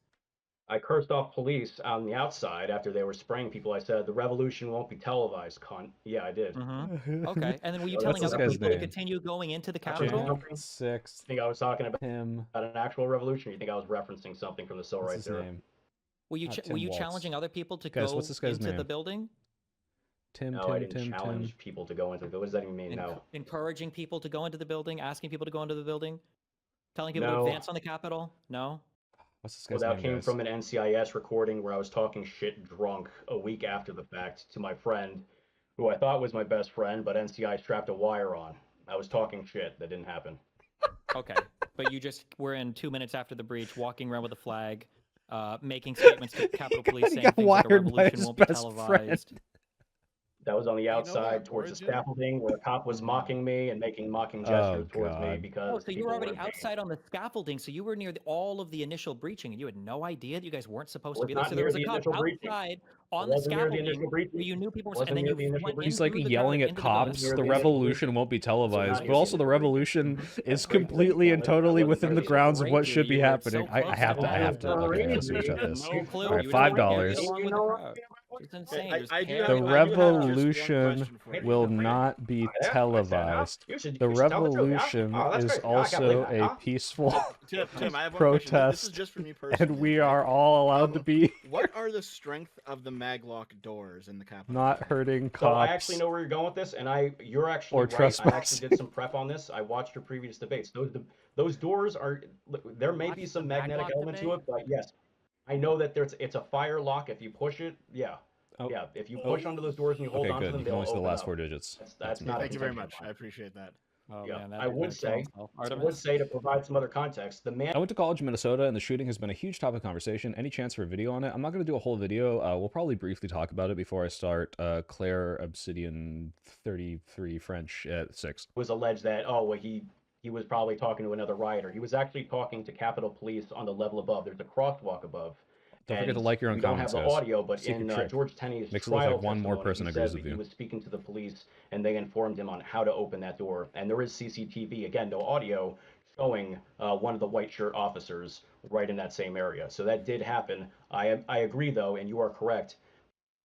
I cursed off police on the outside after they were spraying people. I said, the revolution won't be televised, cunt. Yeah, I did. Okay, and then were you telling other people to continue going into the Capitol? 6. I think I was talking about him. An actual revolution. You think I was referencing something from the Civil Rights era? Were you challenging other people to go into the building? I didn't challenge people to go into the building. What does that even mean? No. Encouraging people to go into the building, asking people to go into the building, telling people to advance on the Capitol? No. Well, that came from an NCIS recording where I was talking shit drunk a week after the fact to my friend, who I thought was my best friend, but NCI strapped a wire on. I was talking shit. That didn't happen. Okay, but you just were in 2 minutes after the breach, walking around with a flag, making statements to Capitol Police saying things like a revolution won't be televised. That was on the outside towards the scaffolding where a cop was mocking me and making mocking gestures towards me because. So you were already outside on the scaffolding, so you were near all of the initial breaching, and you had no idea that you guys weren't supposed to be there. So there was a cop outside on the scaffolding where you knew people were, and then you went He's like yelling at cops. The revolution won't be televised, but also the revolution is completely and totally within the grounds of what should be happening. I have to. Okay, let's switch out this. All right, $5. It's insane. The revolution will not be televised. The revolution is also a peaceful Tim, I have one protest, this is just for me personally. and we are all allowed to be. What are the strength of the maglock doors in the Capitol? Not hurting cops. So I actually know where you're going with this, and you're actually right. Trespassing. I actually did some prep on this. I watched your previous debates. Those doors are. There may be some magnetic element to it, but yes. I know that it's a fire lock. If you push it, yeah. If you push onto those doors and you hold on to them, they'll open the last up. 4 digits. That's not. Thank you very much. I appreciate that. Man, I would say to provide some other context. I went to college in Minnesota, and the shooting has been a huge topic of conversation. Any chance for a video on it? I'm not going to do a whole video. We'll probably briefly talk about it before I start. Claire Obsidian 33 French at 6. It was alleged that he was probably talking to another rioter. He was actually talking to Capitol Police on the level above. There's a crosswalk above. Don't forget to like your own comments, guys. We don't have the audio, but in George Tenney's makes it trial look like one more person agrees with you. He was speaking to the police, and they informed him on how to open that door. And there is CCTV, again, no audio, showing one of the white shirt officers right in that same area. So that did happen. I agree, though, and you are correct.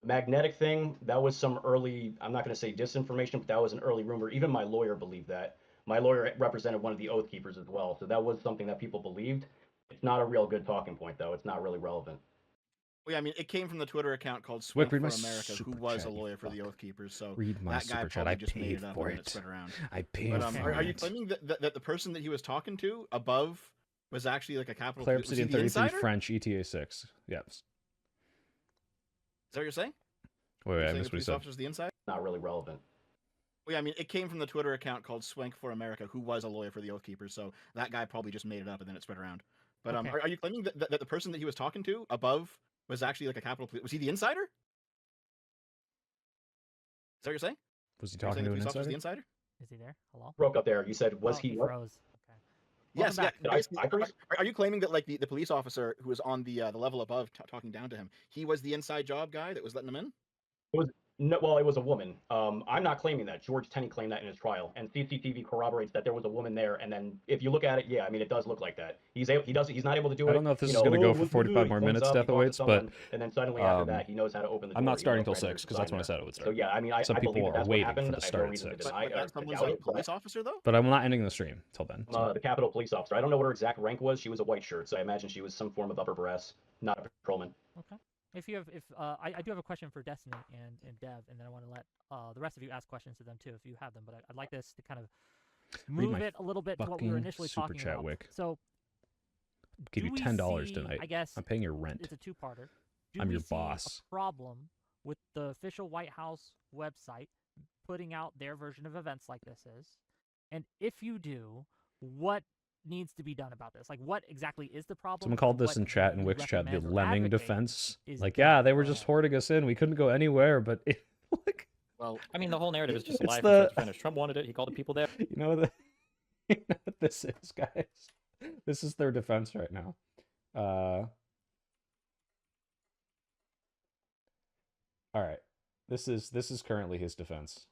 Magnetic thing, that was some early, I'm not going to say disinformation, but that was an early rumor. Even my lawyer believed that. My lawyer represented one of the Oath Keepers as well. So that was something that people believed. It's not a real good talking point, though. It's not really relevant. Well, yeah, I mean, it came from the Twitter account called Swing for read my America, who super was chat, a you lawyer for the fuck. Oath Keepers. So Read my that guy super chat. probably I just made paid it up for and it it. spread around. I paid But for are you it. claiming that the person that he was talking to above was actually like a capital? Claire Was he Obsidian the 33 insider? French ETA 6. Yes. Is that what you're saying? Wait, You're I saying missed the what he police said. officer's the insider? Not really relevant. Well, yeah, I mean, it came from the Twitter account called Swank for America, who was a lawyer for the Oath Keepers. So that guy probably just made it up and then it spread around. But Okay. are you claiming that the person that he was talking to above was actually like a capital police? Was he the insider? Is that what you're saying? Was he You're talking saying to the an police officer's insider? the insider? Is he there? Hello? Broke up there. You said, was he? He What? froze. Okay. Yes, yeah. Did I freeze? Are you claiming that like the police officer who was on the level above talking down to him, he was the inside job guy that was letting him in? It was no, well, it was a woman. I'm not claiming that. George Tenney claimed that in his trial, and CCTV corroborates that there was a woman there. And then, if you look at it, yeah, I mean, it does look like that. He's not able to do it. I don't know if this is going to go for 45 more minutes, Death Awaits, but and then suddenly after that, he knows how to open the door. I'm not starting till till 6 because that's when I said it would start. So yeah, I mean, Some I people believe are that's waiting what happened. for the I have start no at reason to 6. deny But or that to someone's doubt like it, a police officer though? But I'm not ending the stream till then. So. The Capitol Police Officer. I don't know what her exact rank was. She was a white shirt, so I imagine she was some form of upper brass, not a patrolman. Okay. I do have a question for Destiny and Dev, and then I want to let the rest of you ask questions to them too, if you have them. But I'd like this to kind of move it a little bit to what we were initially talking about. Wick. So, give you $10 tonight. I guess I'm paying your rent. It's a two-parter. I'm your boss. A problem with the official White House website putting out their version of events like this is, and if you do, what needs to be done about this? Like, what exactly is the problem? Someone called this in chat, in Wick's chat, the lemming defense. Like, yeah, they were just hoarding us in. We couldn't go anywhere, but like, well, I mean, the whole narrative is just a lie from the- start to finish. Trump wanted it. He called the people there. you know what this is, guys? This is their defense right now. All right, this is currently his defense.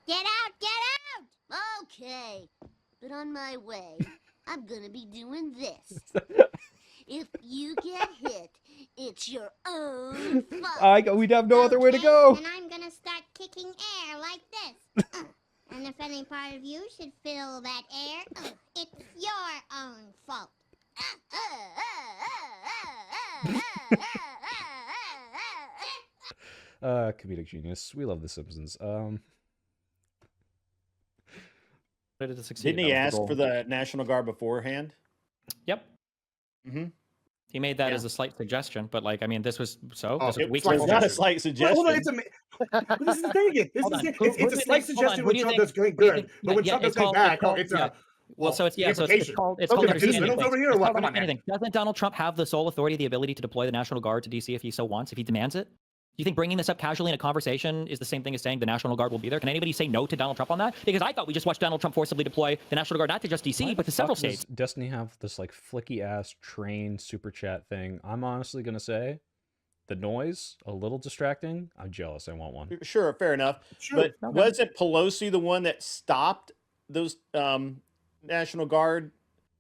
Get out! Get out! Okay, but on my way, I'm gonna be doing this. If you get hit, it's your own fault. We'd have no other way to go. And I'm gonna start kicking air like this. And if any part of you should feel that air, it's your own fault. Comedic genius. We love The Simpsons. Didn't he ask for the National Guard beforehand? Yep. Mm-hmm. He made that as a slight suggestion, but like, I mean, this was this was weeks it's before. not a slight suggestion. Hold on, this is the thing again. It's a slight suggestion when Trump does good, but when Trump does good bad, it's a well, so it's implication. called Okay, understanding middles things. over here or It's what? called Come on, man. anything. Doesn't Donald Trump have the sole authority, the ability to deploy the National Guard to DC if he so wants, if he demands it? Do you think bringing this up casually in a conversation is the same thing as saying the National Guard will be there? Can anybody say no to Donald Trump on that? Because I thought we just watched Donald Trump forcibly deploy the National Guard not to just DC, but to several states. Does Destiny have this like flicky ass train super chat thing? I'm honestly gonna say the noise a little distracting. I'm jealous. I want one. Sure, fair enough. Sure. But wasn't Pelosi the one that stopped those National Guard?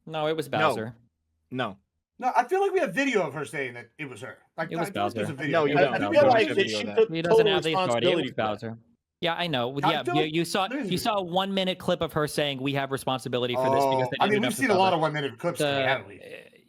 No, it was Bowser. No. No, I feel like we have video of her saying that it was her. Like, It was I feel like there's a Bowser. video. No, you don't. I feel like that she took He total doesn't have the authority. It responsibility was for that. Bowser. Yeah, I know. I Yeah, feel like you saw a 1 minute clip of her saying we have responsibility for this because they I mean, didn't we've have seen to a lot cover. of 1 minute clips today, haven't we?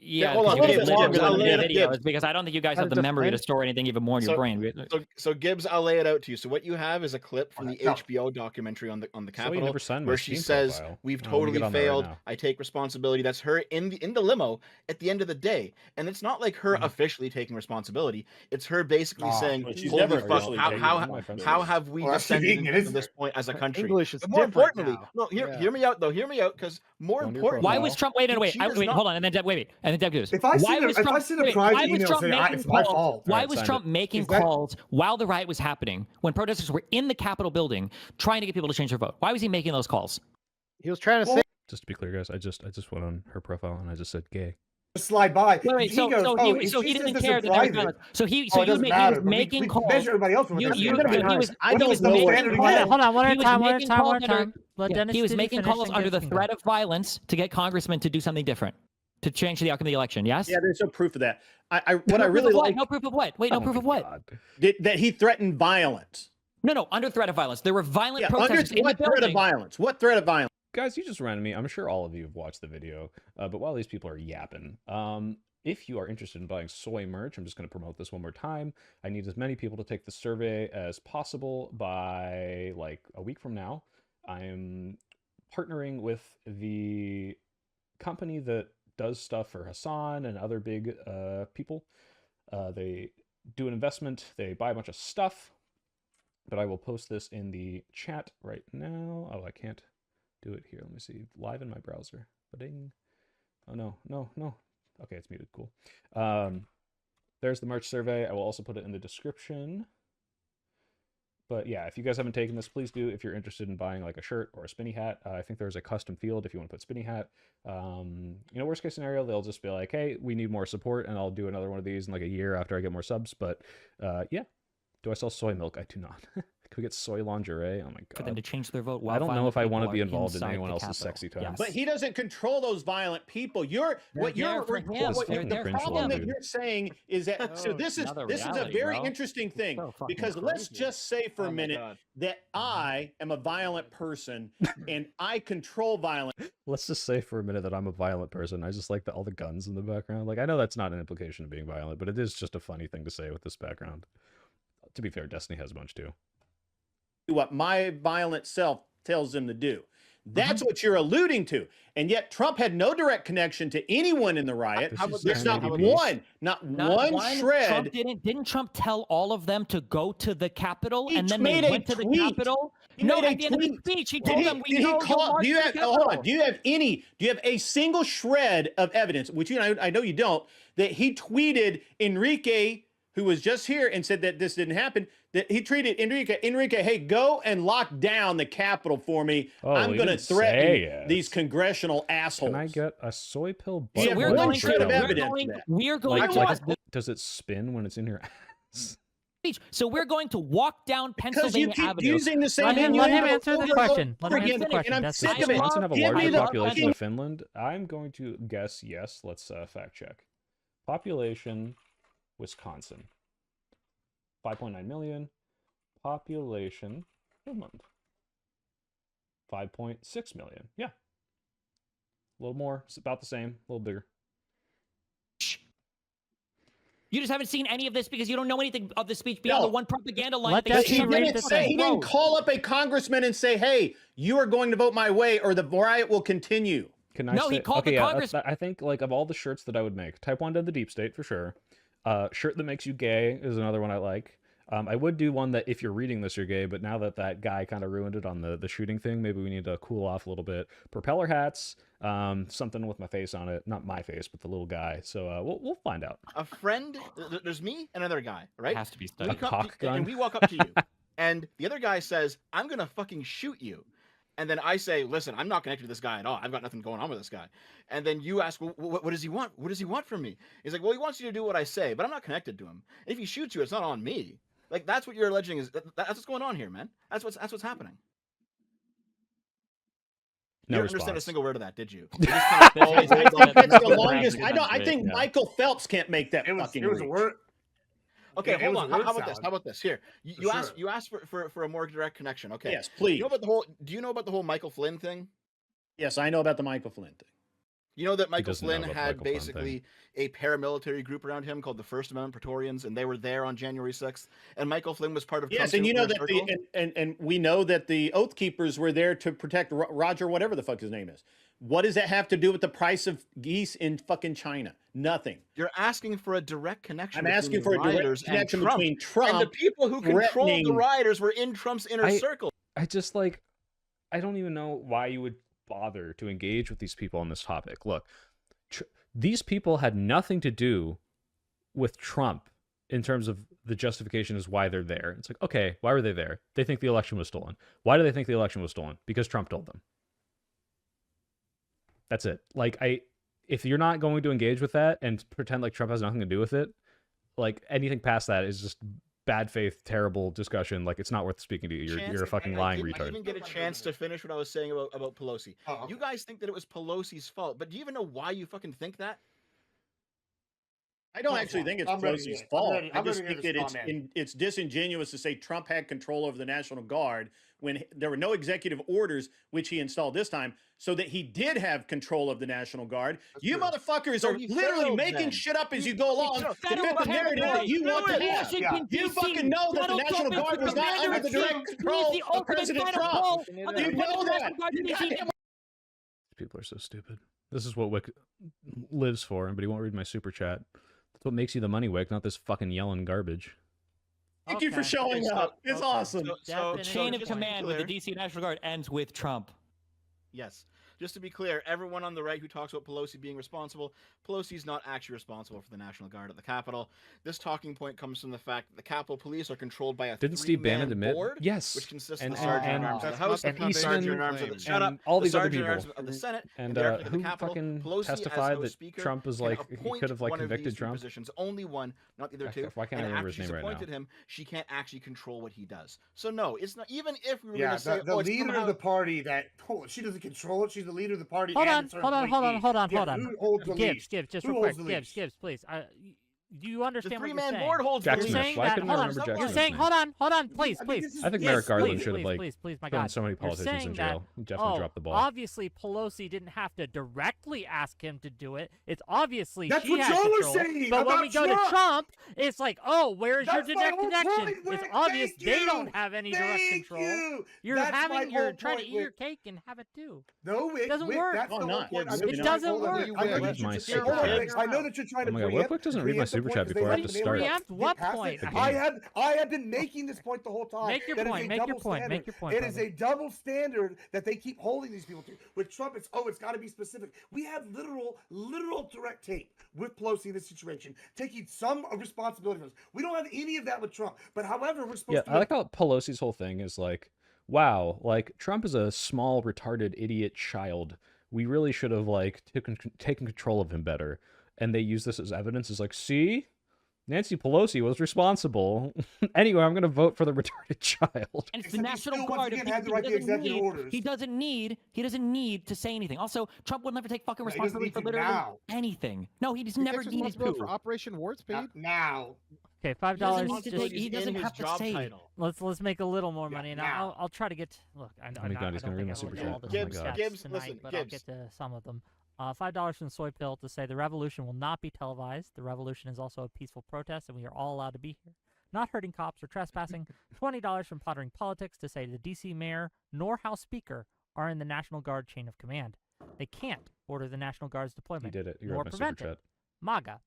Yeah, hold on, because you Gibbs, guys Gibbs, live I'll in lay it the up, videos Gibbs. because I don't think you guys have the memory to store anything even more in your brain. So Gibbs, I'll lay it out to you. So what you have is a clip from the HBO documentary on the So you Capitol never signed my where she Steam says, profile. "We've Oh, let me totally get on that right failed. now. I take responsibility." That's her in the limo at the end of the day, and it's not like her officially taking responsibility. It's her basically saying, Well, she's "Holy never fuck, officially taking how responsibility. have we Well, that's descended convenient, to isn't this it? point as a country?" English is But more different importantly, now. no, Yeah. hear me out though. Hear me out, because more Go on your importantly, Why profile. was Trump? Wait, she does wait, not- hold on, and then Deb, wait, and then Deb goes. If I why send was a- if Trump, I send a wait, private why was email Trump saying, making "It's my calls- fault." Why Alright, was sign Trump it. making Is that- calls while the riot was happening, when protesters were in the Capitol building trying to get people to change their vote? Why was he making those calls? He was trying to say. Just to be clear, guys, I just went on her profile and I just said gay. Slide by. Wait, He so goes, so "Oh, he if so she he says didn't this care in that there was private, violence. So he it so doesn't he matter, was but making we calls. measure everybody else with You- what you- they're doing. he was- What he does was no making standard calls- again? Hold on, one at He a was time, one at a making time, calls one at a under- time. Let yeah, Dennis he was do making finish calls and under the Gibbs can go. threat of violence to get congressmen to do something different, to change the outcome of the election. Yes. Yeah, there's no proof of that. What I No proof really of what? like No proof of what? Wait, no Oh proof my of what? God. that he threatened violence. No, under threat of violence. There were violent Yeah, under protesters in the what threat of building. violence? What threat of violence? guys, you just reminded me. I'm sure all of you have watched the video, but while these people are yapping, if you are interested in buying soy merch, I'm just going to promote this one more time. I need as many people to take the survey as possible by like a week from now. I'm partnering with the company that does stuff for Hassan and other big people. They do an investment, they buy a bunch of stuff, but I will post this in the chat right now. Oh, I can't do it here. Let me see. Live in my browser. Ba-ding. Oh, no. Okay, it's muted. Cool. There's the merch survey. I will also put it in the description. But yeah, if you guys haven't taken this, please do. If you're interested in buying like a shirt or a spinny hat, I think there's a custom field if you want to put spinny hat. Worst case scenario, they'll just be like, hey, we need more support, and I'll do another one of these in like a year after I get more subs. But yeah. Do I sell soy milk? I do not. Can we get soy lingerie? Oh my god. For them to change their vote. I don't know if I want to be involved in anyone else's sexy times. Yes. But he doesn't control those violent people. The problem that you're saying is that this is a very interesting thing, because let's just say for a minute that I am a violent person and I control violence. Let's just say for a minute that I'm a violent person. I just like all the guns in the background. Like, I know that's not an implication of being violent, but it is just a funny thing to say with this background. To be fair, Destiny has a bunch too. What my violent self tells them to do. That's what you're alluding to. And yet Trump had no direct connection to anyone in the riot. There's not one shred. Trump didn't Trump tell all of them to go to the Capitol, and then they went to the Capitol? No, at the end of the speech, he told them, do you have a single shred of evidence, which I know you don't, that he tweeted Enrique, who was just here and said that this didn't happen, that he treated Enrique, hey, go and lock down the Capitol for me. I'm going to threaten these congressional assholes. Can I get a soy pill? Yeah, we're going to does it spin when it's in your ass? So we're going to walk down Pennsylvania Avenue. Using the same let him answer the question. Let him answer the question. And I'm sick of it. Wisconsin have a larger population than Finland. I'm going to guess yes. Let's fact check. Population, Wisconsin. 5.9 million. Population, Finland. 5.6 million. Yeah. A little more. It's about the same. A little bigger. You just haven't seen any of this because you don't know anything of the speech beyond the one propaganda line. He didn't call up a congressman and say, hey, you are going to vote my way or the riot will continue. He called the congressman. I think, like, of all the shirts that I would make, Type 1 did the deep state for sure. Shirt that makes you gay is another one I like. I would do one that if you're reading this, you're gay, but now that guy kind of ruined it on the shooting thing, maybe we need to cool off a little bit. Propeller hats, something with my face on it. Not my face, but the little guy. So we'll find out. A friend, there's me and another guy, right? It has to be a cock gun. And we walk up to you, and the other guy says, I'm going to fucking shoot you. And then I say, listen, I'm not connected to this guy at all. I've got nothing going on with this guy. And then you ask, well, what does he want? What does he want from me? He's like, well, he wants you to do what I say, but I'm not connected to him. If he shoots you, it's not on me. Like, that's what you're alleging is that's what's going on here, man. That's what's happening. You didn't understand a single word of that, did you? That's the longest. I think Michael Phelps can't make that fucking. It was a word. Okay, hold on. How about this? Here, you asked for a more direct connection. Okay. Yes, please. Do you know about the whole Michael Flynn thing? Yes, I know about the Michael Flynn thing. You know that Michael Flynn had basically a paramilitary group around him called the First Amendment Praetorians, and they were there on January 6th. And Michael Flynn was part of. Yes, and you know that and we know that the Oath Keepers were there to protect Roger, whatever the fuck his name is. What does that have to do with the price of geese in fucking China? Nothing. You're asking for a direct connection. I'm asking for a direct connection between Trump and the people who controlled the rioters were in Trump's inner circle. I just I don't even know why you would bother to engage with these people on this topic. Look, these people had nothing to do with Trump in terms of the justification as why they're there. It's like, okay, why were they there? They think the election was stolen. Why do they think the election was stolen? Because Trump told them. That's it. If you're not going to engage with that and pretend like Trump has nothing to do with it, like anything past that is just bad faith, terrible discussion. Like, it's not worth speaking to you. You're a fucking lying retard. I didn't get a chance to finish what I was saying about Pelosi. Oh, okay. You guys think that it was Pelosi's fault, but do you even know why you fucking think that? I don't actually think it's Pelosi's fault. I just think that it's disingenuous to say Trump had control over the National Guard when there were no executive orders, which he installed this time, so that he did have control of the National Guard. You motherfuckers are literally making shit up as you go along to fit the narrative that you want to have. You fucking know that the National Guard was not under the direct control of President Trump. You know that. People are so stupid. This is what Wick lives for, but he won't read my super chat. That's what makes you the money, Wick, not this fucking yelling garbage. Thank you for showing up. It's awesome. The chain of command with the DC National Guard ends with Trump. Yes. Just to be clear, everyone on the right who talks about Pelosi being responsible, Pelosi's not actually responsible for the National Guard at the Capitol. This talking point comes from the fact that the Capitol Police are controlled by a Didn't Steve Bannon admit? board, yes, which consists of the Sergeant at Arms of the House, the Sergeant at Arms of the Shut up, all the these other Sergeant at people, Arms of the Senate, and who fucking Pelosi, testified that Speaker, Trump was like he could have like convicted Trump. Positions, only one, not the other two. Why can't I remember his name right now? Appointed him, she can't actually control what he does. So no, it's not. Even if we were going to say, the leader of the party that she doesn't control it. She's the leader of the party. Hold on. Who holds the lead? Gibbs, just real quick. Gibbs, please. Do you understand what you're saying? The 3-man board holds the lead. You're saying that, you're saying, hold on, please. I think Merrick Garland should have please, my thrown God. so many politicians in jail. He definitely dropped the ball. Obviously, Pelosi didn't have to directly ask him to do it. It's obviously that's she what has Joe control. was saying. But when we go to Trump, it's like, oh, where's your direct connection? It's obvious they don't have any direct control. You're trying to eat your cake and have it too. No, it doesn't work. It doesn't work. I know that you're trying to. Oh my God, Wick doesn't read my super chat before I have to start. What point? I have been making this point the whole time. Make your point. It is a double standard that they keep holding these people to. With Trump, it's got to be specific. We have literal direct tape with Pelosi in this situation, taking some responsibility for this. We don't have any of that with Trump. But however, we're supposed to. I like how Pelosi's whole thing is like, wow, like Trump is a small, retarded, idiot child. We really should have like taken control of him better. And they use this as evidence. Is like, see. Nancy Pelosi was responsible. Anyway, I'm going to vote for the retarded child. And it's the National Guard. He doesn't need to say anything. Also, Trump will never take fucking responsibility for literally anything. No, he's never needed to. For Operation Warp Speed? Now. Okay, $5. He doesn't have to say it. Let's make a little more money, and I'll try to get. Look, I don't think I'll Gibbs, listen, but I'll get to some of them. $5 from Soy Pill to say the revolution will not be televised. The revolution is also a peaceful protest, and we are all allowed to be here, not hurting cops or trespassing. $20 from Pottering Politics to say the D.C. mayor nor House Speaker are in the National Guard chain of command. They can't order the National Guard's deployment. He did it. You nor read my prevent super it. chat. MAGA.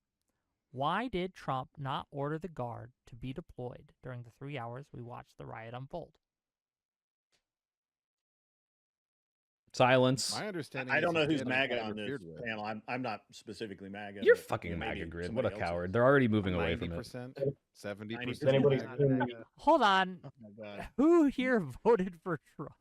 Why did Trump not order the Guard to be deployed during the 3 hours we watched the riot unfold? Silence. My understanding. I don't know who's MAGA on this panel. I'm not specifically MAGA. You're fucking MAGA, Grid. What a coward. They're already moving away from it. 70%. Hold on. Oh Who here voted for Trump?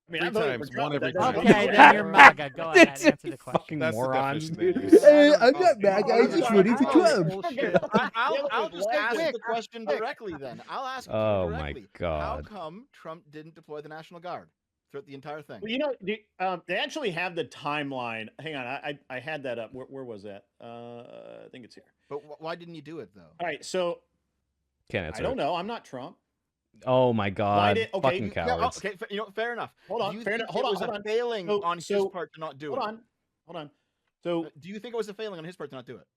I mean, I voted for Trump. Okay, then you're MAGA. Go ahead, answer the question. Fucking morons. I'm not MAGA. I just voted for Trump. I'll just ask the question directly then. I'll ask you directly. My God. How come Trump didn't deploy the National Guard throughout the entire thing? Well, you know, they actually have the timeline. Hang on, I had that up. Where was that? I think it's here. But why didn't you do it though? All right, so can't answer. I don't know. I'm not Trump. Oh my God! Fucking No, cowards. okay, fair enough. Hold on. Hold on. Failing on his part to not do it. Hold on. So, do you think it was a failing on his part to not do it?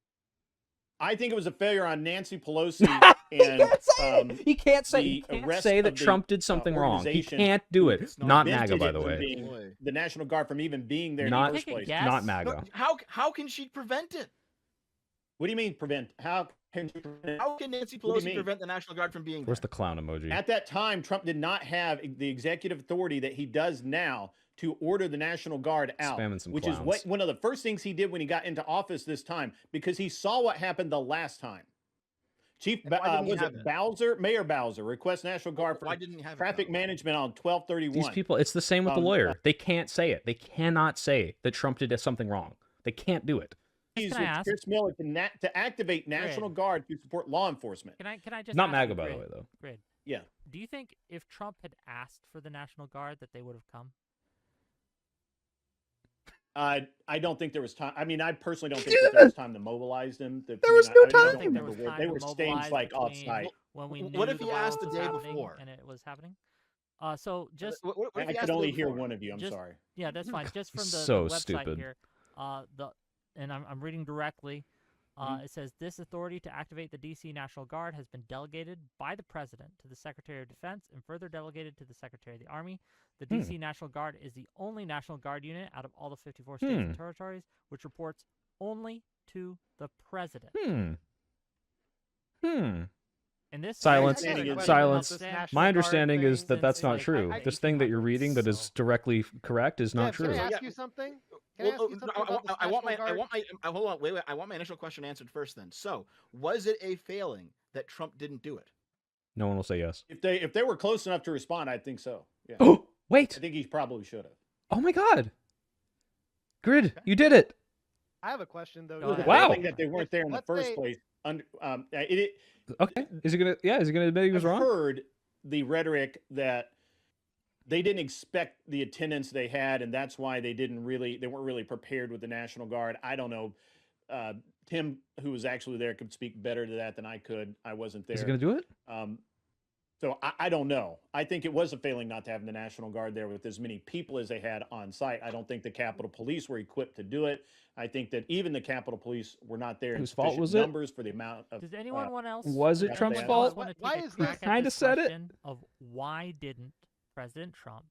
I think it was a failure on Nancy Pelosi and he can't say that Trump did something wrong. He can't do it. Not MAGA, by the way. The National Guard from even being there not, in the first place. Not MAGA. How can she prevent it? What do you mean prevent? How can Nancy Pelosi prevent the National Guard from being there? Where's the clown emoji? At that time, Trump did not have the executive authority that he does now to order the National Guard out, which is one of the first things he did when he got into office this time, because he saw what happened the last time. Mayor Bowser requests National Guard for traffic management on 12/31. These people, it's the same with the lawyer. They can't say it. They cannot say that Trump did something wrong. They can't do it. Chris Miller to activate National Guard to support law enforcement. Can I just not MAGA, by the way, though. Grid. Yeah. Do you think if Trump had asked for the National Guard that they would have come? I don't think there was time. I mean, I personally don't think that there was time to mobilize them. There was no time. They were staying like off-site. When we knew what if he asked the day before and it was happening? So just what I could only hear one of you. I'm sorry. Yeah, that's fine. Just from the website stupid. here, and I'm reading directly. It says this authority to activate the D.C. National Guard has been delegated by the President to the Secretary of Defense and further delegated to the Secretary of the Army. The D.C. National Guard is the only National Guard unit out of all the 54 states and territories which reports only to the President. And this silence. My understanding is that that's not true. This thing that you're reading that is directly correct is not true. Can I ask you something? I want my initial question answered first. Then, so was it a failing that Trump didn't do it? No one will say yes. If they were close enough to respond, I think so. Yeah. Oh, wait. I think he probably should have. Oh my God. Grid, you did it. I have a question though. Wow. That they weren't there in the first place. Okay. Is he gonna admit he was wrong? I've heard the rhetoric that they didn't expect the attendance they had, and that's why they weren't really prepared with the National Guard. I don't know. Tim, who was actually there, could speak better to that than I could. I wasn't there. Is he gonna do it? So I don't know. I think it was a failing not to have the National Guard there with as many people as they had on site. I don't think the Capitol Police were equipped to do it. I think that even the Capitol Police were not there in sufficient numbers for the amount of. Does anyone else? Was it Trump's fault? Why is this? Kind of said it. Of why didn't President Trump,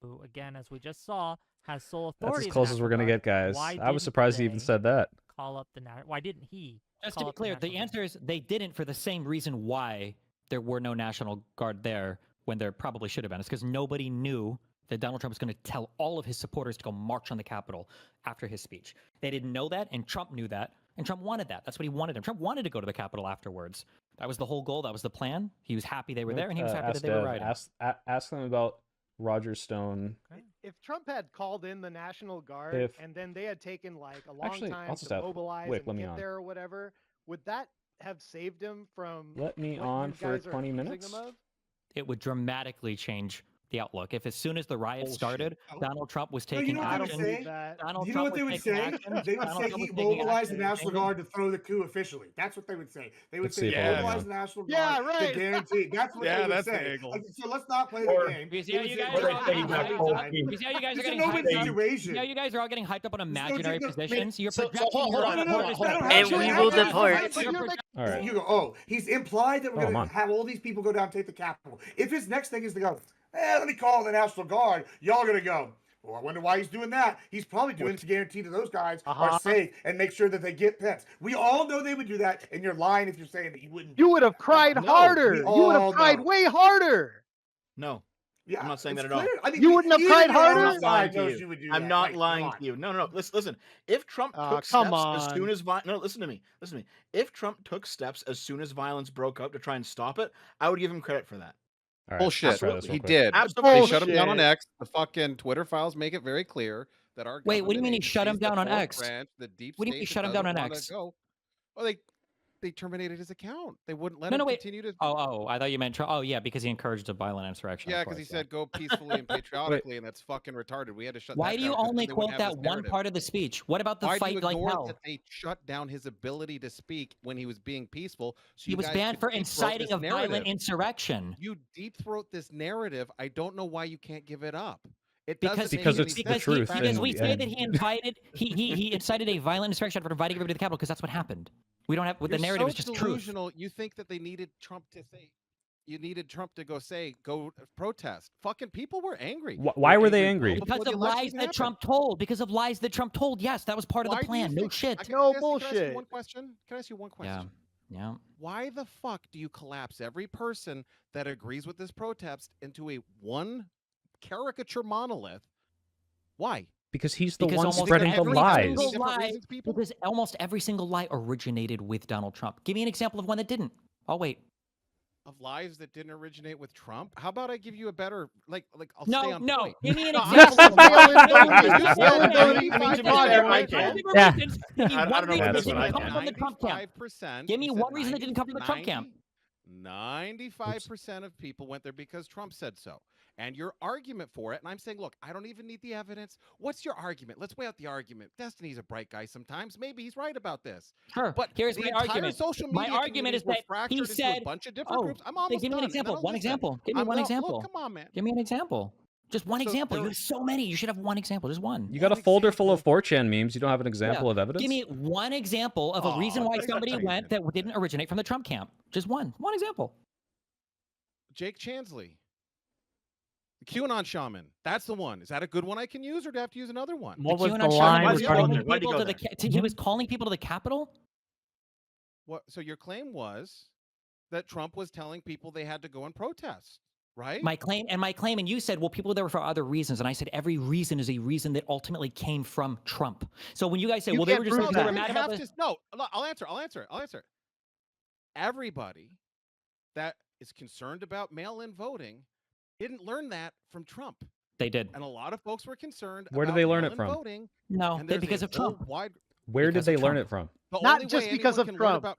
who again, as we just saw, has sole authority? That's as close as we're gonna get, guys. I was surprised he even said that. Call up the Why didn't he? Just to be clear, the answer is they didn't for the same reason why there were no National Guard there when there probably should have been. It's because nobody knew that Donald Trump was going to tell all of his supporters to go march on the Capitol after his speech. They didn't know that, and Trump knew that, and Trump wanted that. That's what he wanted. Trump wanted to go to the Capitol afterwards. That was the whole goal. That was the plan. He was happy they were there, and he was happy that they were riding. Ask them about Roger Stone. If Trump had called in the National Guard and then they had taken like a long time to mobilize and get there or whatever, would that have saved him from? Let me on for 20 minutes. It would dramatically change the outlook. If as soon as the riot started, Donald Trump was taking action. You know what they would say? They would say he mobilized the National Guard to throw the coup officially. That's what they would say. They would say mobilize the National Guard to guarantee. That's what they would say. So let's not play the game. You see how you guys are getting hyped up? You guys are all getting hyped up on imaginary positions. You're projecting. Hold on. And we will deport. All right. You go, oh, he's implied that we're going to have all these people go down and take the Capitol. If his next thing is to go, let me call the National Guard, y'all going to go, well, I wonder why he's doing that. He's probably doing it to guarantee that those guys are safe and make sure that they get pets. We all know they would do that, and you're lying if you're saying that you wouldn't. You would have cried harder. You would have cried way harder. No. Yeah, I'm not saying that at all. I mean, you wouldn't have cried harder? I'm not lying to you. I'm not lying to you. No. Listen. If Trump took steps as soon as listen to me. If Trump took steps as soon as violence broke out to try and stop it, I would give him credit for that. Right, bullshit. He did. Absolutely. They shut him down on X. The fucking Twitter files make it very clear that our Wait, what do you mean he shut him down on X? The deep what do you mean he shut him down on X? Well, they terminated his account. They wouldn't let him continue to. Oh, I thought you meant. Oh, yeah, because he encouraged a violent insurrection. Yeah, because he said go peacefully and patriotically, and that's fucking retarded. We had to shut. Why do you only quote that one part of the speech? What about the fight like hell? That they shut down his ability to speak when he was being peaceful. So he was banned for inciting a violent insurrection. You deep throat this narrative. I don't know why you can't give it up. Because it's the truth. Because we say that he invited, he incited a violent insurrection for inviting everybody to the Capitol because that's what happened. We don't have. The narrative is just delusional. You think that they needed Trump to say? You needed Trump to go protest. Fucking people were angry. Why were they angry? Because of lies that Trump told. Yes, that was part of the plan. No shit. No bullshit. Can I ask you one question? Can I ask you one question? Yeah. Why the fuck do you collapse every person that agrees with this protest into a one caricature monolith? Why? Because he's the one spreading the lies. Because almost every single lie originated with Donald Trump. Give me an example of one that didn't. I'll wait. Of lies that didn't originate with Trump? How about I give you a better I'll stay on point. Give me an example. Give me one reason that didn't come from the Trump camp. 95% of people went there because Trump said so. And your argument for it, and I'm saying, look, I don't even need the evidence. What's your argument? Let's weigh out the argument. Destiny's a bright guy sometimes. Maybe he's right about this. Sure. But here's the my entire argument. Social My media argument is that he said, a bunch of different groups. I'm almost give me done. an example. One Listen. example. Give me one example. Look, come on, man. Give me an example. Just one So example. there- You have so many. You should have one example. Just one. You got a folder full of 4chan memes. You don't have an example of evidence? Give me one example of a reason why somebody went that didn't originate from the Trump camp. Just one. One example. Jake Chansley. The QAnon shaman. That's the one. Is that a good one I can use, or do I have to use another one? What was QAnon the shaman line was regarding calling people to the he was calling people to the Capitol? What? So your claim was that Trump was telling people they had to go and protest, right? My claim, and you said, well, people were there for other reasons, and I said every reason is a reason that ultimately came from Trump. So when you guys say, well, they were just they were mad about this. No, I'll answer. Everybody that is concerned about mail-in voting didn't learn that from Trump. They did. And a lot of folks were concerned Where did about they learn it mail-in from? voting. No, And there's because a of Trump. whole wide- Where did Because they of learn Trump. it from? The Not only just way because anyone of can learn Trump. about-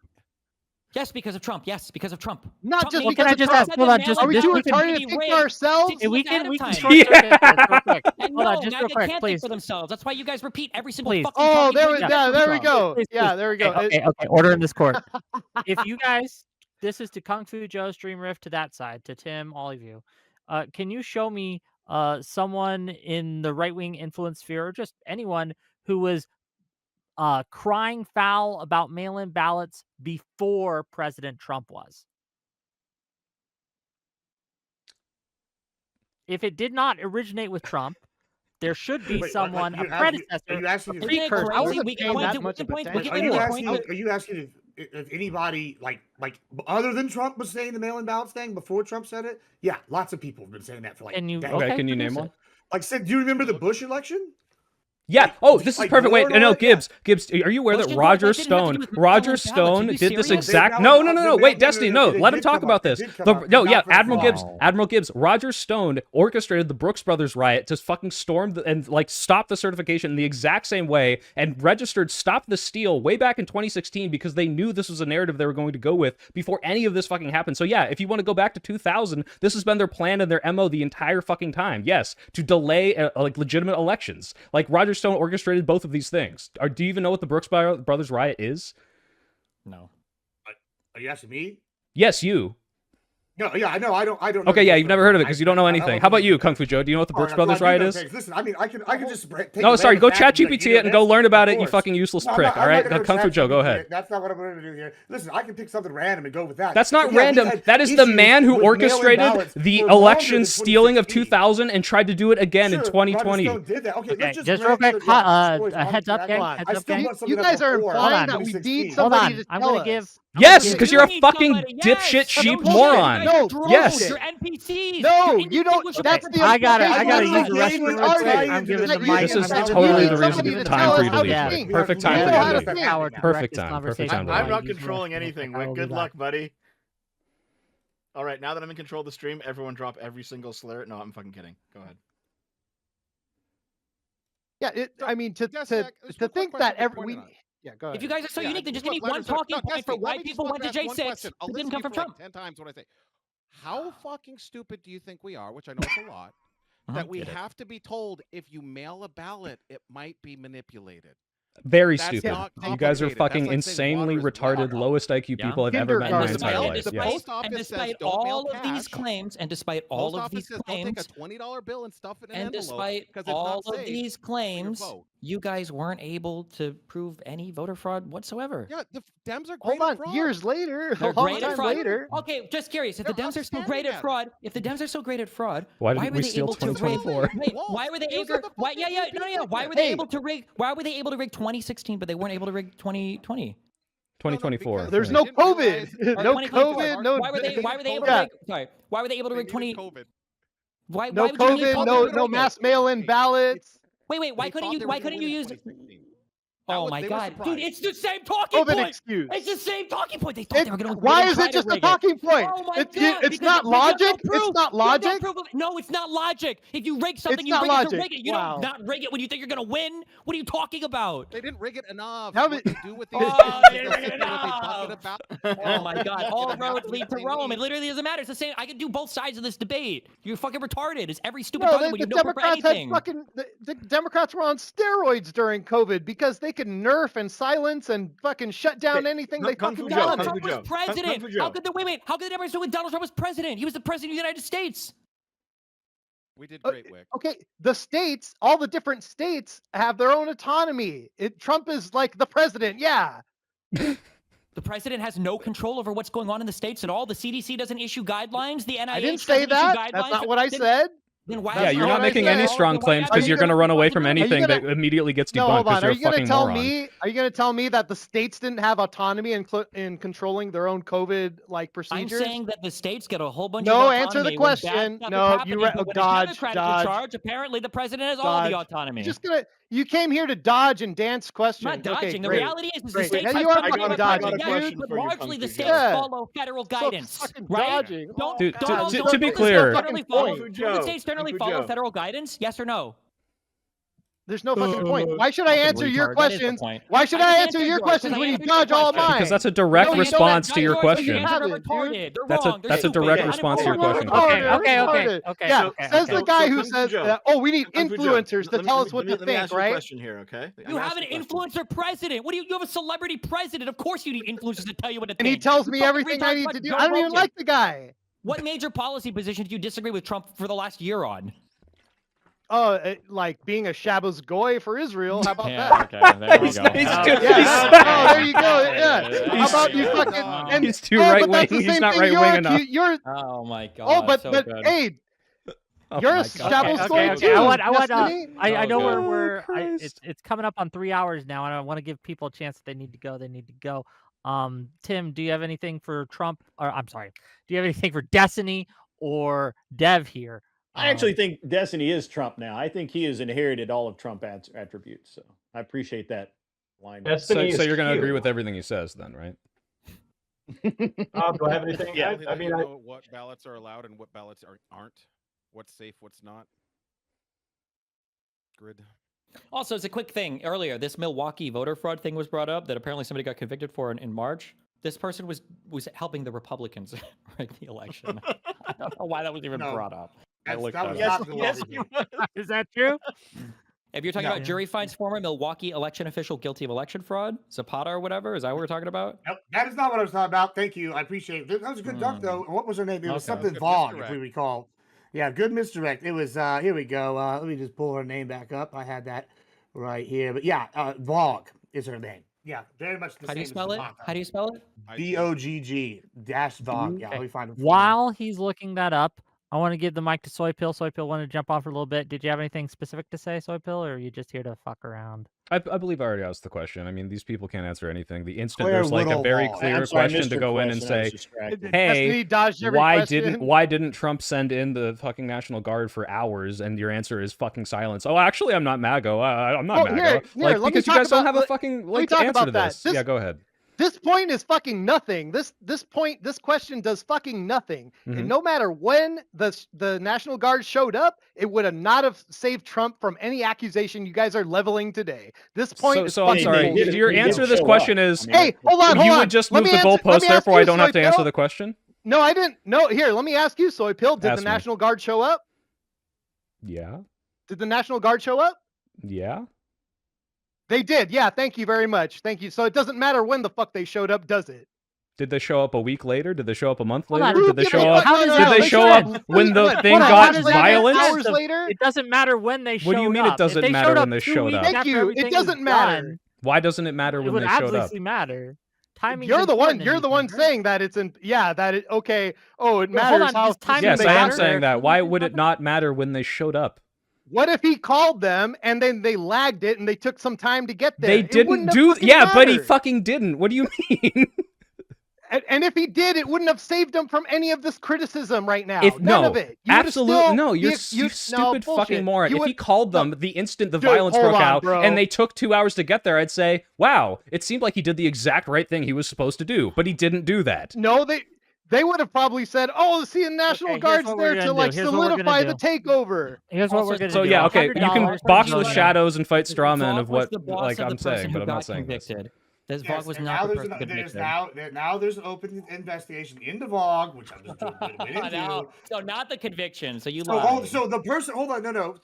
Yes, because of Trump. Yes, because of Trump. Not Trump just made- because can I of just Trump. ask- hold on, just- Are we just too we can- retarded to think for ourselves? We ahead can of time. short circuit this real quick. And Hold no, on, just now real they quick, can't please. think for themselves. That's why you guys repeat every single Please. fucking Oh, time. there we Please, go. please, Yeah, please. there we go. Okay, order in this court. If you guys, this is to Kung Fu Joe, Stream Rift to that side, to Tim, all of you. Can you show me someone in the right-wing influence sphere, or just anyone who was crying foul about mail-in ballots before President Trump was? If it did not originate with Trump, there should be someone, a predecessor, are you asking a if- precursor. I wasn't We can paying point that to- we much can of point- we attention. can Are you make a asking? point. Are you asking if anybody like other than Trump was saying the mail-in ballots thing before Trump said it? Yeah, lots of people have been saying that for like. Can you? decades. Okay, can you produce name it. one? Like, said, do you remember the Bush election? Yeah. Oh, this is like perfect. Wait, Warren no, or- Gibbs. Are you aware Bush that didn't- Roger that didn't have to Stone, do with Roger mail-in ballots. Are Stone you did this serious? exact? No. Wait, Destiny, no. Let him talk about this. No, Admiral Gibbs. Admiral Gibbs. Roger Stone orchestrated the Brooks Brothers riot to fucking storm and like stop the certification in the exact same way, and registered Stop the Steal way back in 2016 because they knew this was a narrative they were going to go with before any of this fucking happened. So yeah, if you want to go back to 2000, this has been their plan and their MO the entire fucking time. Yes, to delay like legitimate elections. Like Roger Stone orchestrated both of these things. Do you even know what the Brooks Brothers riot is? No. Are you asking me? Yes, you. No, yeah, I know. I don't know. Okay, yeah, you've never heard of it because you don't know anything. How about you, Kung Fu Joe? Do you know what the Brooks Brothers riot is? Listen, I mean, I could just. No, sorry, go ChatGPT it and go learn about it, you fucking useless prick. All right, now Kung Fu Joe, go ahead. That's not what I'm going to do here. Listen, I can pick something random and go with that. That's not But yeah, we random. had That is the issues man who with mail-in orchestrated ballots the for longer election than stealing of 2016. 2000 and tried to do it again in Sure, 2020. Roger Stone did that. Okay, Okay, let's just grant real quick, that, yeah, stories a on heads up, track. gang. I Heads up, still gang. want something You guys that are before implying that we 2016. need Hold somebody on, to I'm tell gonna us. give. Yes, because you're a need fucking somebody, dipshit yes. sheep No, moron. No, Yes. You're NPCs. No, You're you don't. indistinguishable That's from the. I gotta literally use the gave restroom you real the quick. argument I'm giving that the you mic. This is need totally somebody the reason. to Time tell for us you to how leave. to Yeah. think. Perfect You time know for how you to to leave. think. Perfect time. Perfect time. I'm to not leave. controlling anything. I will Good do luck, buddy. All right, now that I'm in control of the stream, everyone drop every single slur. No, I'm fucking kidding. Go ahead. Yeah, I mean to think that every. Yeah, go ahead. If you guys are so unique, then just give me Let one me start- talking no, point for Destiny, let why me just people went to fucking ask one J6 question. I'll who listen didn't to come you from for like Trump. 10 times what I say. How fucking stupid do you think we are, which I know it's a lot, that we Get it. have to be told if you mail a ballot, it might be manipulated? Very That's stupid. not You guys are complicated. That's fucking like saying insanely water is retarded, water. lowest IQ people I've ever met in my And entire life. The Yes. post office says despite don't mail all of these cash. claims, and despite all Post of office these says, I'll take claims, a $20 bill and stuff it in an and envelope despite because it's all not of safe these for your claims, vote. you guys weren't able to prove any voter fraud whatsoever. Yeah, the Dems are great Hold on, at fraud. years later, They're a long great at time fraud. later. Okay, just curious. If the They're Dems are so outstanding great at at it. fraud, if the Dems are so great at fraud, Why why didn't were we they steal able to rig? 2024? Wait, why were they These able? are the Why? fucking Yeah, people no, yeah. that Why did were it. they able to rig? Why were they able to rig 2016, but they weren't able to rig 2020? 2024. because There's yeah. no They didn't realize- COVID. Or No 2024. COVID. No. Why were they? Why were they able to Yeah. rig? Sorry. Why were they able to They rig 20? needed COVID. Why? No why would you need COVID. COVID No. to No rig it? mass mail-in ballots. Wait. Why They couldn't thought you? they Why were gonna couldn't you win in use? 2016. Oh my God, dude! It's the same talking point. Excuse. It's the same talking point. They thought they were going to. Why is it just a talking point? Oh my God! It's not logic. It's not logic. No, it's not logic. If you rig something, you rig it to rig it. You don't not rig it when you think you're going to win. What are you talking about? They didn't rig it enough. How what they do with these Oh my God! All roads lead to Rome. It literally doesn't matter. It's the same. I can do both sides of this debate. You're fucking retarded. It's every stupid talking point. You don't prepare anything. The Democrats were on steroids during COVID because they could nerf and silence and fucking shut down anything they fucking wanted. Donald Trump was president. How could the How could the Democrats do when Donald Trump was president? He was the president of the United States. We did great, Wick. Okay, the states, all the different states have their own autonomy. Trump is like the president, yeah. The president has no control over what's going on in the states at all. The CDC doesn't issue guidelines. The NIH I didn't say that. That's not what I said. Yeah, you're not making any strong claims because you're going to run away from anything that immediately gets debunked because you're a fucking moron. Are you going to tell me that the states didn't have autonomy in controlling their own COVID procedures? I'm saying that the states get a whole bunch of autonomy. No, answer the question. No, you dodge. Charge. Apparently, the president has all the autonomy. You came here to dodge and dance questions. I'm not dodging. Okay, the reality is the states you are fucking dodging. But largely the states follow federal guidance, right? To be clear, do the states generally follow federal guidance? Yes or no? There's no fucking point. Why should I answer your questions? Why should I answer your questions when you dodge all mine? Because that's a direct response to your question. That's a direct response to your question. Okay. Yeah, says the guy who says, "Oh, we need influencers to tell us what to think." Right? Question here, okay? You have an influencer president. What do you have a celebrity president? Of course, you need influencers to tell you what to think. And he tells me everything I need to do. I don't even like the guy. What major policy position do you disagree with Trump for the last year on? Oh, like being a Shabbos goy for Israel. How about that? Okay, there we go. There you go. Yeah. How about you fucking? He's too right wing. He's not right wing enough. Oh my God. Oh, but hey, you're a Shabbos goy too. I know we're. It's coming up on 3 hours now, and I want to give people a chance. If they need to go, they need to go. Tim, do you have anything for Trump? Or I'm sorry, do you have anything for Destiny or Dev here? I actually think Destiny is Trump now. I think he has inherited all of Trump attributes. So I appreciate that line. So you're going to agree with everything he says then, right? Do I have anything? Yeah, I mean, know what ballots are allowed and what ballots aren't. What's safe, what's not. Grid. Also, as a quick thing, earlier, this Milwaukee voter fraud thing was brought up that apparently somebody got convicted for in March. This person was helping the Republicans rig the election. I don't know why that was even brought up. Yes, is that true? If you're talking about jury finds former Milwaukee election official guilty of election fraud, Zapata or whatever, is that what we're talking about? Nope, that is not what I was talking about. Thank you. I appreciate it. That was a good dunk, though. What was her name? It was something Vaughn, if we recall. Yeah, good misdirect. It was, here we go. Let me just pull her name back up. I had that right here. But yeah, Vog is her name. Yeah, very much the same. How do you spell it? How do you spell it? BOGG-Vog. Yeah, let me find it. While he's looking that up, I want to give the mic to Soypill. Soypill wanted to jump on for a little bit. Did you have anything specific to say, Soypill, or are you just here to fuck around? I believe I already asked the question. I mean, these people can't answer anything. The instant there's like a very clear question to go in and say, "Hey, why didn't Trump send in the fucking National Guard for hours?" And your answer is fucking silence. Oh, actually, I'm not MAGA. I'm not MAGA. Because you guys don't have a fucking answer to this. Yeah, go ahead. This point is fucking nothing. This question does fucking nothing. Mm-hmm. And no matter when the National Guard showed up, it would have not have saved Trump from any accusation you guys are leveling today. This point is so I'm sorry. Your answer to this question is, hey, hold on. You would just move the goalpost, therefore I don't have to answer the question? No, I didn't. No, here, let me ask you, Soypill. Did the National Guard show up? Yeah. Did the National Guard show up? Yeah. They did, yeah. Thank you very much. Thank you. So it doesn't matter when the fuck they showed up, does it? Did they show up a week later? Did they show up a month later? Did they show up? Did they show up when the thing got violent? Hours later? It doesn't matter when they showed up. What do you mean it doesn't matter when they showed up? Thank you. It doesn't matter. Why doesn't it matter when they showed up? It would absolutely matter. Timing. You're the one saying that it's in. Yeah, that it. Okay. Oh, it matters how. Yes, I am saying that. Why would it not matter when they showed up? What if he called them and then they lagged it and they took some time to get there? They didn't do. Yeah, but he fucking didn't. What do you mean? And if he did, it wouldn't have saved him from any of this criticism right now. If None of it. Absolutely no. You're stupid fucking moron. If he called them the instant the violence broke out and they took 2 hours to get there, I'd say, wow, it seemed like he did the exact right thing he was supposed to do, but he didn't do that. No, they would have probably said, "Oh, see, the National Guard's there to like solidify the takeover." Here's what we're gonna do. So yeah, okay, you can box with shadows and fight strawmen of what like I'm saying, but I'm not saying this. This VOG was not the person convicted. Now there's an open investigation into VOG, which I'm just doing a little bit into. So not the conviction. So you lied. So the person, hold on, no.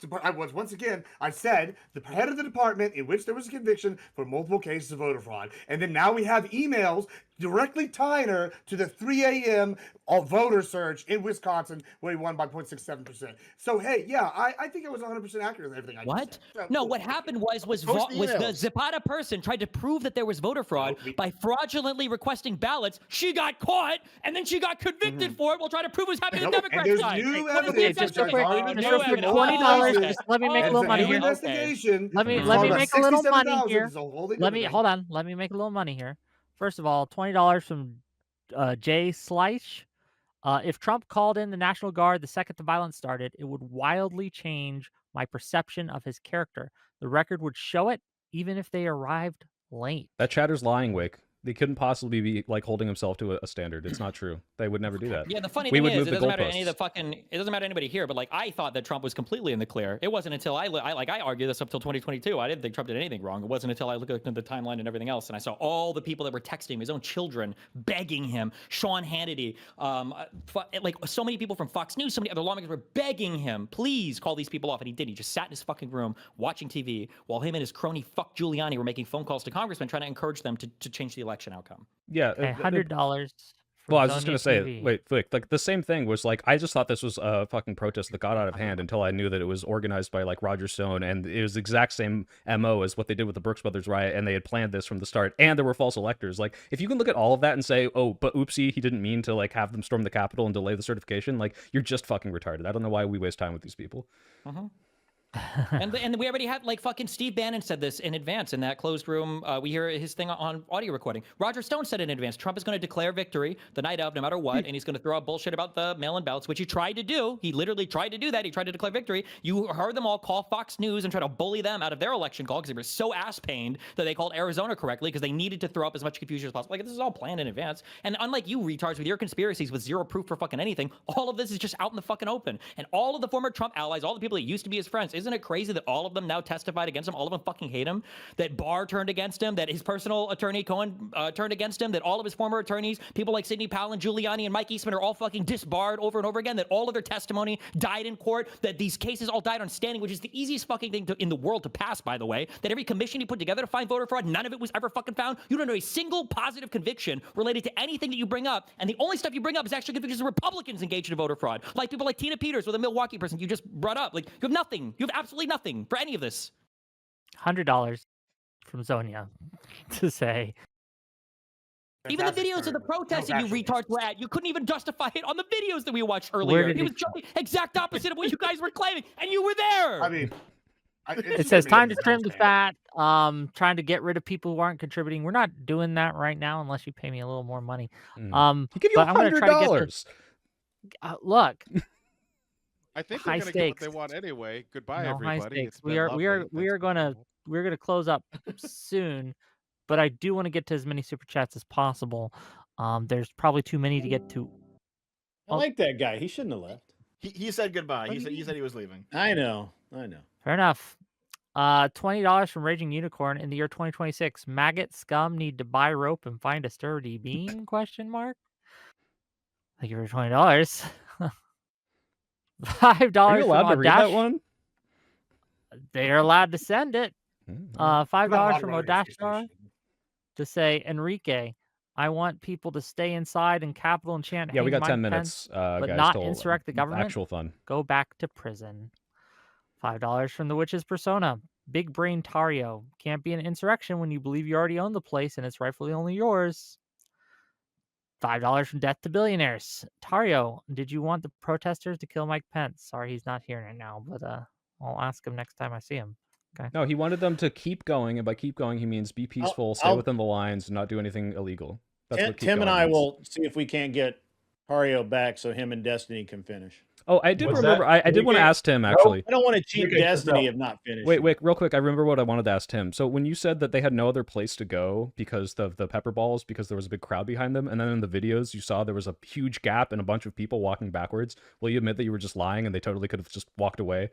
Once again, I said the head of the department in which there was a conviction for multiple cases of voter fraud, and then now we have emails directly tying her to the 3 a.m. voter surge in Wisconsin where he won by 0.67%. So hey, yeah, I think it was 100% accurate with everything I What? No, what happened was the Zapata person tried to prove that there was voter fraud by fraudulently requesting ballots. She got caught, and then she got convicted for it while trying to prove it was happening on the Democrat side. New evidence. Just $20. Let me make a little money here. Let me make a little money here. Hold on. Let me make a little money here. First of all, $20 from Jay Sleish. If Trump called in the National Guard the second the violence started, it would wildly change my perception of his character. The record would show it, even if they arrived late. That chatter's lying, Wick. They couldn't possibly be like holding himself to a standard. It's not true. They would never do that. Yeah, the funny thing is, it doesn't matter to anybody here, but like I thought that Trump was completely in the clear. It wasn't until I argued this up till 2022. I didn't think Trump did anything wrong. It wasn't until I looked at the timeline and everything else, and I saw all the people that were texting him, his own children, begging him. Sean Hannity, like so many people from Fox News, so many other lawmakers were begging him, please call these people off, and he did. He just sat in his fucking room watching TV while him and his crony fuck Giuliani were making phone calls to congressmen trying to encourage them to change the election outcome. Yeah, $100. Well, I was just gonna say, wait, like the same thing was like I just thought this was a fucking protest that got out of hand until I knew that it was organized by like Roger Stone, and it was the exact same MO as what they did with the Brooks Brothers riot, and they had planned this from the start, and there were false electors. Like if you can look at all of that and say, oh, but oopsie, he didn't mean to like have them storm the Capitol and delay the certification, like you're just fucking retarded. I don't know why we waste time with these people. And we already had like fucking Steve Bannon said this in advance in that closed room. We hear his thing on audio recording. Roger Stone said in advance, Trump is going to declare victory the night of, no matter what, and he's going to throw out bullshit about the mail-in ballots, which he tried to do. He literally tried to do that. He tried to declare victory. You heard them all call Fox News and try to bully them out of their election call because they were so ass-pained that they called Arizona correctly because they needed to throw up as much confusion as possible. Like this is all planned in advance. And unlike you retards with your conspiracies with zero proof for fucking anything, all of this is just out in the fucking open. And all of the former Trump allies, all the people that used to be his friends, isn't it crazy that all of them now testified against him? All of them fucking hate him. That Barr turned against him. That his personal attorney Cohen turned against him. That all of his former attorneys, people like Sidney Powell and Giuliani and Mike Eastman, are all fucking disbarred over and over again. That all of their testimony died in court. That these cases all died on standing, which is the easiest fucking thing in the world to pass, by the way. That every commission you put together to find voter fraud, none of it was ever fucking found. You don't know a single positive conviction related to anything that you bring up, and the only stuff you bring up is actually convictions of Republicans engaged in voter fraud, like people like Tina Peters or the Milwaukee person you just brought up. Like you have nothing. You have absolutely nothing for any of this. $100 from Zonia to say. Even the videos of the protests that you retards were at, you couldn't even justify it on the videos that we watched earlier. It was the exact opposite of what you guys were claiming, and you were there. I mean, it says time to trim the fat. Trying to get rid of people who aren't contributing. We're not doing that right now unless you pay me a little more money. He give you $100. Look. I think they're going to get what they want anyway. Goodbye, everybody. We are going to close up soon, but I do want to get to as many super chats as possible. There's probably too many to get to. I like that guy. He shouldn't have left. He said goodbye. He said he was leaving. I know. Fair enough. $20 from Raging Unicorn in the year 2026. Maggot scum need to buy rope and find a sturdy beam? Question mark. Thank you for $20. $5 Are you allowed to read that one? They're allowed to send it. $5 from Odashar to say, Enrique, I want people to stay inside in Capitol and chant. Yeah, we got Mike 10 minutes, but guys, not till insurrect the government. Actual fun. Go back to prison. $5 from the Witch's Persona. Big Brain Tario. Can't be an insurrection when you believe you already own the place and it's rightfully only yours. $5 from Death to Billionaires. Tario, did you want the protesters to kill Mike Pence? Sorry, he's not here right now, but I'll ask him next time I see him. Okay. No, he wanted them to keep going, and by keep going, he means be peaceful, stay within the lines, and not do anything illegal. Tim and I will see if we can't get Hario back so him and Destiny can finish. Oh, I did remember. I did want to ask Tim, actually. I don't want to cheat Destiny if not finished. Wait, real quick. I remember what I wanted to ask Tim. So when you said that they had no other place to go because of the pepper balls, because there was a big crowd behind them, and then in the videos you saw there was a huge gap and a bunch of people walking backwards, will you admit that you were just lying and they totally could have just walked away?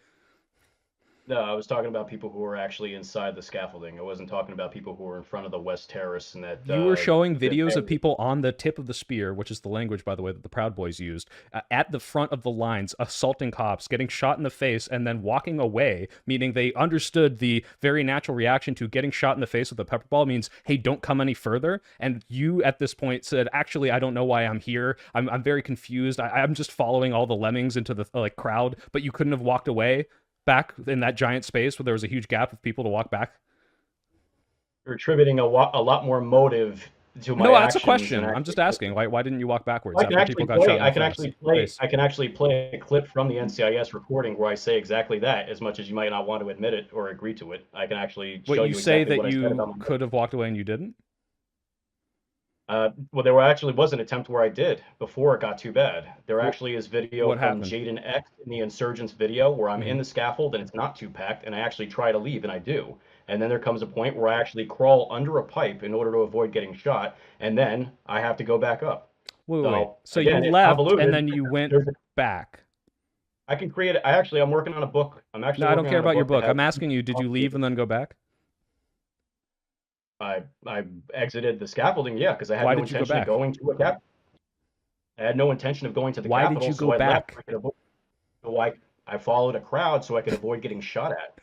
No, I was talking about people who were actually inside the scaffolding. I wasn't talking about people who were in front of the West Terrace and that. You were showing videos of people on the tip of the spear, which is the language, by the way, that the Proud Boys used, at the front of the lines, assaulting cops, getting shot in the face, and then walking away, meaning they understood the very natural reaction to getting shot in the face with a pepper ball means, hey, don't come any further. And you, at this point, said, actually, I don't know why I'm here. I'm very confused. I'm just following all the lemmings into the crowd, but you couldn't have walked away back in that giant space where there was a huge gap of people to walk back? You're attributing a lot more motive to my No, that's a question. I'm just asking. Why didn't you walk backwards after people got shot in the face? I can actually play a clip from the NCIS recording where I say exactly that, as much as you might not want to admit it or agree to it. I can actually show you you say exactly that what I said about you could have walked away and you didn't? Well, there actually was an attempt where I did before it got too bad. There actually is video from Jaden X in the Insurgents video where I'm in the scaffold and it's not too packed, and I actually try to leave, and I do. And then there comes a point where I actually crawl under a pipe in order to avoid getting shot, and then I have to go back up. Wait. So again, you left and then you went back. I can create it. I'm working on a book. I'm actually. No, I don't care about your book. I'm asking you, did you leave and then go back? I exited the scaffolding, yeah, because I had no intention of going to a cap. I had no intention of going to the Capitol. Why did you go back? I followed a crowd so I could avoid getting shot at.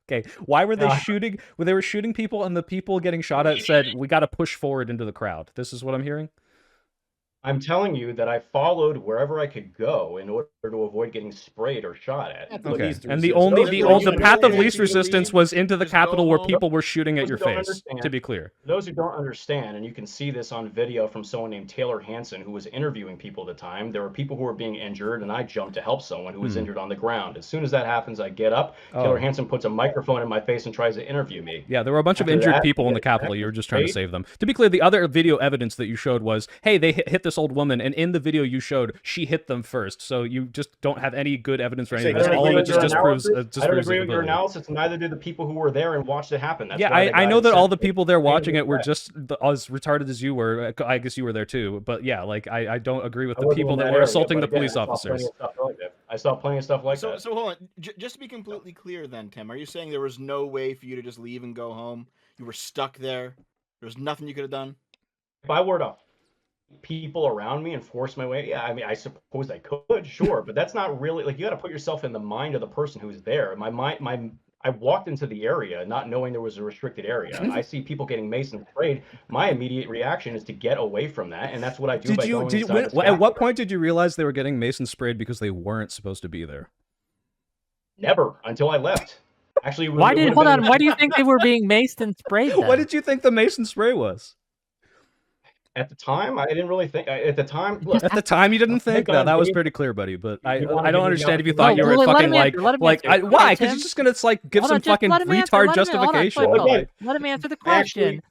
Okay, why were they shooting? When they were shooting people, and the people getting shot at said, "We got to push forward into the crowd." This is what I'm hearing. I'm telling you that I followed wherever I could go in order to avoid getting sprayed or shot at. Okay, and the path of least resistance was into the Capitol where people were shooting at your face, to be clear. For those who don't understand, and you can see this on video from someone named Taylor Hansen, who was interviewing people at the time, there were people who were being injured, and I jumped to help someone who was injured on the ground. As soon as that happens, I get up, Taylor Hansen puts a microphone in my face and tries to interview me. Yeah, there were a bunch of injured people in the Capitol. You were just trying to save them. To be clear, the other video evidence that you showed was, hey, they hit this old woman, and in the video you showed, she hit them first. So you just don't have any good evidence for any of this. All of it just disproves. I don't agree with your analysis. Neither do the people who were there and watched it happen. That's I know that all the people there watching it were just as retarded as you were. I guess you were there too. But yeah, like I don't agree with the people that were assaulting the police officers. I saw plenty of stuff like that. So hold on. Just to be completely clear, then, Tim, are you saying there was no way for you to just leave and go home? You were stuck there. There was nothing you could have done. If I were to people around me and force my way, yeah, I mean, I suppose I could, sure, but that's not really, like, you got to put yourself in the mind of the person who's there. I walked into the area not knowing there was a restricted area. I see people getting mason sprayed. My immediate reaction is to get away from that, and that's what I do. At what point did you realize they were getting mason sprayed because they weren't supposed to be there? Never, until I left. Actually, why do you think they were being maced and sprayed then? What did you think the mason spray was? At the time, I didn't really think. At the time, you didn't think that. That was pretty clear, buddy. But I don't understand if you thought you were fucking why? Because you're just gonna give some fucking retard justification. Let him answer the question.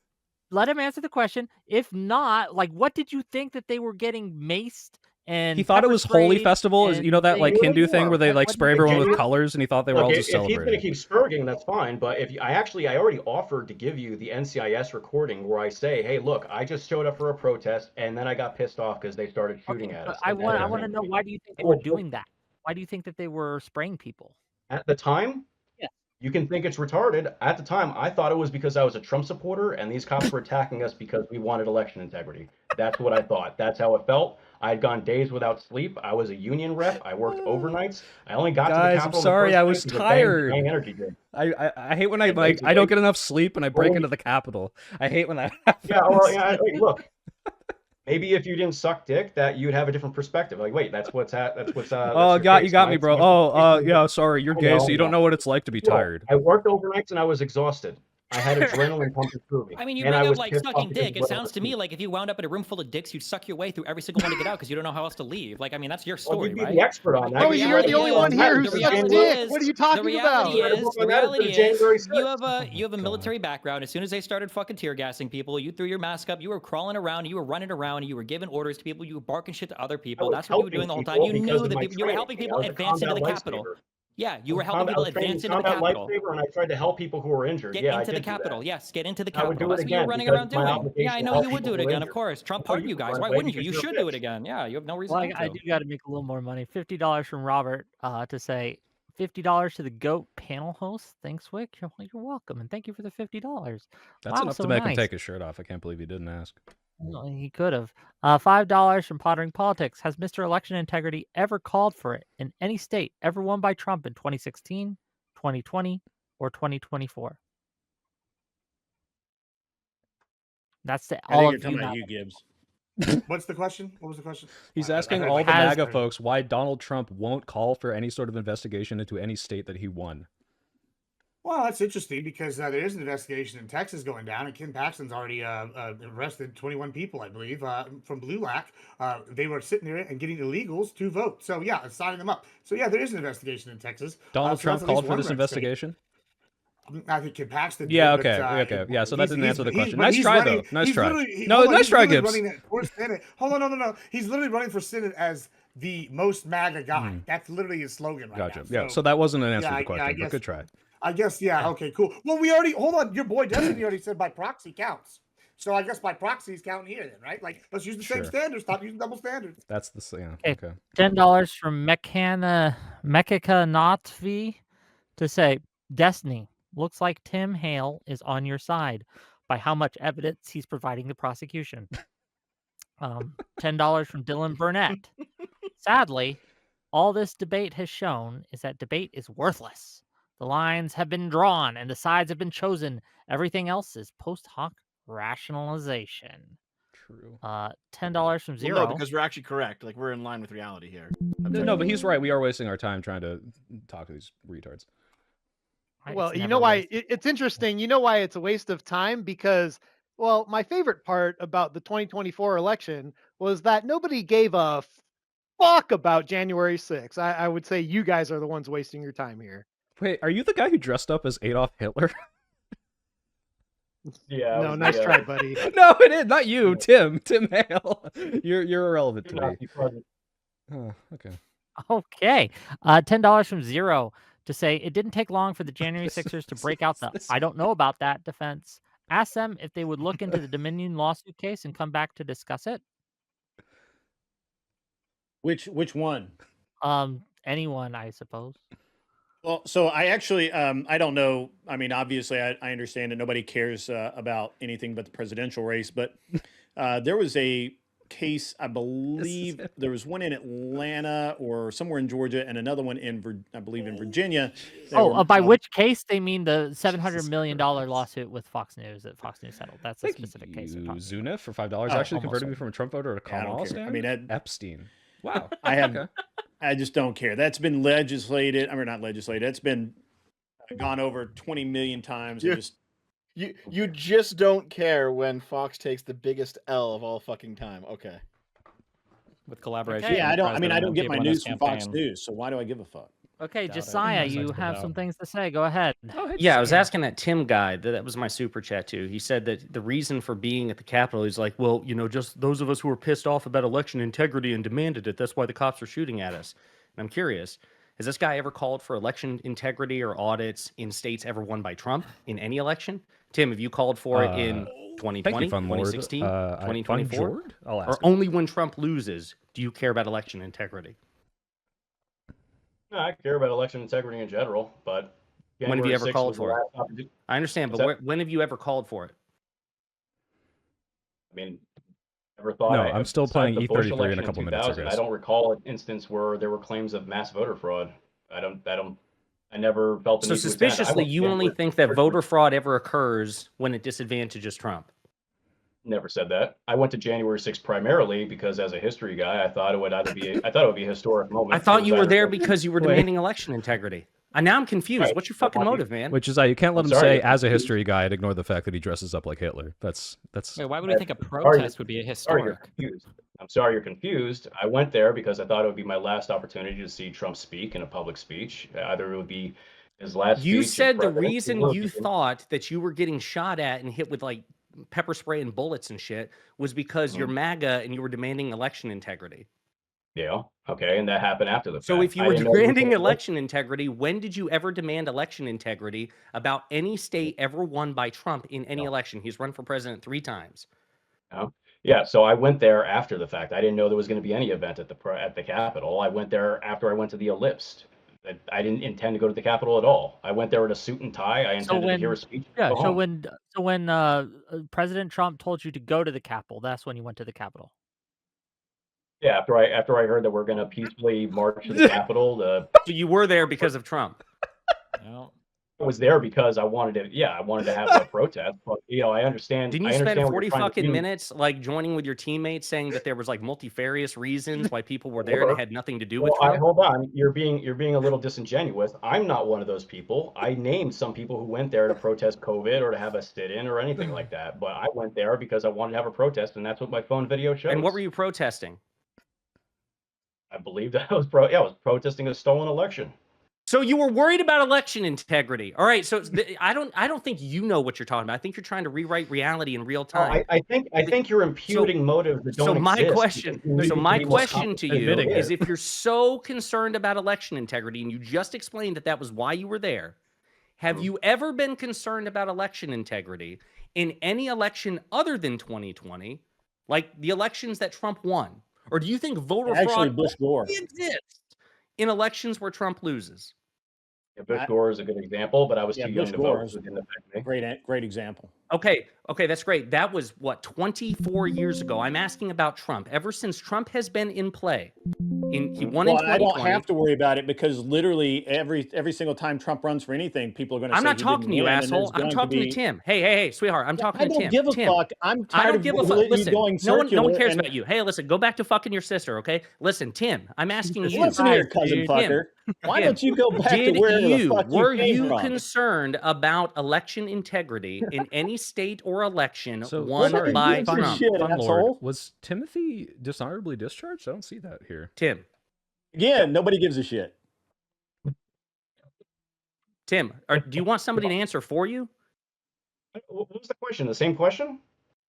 Let him answer the question. If not, what did you think that they were getting maced? And he thought it was Holy Festival, you know that Hindu thing where they spray everyone with colors, and he thought they were all just celebrating. If he's gonna keep spurging, that's fine. But if I already offered to give you the NCIS recording where I say, hey, look, I just showed up for a protest, and then I got pissed off because they started shooting at us. I want to know, why do you think they were doing that? Why do you think that they were spraying people? At the time, yeah, you can think it's retarded. At the time, I thought it was because I was a Trump supporter, and these cops were attacking us because we wanted election integrity. That's what I thought. That's how it felt. I had gone days without sleep. I was a union rep. I worked overnights. I only got to the Capitol. I'm sorry, I was tired. I hate when I don't get enough sleep and I break into the Capitol. I hate when that happens. Yeah, look. Maybe if you didn't suck dick, that you'd have a different perspective. Like, wait, that's what's. Oh, you got me, bro. Oh, yeah. Sorry, you're gay, so you don't know what it's like to be tired. I worked overnights and I was exhausted. I had adrenaline pumping through me. I mean, you and bring I up was like pissed sucking off dick. because It sounds to me like if you wound up in a room full of dicks, you'd suck your way through every single one to get out because you don't know how else to leave. Like, I mean, that's your story, you'd be right? the expert on that. Bro, you're the only one here who sucks dick. What are you talking about? The reality is, you have a military background. As soon as they started fucking tear gassing people, you threw your mask up. You were crawling around. You were running around. You were giving orders to people. You were barking shit to other people. That's what you were doing the whole time. You knew that people. You were helping people advance into the Capitol. Yeah, you were helping people advance into the Capitol. And I tried to help people who were injured. Get yeah, into I the did do Capitol. that. Yes, get into the I would Capitol. do it That's what you were again running because around my doing. obligation Yeah, I to know help you would do people it who again. are Of injured. course, Trump Oh, pardoned you you guys. run Why away wouldn't you? because You you're should do it bitch. again. Yeah, you have no reason Well, not I to. do got to make a little more money. $50 from Robert to say $50 to the GOAT panel host. Thanks, Wick. You're welcome, and thank you for the $50. That's Wow, enough so to make him nice. take his shirt off. I can't believe he didn't ask. Well, he could have. $5 from Pottering Politics. Has Mr. Election Integrity ever called for it in any state ever won by Trump in 2016, 2020, or 2024? That's the I all think of you're you. talking about Now. you, Gibbs. What's the question? What was the question? He's asking all the MAGA folks why Donald Trump won't call for any sort of investigation into any state that he won. Well, that's interesting because there is an investigation in Texas going down, and Kim Paxton's already arrested 21 people, I believe, from BLULAC. They were sitting there and getting illegals to vote. So, yeah, signing them up. So, yeah, there is an investigation in Texas. Donald Trump called for this investigation? I think Kim Paxton did. Yeah, okay, okay. Yeah, so that didn't answer the question. Nice try, though. Nice try. No, nice try, Gibbs. Hold on, no. He's literally running for Senate as the most MAGA guy. That's literally his slogan right Gotcha. now. Yeah, so that wasn't an answer to the question, but good try. I guess, yeah, okay, cool. Well, we already, hold on, your boy Destiny already said by proxy counts. So I guess by proxy he's counting here then, right? Like, let's use the same standards, stop using double standards. That's the, yeah, okay. $10 from Mekika Notvi to say, Destiny, looks like Tim Hale is on your side by how much evidence he's providing the prosecution. $10 from Dylan Burnett. Sadly, all this debate has shown is that debate is worthless. The lines have been drawn and the sides have been chosen. Everything else is post hoc rationalization. True. $10 from Zero. Well, no, because we're actually correct. Like, we're in line with reality here. No, but he's right. We are wasting our time trying to talk to these retards. Well, you know why it's interesting. You know why it's a waste of time? Because, well, my favorite part about the 2024 election was that nobody gave a fuck about January 6th. I would say you guys are the ones wasting your time here. Wait, are you the guy who dressed up as Adolf Hitler? Yeah. No, nice try, buddy. No, it is not you, Tim Hale. You're irrelevant to me. Oh, okay. Okay. $10 from Zero to say it didn't take long for the January Sixers to break out the I don't know about that defense. Ask them if they would look into the Dominion lawsuit case and come back to discuss it. Which one? Anyone, I suppose. Well, so I actually, I don't know. I mean, obviously, I understand that nobody cares about anything but the presidential race, but there was a case, I believe there was one in Atlanta or somewhere in Georgia and another one in, I believe, in Virginia. By which case they mean the $700 million lawsuit with Fox News that Fox News settled. That's a specific case. Zuna for $5 actually converted me from a Trump voter to Kamala stand. I mean, Epstein. Wow. I have. Okay. I just don't care. That's been legislated. I mean, not legislated. That's been gone over 20 million times. You just don't care when Fox takes the biggest L of all fucking time. Okay. With collaboration. Okay. Yeah, I don't. I mean, I don't get my news from Fox News, so why do I give a fuck? Okay, Josiah, you have some things to say. Go ahead. Yeah, I was asking that Tim guy. That was my super chat too. He said that the reason for being at the Capitol is like, well, you know, just those of us who were pissed off about election integrity and demanded it. That's why the cops are shooting at us. And I'm curious, has this guy ever called for election integrity or audits in states ever won by Trump in any election? Tim, have you called for it in 2020, 2016, 2024? Or only when Trump loses do you care about election integrity? No, I care about election integrity in general, but when have you ever called for it? I understand, but when have you ever called for it? I mean, never thought. No, I'm still playing E33 in a couple minutes. I don't recall an instance where there were claims of mass voter fraud. I never felt the need to attend. Suspiciously, you only think that voter fraud ever occurs when it disadvantages Trump. Never said that. I went to January 6th primarily because, as a history guy, I thought it would be a historic moment. I thought you were there because you were demanding election integrity. Now I'm confused. Right. What's your fucking motive, man? Which is you can't let him say as a history guy and ignore the fact that he dresses up like Hitler. That's. Wait, why would we think a protest would be a historic? I'm sorry you're confused. I went there because I thought it would be my last opportunity to see Trump speak in a public speech. Either it would be his last. You said the reason you thought that you were getting shot at and hit with like pepper spray and bullets and shit was because you're MAGA and you were demanding election integrity. Yeah. Okay. And that happened after the fact. So if you were demanding election integrity, when did you ever demand election integrity about any state ever won by Trump in any election? He's run for president 3 times. Oh. Yeah. So I went there after the fact. I didn't know there was going to be any event at the Capitol. I went there after I went to the Ellipse. I didn't intend to go to the Capitol at all. I went there in a suit and tie. I intended to hear a speech. Yeah. So when President Trump told you to go to the Capitol, that's when you went to the Capitol. Yeah, after I heard that we're going to peacefully march to the Capitol. So you were there because of Trump. I was there because I wanted to. Yeah, I wanted to have a protest. But I understand. Didn't you spend 40 fucking minutes like joining with your teammates, saying that there was like multifarious reasons why people were there and it had nothing to do with Trump? Hold on, you're being a little disingenuous. I'm not one of those people. I named some people who went there to protest COVID or to have a sit-in or anything like that. But I went there because I wanted to have a protest, and that's what my phone video shows. And what were you protesting? I believe that I was protesting a stolen election. So you were worried about election integrity. All right. So I don't think you know what you're talking about. I think you're trying to rewrite reality in real time. I think you're imputing motives that don't exist. My question to you is, if you're so concerned about election integrity, and you just explained that was why you were there, have you ever been concerned about election integrity in any election other than 2020, like the elections that Trump won? Or do you think voter fraud exists in elections where Trump loses? Yeah, Bush Gore is a good example, but I was too young to vote. So it didn't affect me. Great example. Okay, that's great. That was, 24 years ago. I'm asking about Trump. Ever since Trump has been in play, he won in 2020. I don't have to worry about it because literally every single time Trump runs for anything, people are going to say I'm not talking to you, asshole. I'm talking to Tim. Hey, sweetheart. I'm talking to Tim. I don't give a fuck. I'm tired of listen, going no one cares about you. Hey, listen, go back to fucking your sister, okay? Listen, Tim, I'm asking you. Listen here, cousin fucker. Why don't you go back to where the fuck you were you concerned about election integrity in any state or election won by Trump? Lord, was Timothy dishonorably discharged? I don't see that here. Tim. Yeah, nobody gives a shit. Tim, do you want somebody to answer for you? What was the question? The same question?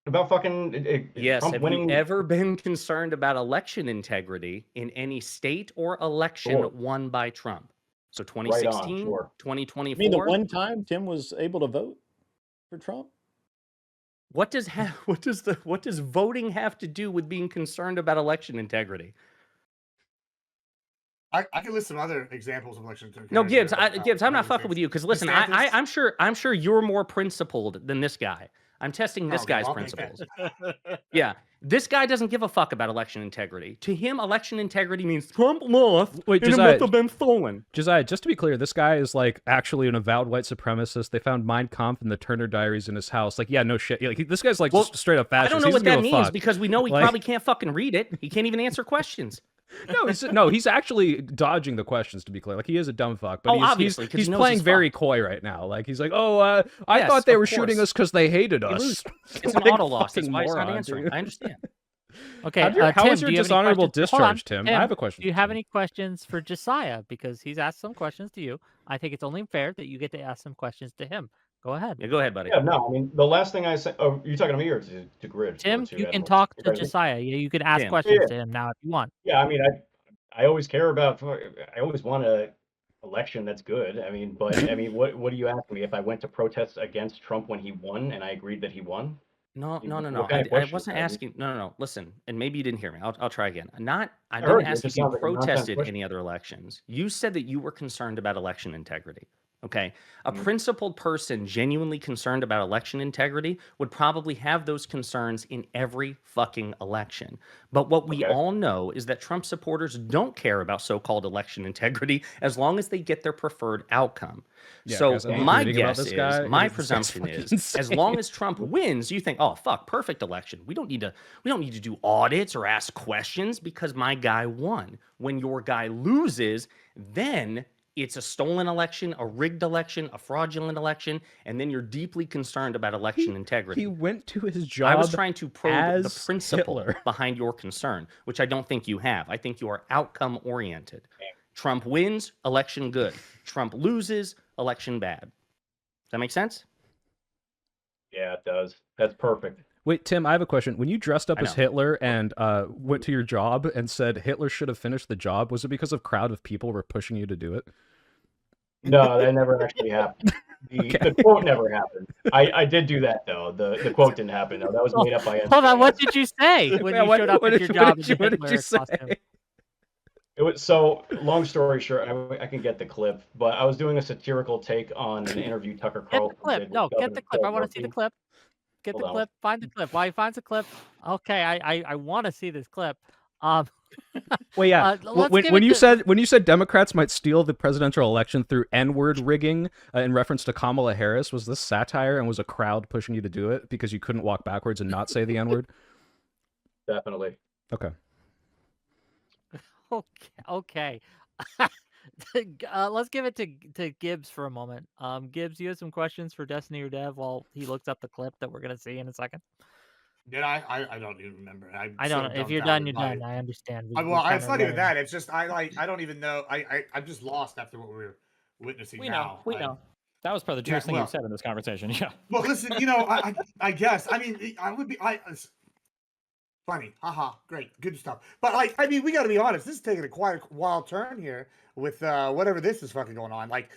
About fucking yes. Trump Have winning? you ever been concerned about election integrity in any state or election won by Trump? So 2016, 2024. You mean the one time Tim was able to vote for Trump? What does voting have to do with being concerned about election integrity? I can list some other examples of election integrity. No, Gibbs, I'm not fucking with you because listen, I'm sure you're more principled than this guy. I'm testing this guy's principles. Yeah. This guy doesn't give a fuck about election integrity. To him, election integrity means Trump lost and it must have been stolen. Josiah, just to be clear, this guy is like actually an avowed white supremacist. They found Mein Kampf and the Turner Diaries in his house. Like, yeah, no shit. Like, this guy's like just straight up fascist. I don't know what that means because we know he probably can't fucking read it. He can't even answer questions. He's actually dodging the questions, to be clear. Like, he is a dumb fuck, but obviously, he's playing very coy right now. Like, he's like, I thought they were shooting us because they hated us. It's an auto loss. That's why he's not answering. I understand. Okay, how was your dishonorable discharge, Tim? I have a question. Do you have any questions for Josiah? Because he's asked some questions to you. I think it's only fair that you get to ask some questions to him. Go ahead. Yeah, go ahead, buddy. Yeah, no, I mean, the last thing I said, are you talking to me or to Grid? Tim, you can talk to Josiah. You can ask questions to him now if you want. Yeah, I mean, I always care about, I always want a election that's good. I mean, but I mean, what do you ask me if I went to protest against Trump when he won and I agreed that he won? No. I wasn't asking. No. Listen, and maybe you didn't hear me. I'll try again. I didn't ask if you protested any other elections. You said that you were concerned about election integrity. Okay. A principled person genuinely concerned about election integrity would probably have those concerns in every fucking election. But what we all know is that Trump supporters don't care about so-called election integrity as long as they get their preferred outcome. Yeah, so my guess is, my presumption is, as long as Trump wins, you think, oh, fuck, perfect election. We don't need to do audits or ask questions because my guy won. When your guy loses, then it's a stolen election, a rigged election, a fraudulent election, and then you're deeply concerned about election integrity. He went to his job. I was trying to probe the as principle Hitler. behind your concern, which I don't think you have. I think you are outcome oriented. Trump wins, election good. Trump loses, election bad. Does that make sense? Yeah, it does. That's perfect. Wait, Tim, I have a question. When you dressed up as Hitler and went to your job and said Hitler should have finished the job, was it because a crowd of people were pushing you to do it? No, that never actually happened. The quote never happened. I did do that, though. The quote didn't happen, though. That was made up by Hold on, what did you say when you showed up at your job in what did you say? costume? It was so long story short. I can get the clip, but I was doing a satirical take on an interview Tucker Get Carlson the clip. did with No, get Governor the clip. I Phil want to see the Murphy. clip. Get the clip. Find the clip. While he finds the clip, okay, I want to see this clip. Well, yeah. Let's When you said Democrats might steal the presidential election through N-word rigging in reference to Kamala Harris, was this satire and was a crowd pushing you to do it because you couldn't walk backwards and not say the N-word? Definitely. Okay. Okay. Let's give it to Gibbs for a moment. Gibbs, you have some questions for Destiny or Dev while he looks up the clip that we're gonna see in a second. Did I don't even remember. I don't know. If you're done, you're done. I understand. Well, it's not even that. It's just I don't even know. I'm just lost after what we were witnessing now. We know. That was probably the truest thing you said in this conversation. Yeah. Well, listen, I guess. I mean, I would be. Funny, haha, great, good stuff. But I mean, we got to be honest. This is taking a quite wild turn here with whatever this is fucking going on. Like,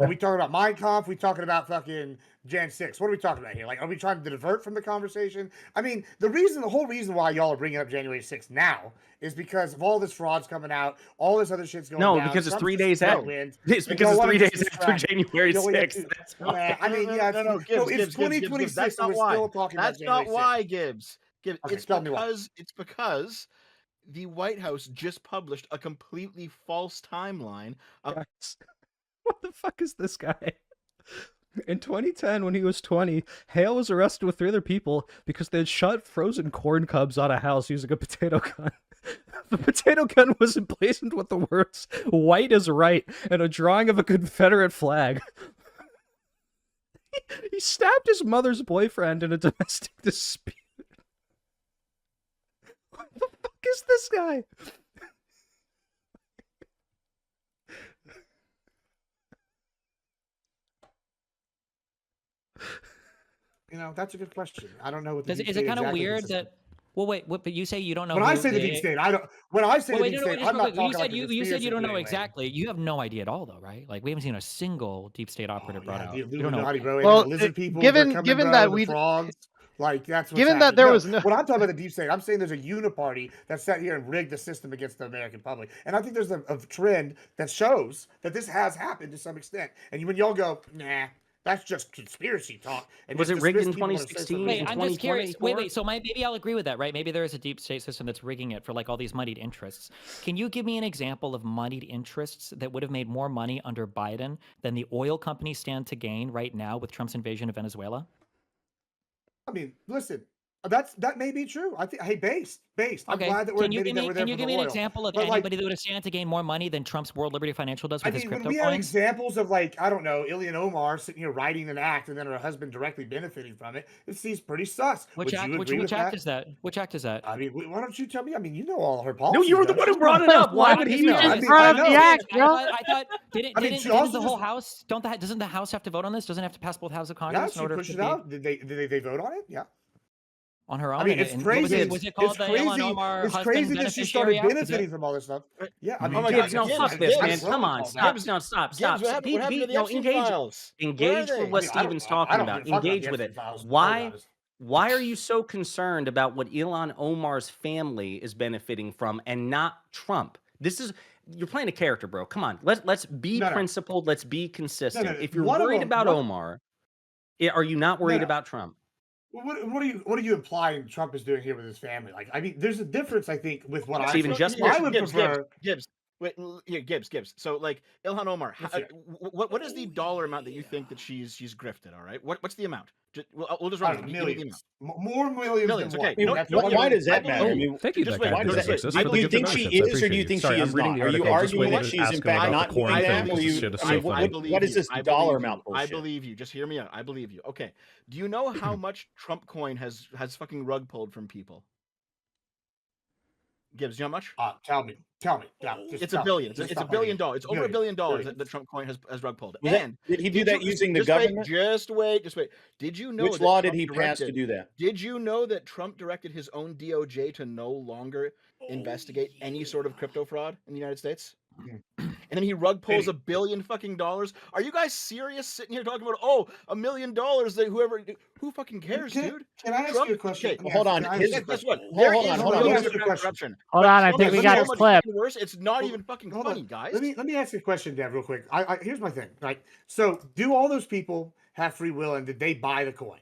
are we talking about Mein Kampf? We talking about fucking Jan 6? What are we talking about here? Like, are we trying to divert from the conversation? I mean, the whole reason why y'all are bringing up January 6th now is because of all this fraud's coming out, all this other shit's going down. No, because it's 3 days after. It's because it's 3 days after January 6th. I mean, yeah, no, Gibbs, it's 2026. That's not why. That's not why, Gibbs. Okay, It's because the White House just published a completely false timeline. What the fuck is this guy? In 2010, when he was 20, Hale was arrested with 3 other people because they had shot frozen corn cubs out of a house using a potato gun. The potato gun was emblazoned with the words, "White is right," and a drawing of a Confederate flag. He stabbed his mother's boyfriend in a domestic dispute. What the fuck is this guy? That's a good question. I don't know what the Is it kind of weird that? Well, wait. But you say you don't know. When I say the deep state, I don't. When I say the deep state, I'm not talking about you said you don't know exactly. You have no idea at all, though, right? Like we haven't seen a single deep state operator brought out. You don't know. Bro, well, lizard people, given that we frogs. Like that's what's given that there was no. When I'm talking about the deep state, I'm saying there's a uniparty that sat here and rigged the system against the American public, and I think there's a trend that shows that this has happened to some extent. And when y'all go, nah, that's just conspiracy talk. And was it rigged in 2016? Wait, I'm just curious. Wait. So maybe I'll agree with that, right? Maybe there is a deep state system that's rigging it for like all these moneyed interests. Can you give me an example of moneyed interests that would have made more money under Biden than the oil companies stand to gain right now with Trump's invasion of Venezuela? I mean, listen, that may be true. I think, hey, based. I'm glad that we're admitting that we're there. Can you give me an example of anybody that would have stand to gain more money than Trump's World Liberty Financial does with his crypto coins? We have examples of like, I don't know, Ilhan Omar sitting here writing an act and then her husband directly benefiting from it. It seems pretty sus. Which act is that? Which act is that? I mean, why don't you tell me? I mean, you know all her policies. No, you were the one who brought it up. Why would he know? I thought didn't the whole House? Doesn't the House have to vote on this? Doesn't it have to pass both houses of Congress in order to push it out? Did they vote on it? Yeah. On her own. I mean, it's crazy. Was it called the Ilhan Omar it's crazy that she started benefiting from all this stuff. Yeah, I mean, fuck this, man. Come on, stop. Engage with what Steven's talking about. Engage with it. Why are you so concerned about what Ilhan Omar's family is benefiting from and not Trump? You're playing a character, bro. Come on, let's be principled. Let's be consistent. If you're worried about Omar, are you not worried about Trump? What are you implying Trump is doing here with his family? Like, I mean, there's a difference, I think, with what Steven, I would prefer. Gibbs. Wait, yeah, Gibbs. So, like, Ilhan Omar, what is the dollar amount that you think that she's grifted? All right, what's the amount? We'll just run it. Millions. More millions than okay. Why does that matter? Thank you, that guy. Do you think she is, or do you think she is not? Are you arguing that she's in fact not doing that? What is this dollar amount bullshit? I believe you. Just hear me out. I believe you. Okay. Do you know how much Trump coin has fucking rug pulled from people? Gibbs, you know how much? Tell me. Yeah, it's $1 billion. It's $1 billion. It's over $1 billion that Trump coin has rug pulled. And did he do that using the government? Just wait. Did you know which law did he pass to do that? Did you know that Trump directed his own DOJ to no longer investigate any sort of crypto fraud in the United States? And then he rug pulls $1 billion fucking dollars. Are you guys serious sitting here talking about $1 million that who fucking cares, dude? Can I ask you a question? Okay, hold on. Guess what? Hold on, I think we got his clip. Worse. It's not even fucking funny, guys. Let me ask you a question, Dev, real quick. Here's my thing. Right. So, do all those people have free will, and did they buy the coin?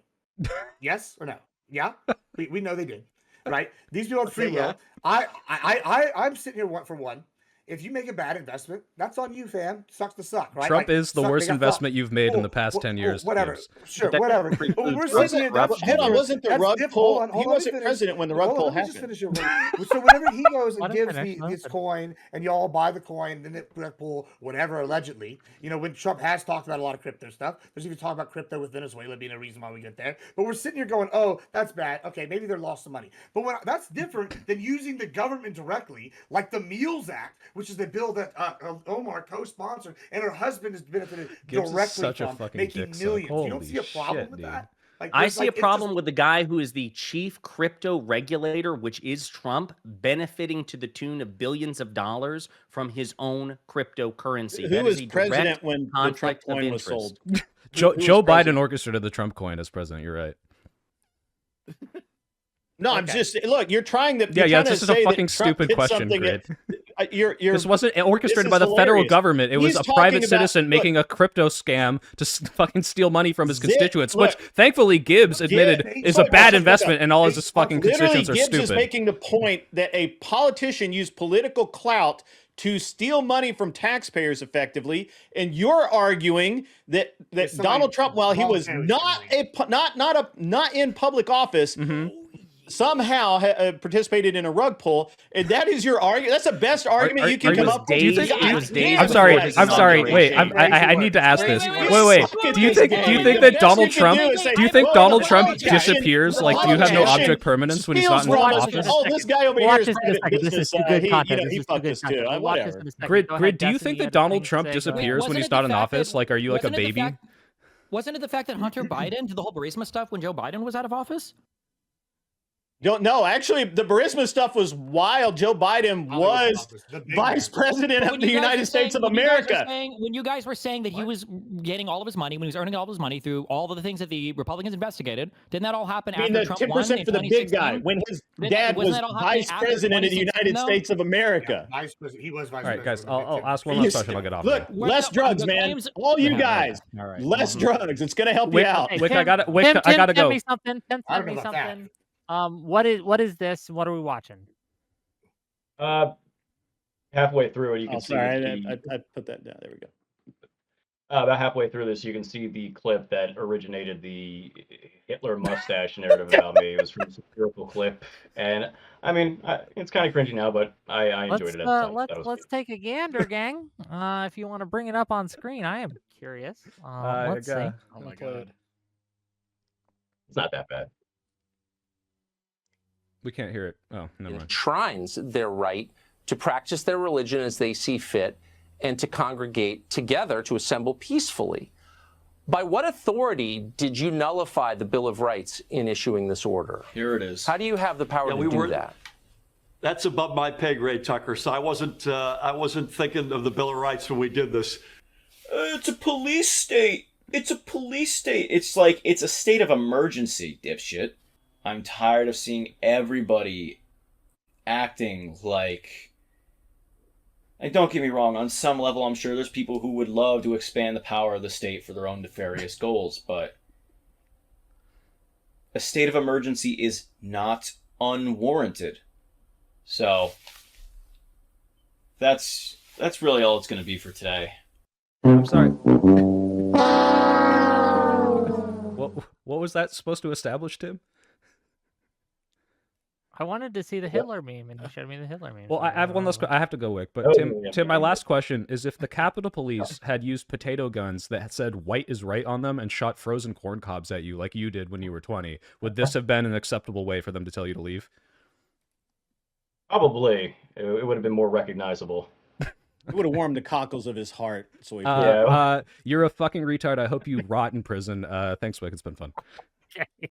Yes or no? Yeah, we know they did. Right. These people have free will. I'm sitting here for one. If you make a bad investment, that's on you, fam. Sucks to suck, right? Trump is the worst investment you've made in the past 10 years. Whatever. Sure, whatever. We're sitting here. Hold on, wasn't the rug pull? He wasn't president when the rug pull happened. So whenever he goes and gives his coin, and y'all buy the coin, then it rug pull, whatever, allegedly. You know, when Trump has talked about a lot of crypto stuff, there's even talk about crypto with Venezuela being a reason why we get there. But we're sitting here going, oh, that's bad. Okay, maybe they're lost some money. But that's different than using the government directly, like the Meals Act, which is the bill that Omar co-sponsored, and her husband has benefited directly from making millions. You don't see a problem with that? Like, I see a problem with the guy who is the chief crypto regulator, which is Trump, benefiting to the tune of billions of dollars from his own cryptocurrency. Who was president when the Trump coin was sold? Joe Biden orchestrated the Trump coin as president. You're right. No, I'm just look. You're trying to. Yeah. This is a fucking stupid question, Grid. This wasn't orchestrated by the federal government. It was a private citizen making a crypto scam to fucking steal money from his constituents, which thankfully Gibbs admitted is a bad investment, and all his fucking constituents are stupid. Gibbs is making the point that a politician used political clout to steal money from taxpayers effectively, and you're arguing that Donald Trump, while he was not in public office, somehow participated in a rug pull, and that is your argument. That's the best argument you can come up with. I'm sorry. Wait, I need to ask this. Wait. Do you think that Donald Trump? Do you think Donald Trump disappears? Like, do you have no object permanence when he's not in office? Oh, this guy over here is this is good content. He fucked us too. Whatever. Grid, do you think that Donald Trump disappears when he's not in office? Like, are you like a baby? Wasn't it the fact that Hunter Biden did the whole Burisma stuff when Joe Biden was out of office? No, actually, the Burisma stuff was wild. Joe Biden was vice president of the United States of America. When you guys were saying that he was getting all of his money, when he was earning all of his money through all of the things that the Republicans investigated, didn't that all happen after Trump won in 2016? 10% for the big guy, when his dad was vice president of the United States of America. Yeah, vice president. He was vice president. All right, guys, I'll ask one last question. I'll get off. Look, less drugs, man. All you guys, less drugs. It's going to help you out. Wick, I gotta go. Send me something. Send me something. What is this? What are we watching? Halfway through it, you can see. Sorry, I put that down. There we go. About halfway through this, you can see the clip that originated the Hitler mustache narrative about me. It was from a satirical clip, and I mean, it's kind of cringy now, but I enjoyed it at the time. Let's take a gander, gang. If you want to bring it up on screen, I am curious. Let's see. Oh my god, it's not that bad. We can't hear it. Oh, never mind. Enshrines their right to practice their religion as they see fit and to congregate together to assemble peacefully. By what authority did you nullify the Bill of Rights in issuing this order? Here it is. How do you have the power to do that? That's above my pay grade, Tucker. So I wasn't thinking of the Bill of Rights when we did this. It's a police state. It's a police state. It's like it's a state of emergency, dipshit. I'm tired of seeing everybody acting like, don't get me wrong, on some level I'm sure there's people who would love to expand the power of the state for their own nefarious goals, but a state of emergency is not unwarranted. So, that's That's really all it's going to be for today. I'm sorry. What was that supposed to establish, Tim? I wanted to see the Hitler meme, and you showed me the Hitler meme. Well, I have one last. I have to go quick, but Tim, my last question is: if the Capitol Police had used potato guns that said "white is right" on them and shot frozen corn cobs at you like you did when you were 20, would this have been an acceptable way for them to tell you to leave? Probably. It would have been more recognizable. It would have warmed the cockles of his heart. So you're a fucking retard. I hope you rot in prison. Thanks, Wick. It's been fun. Okay.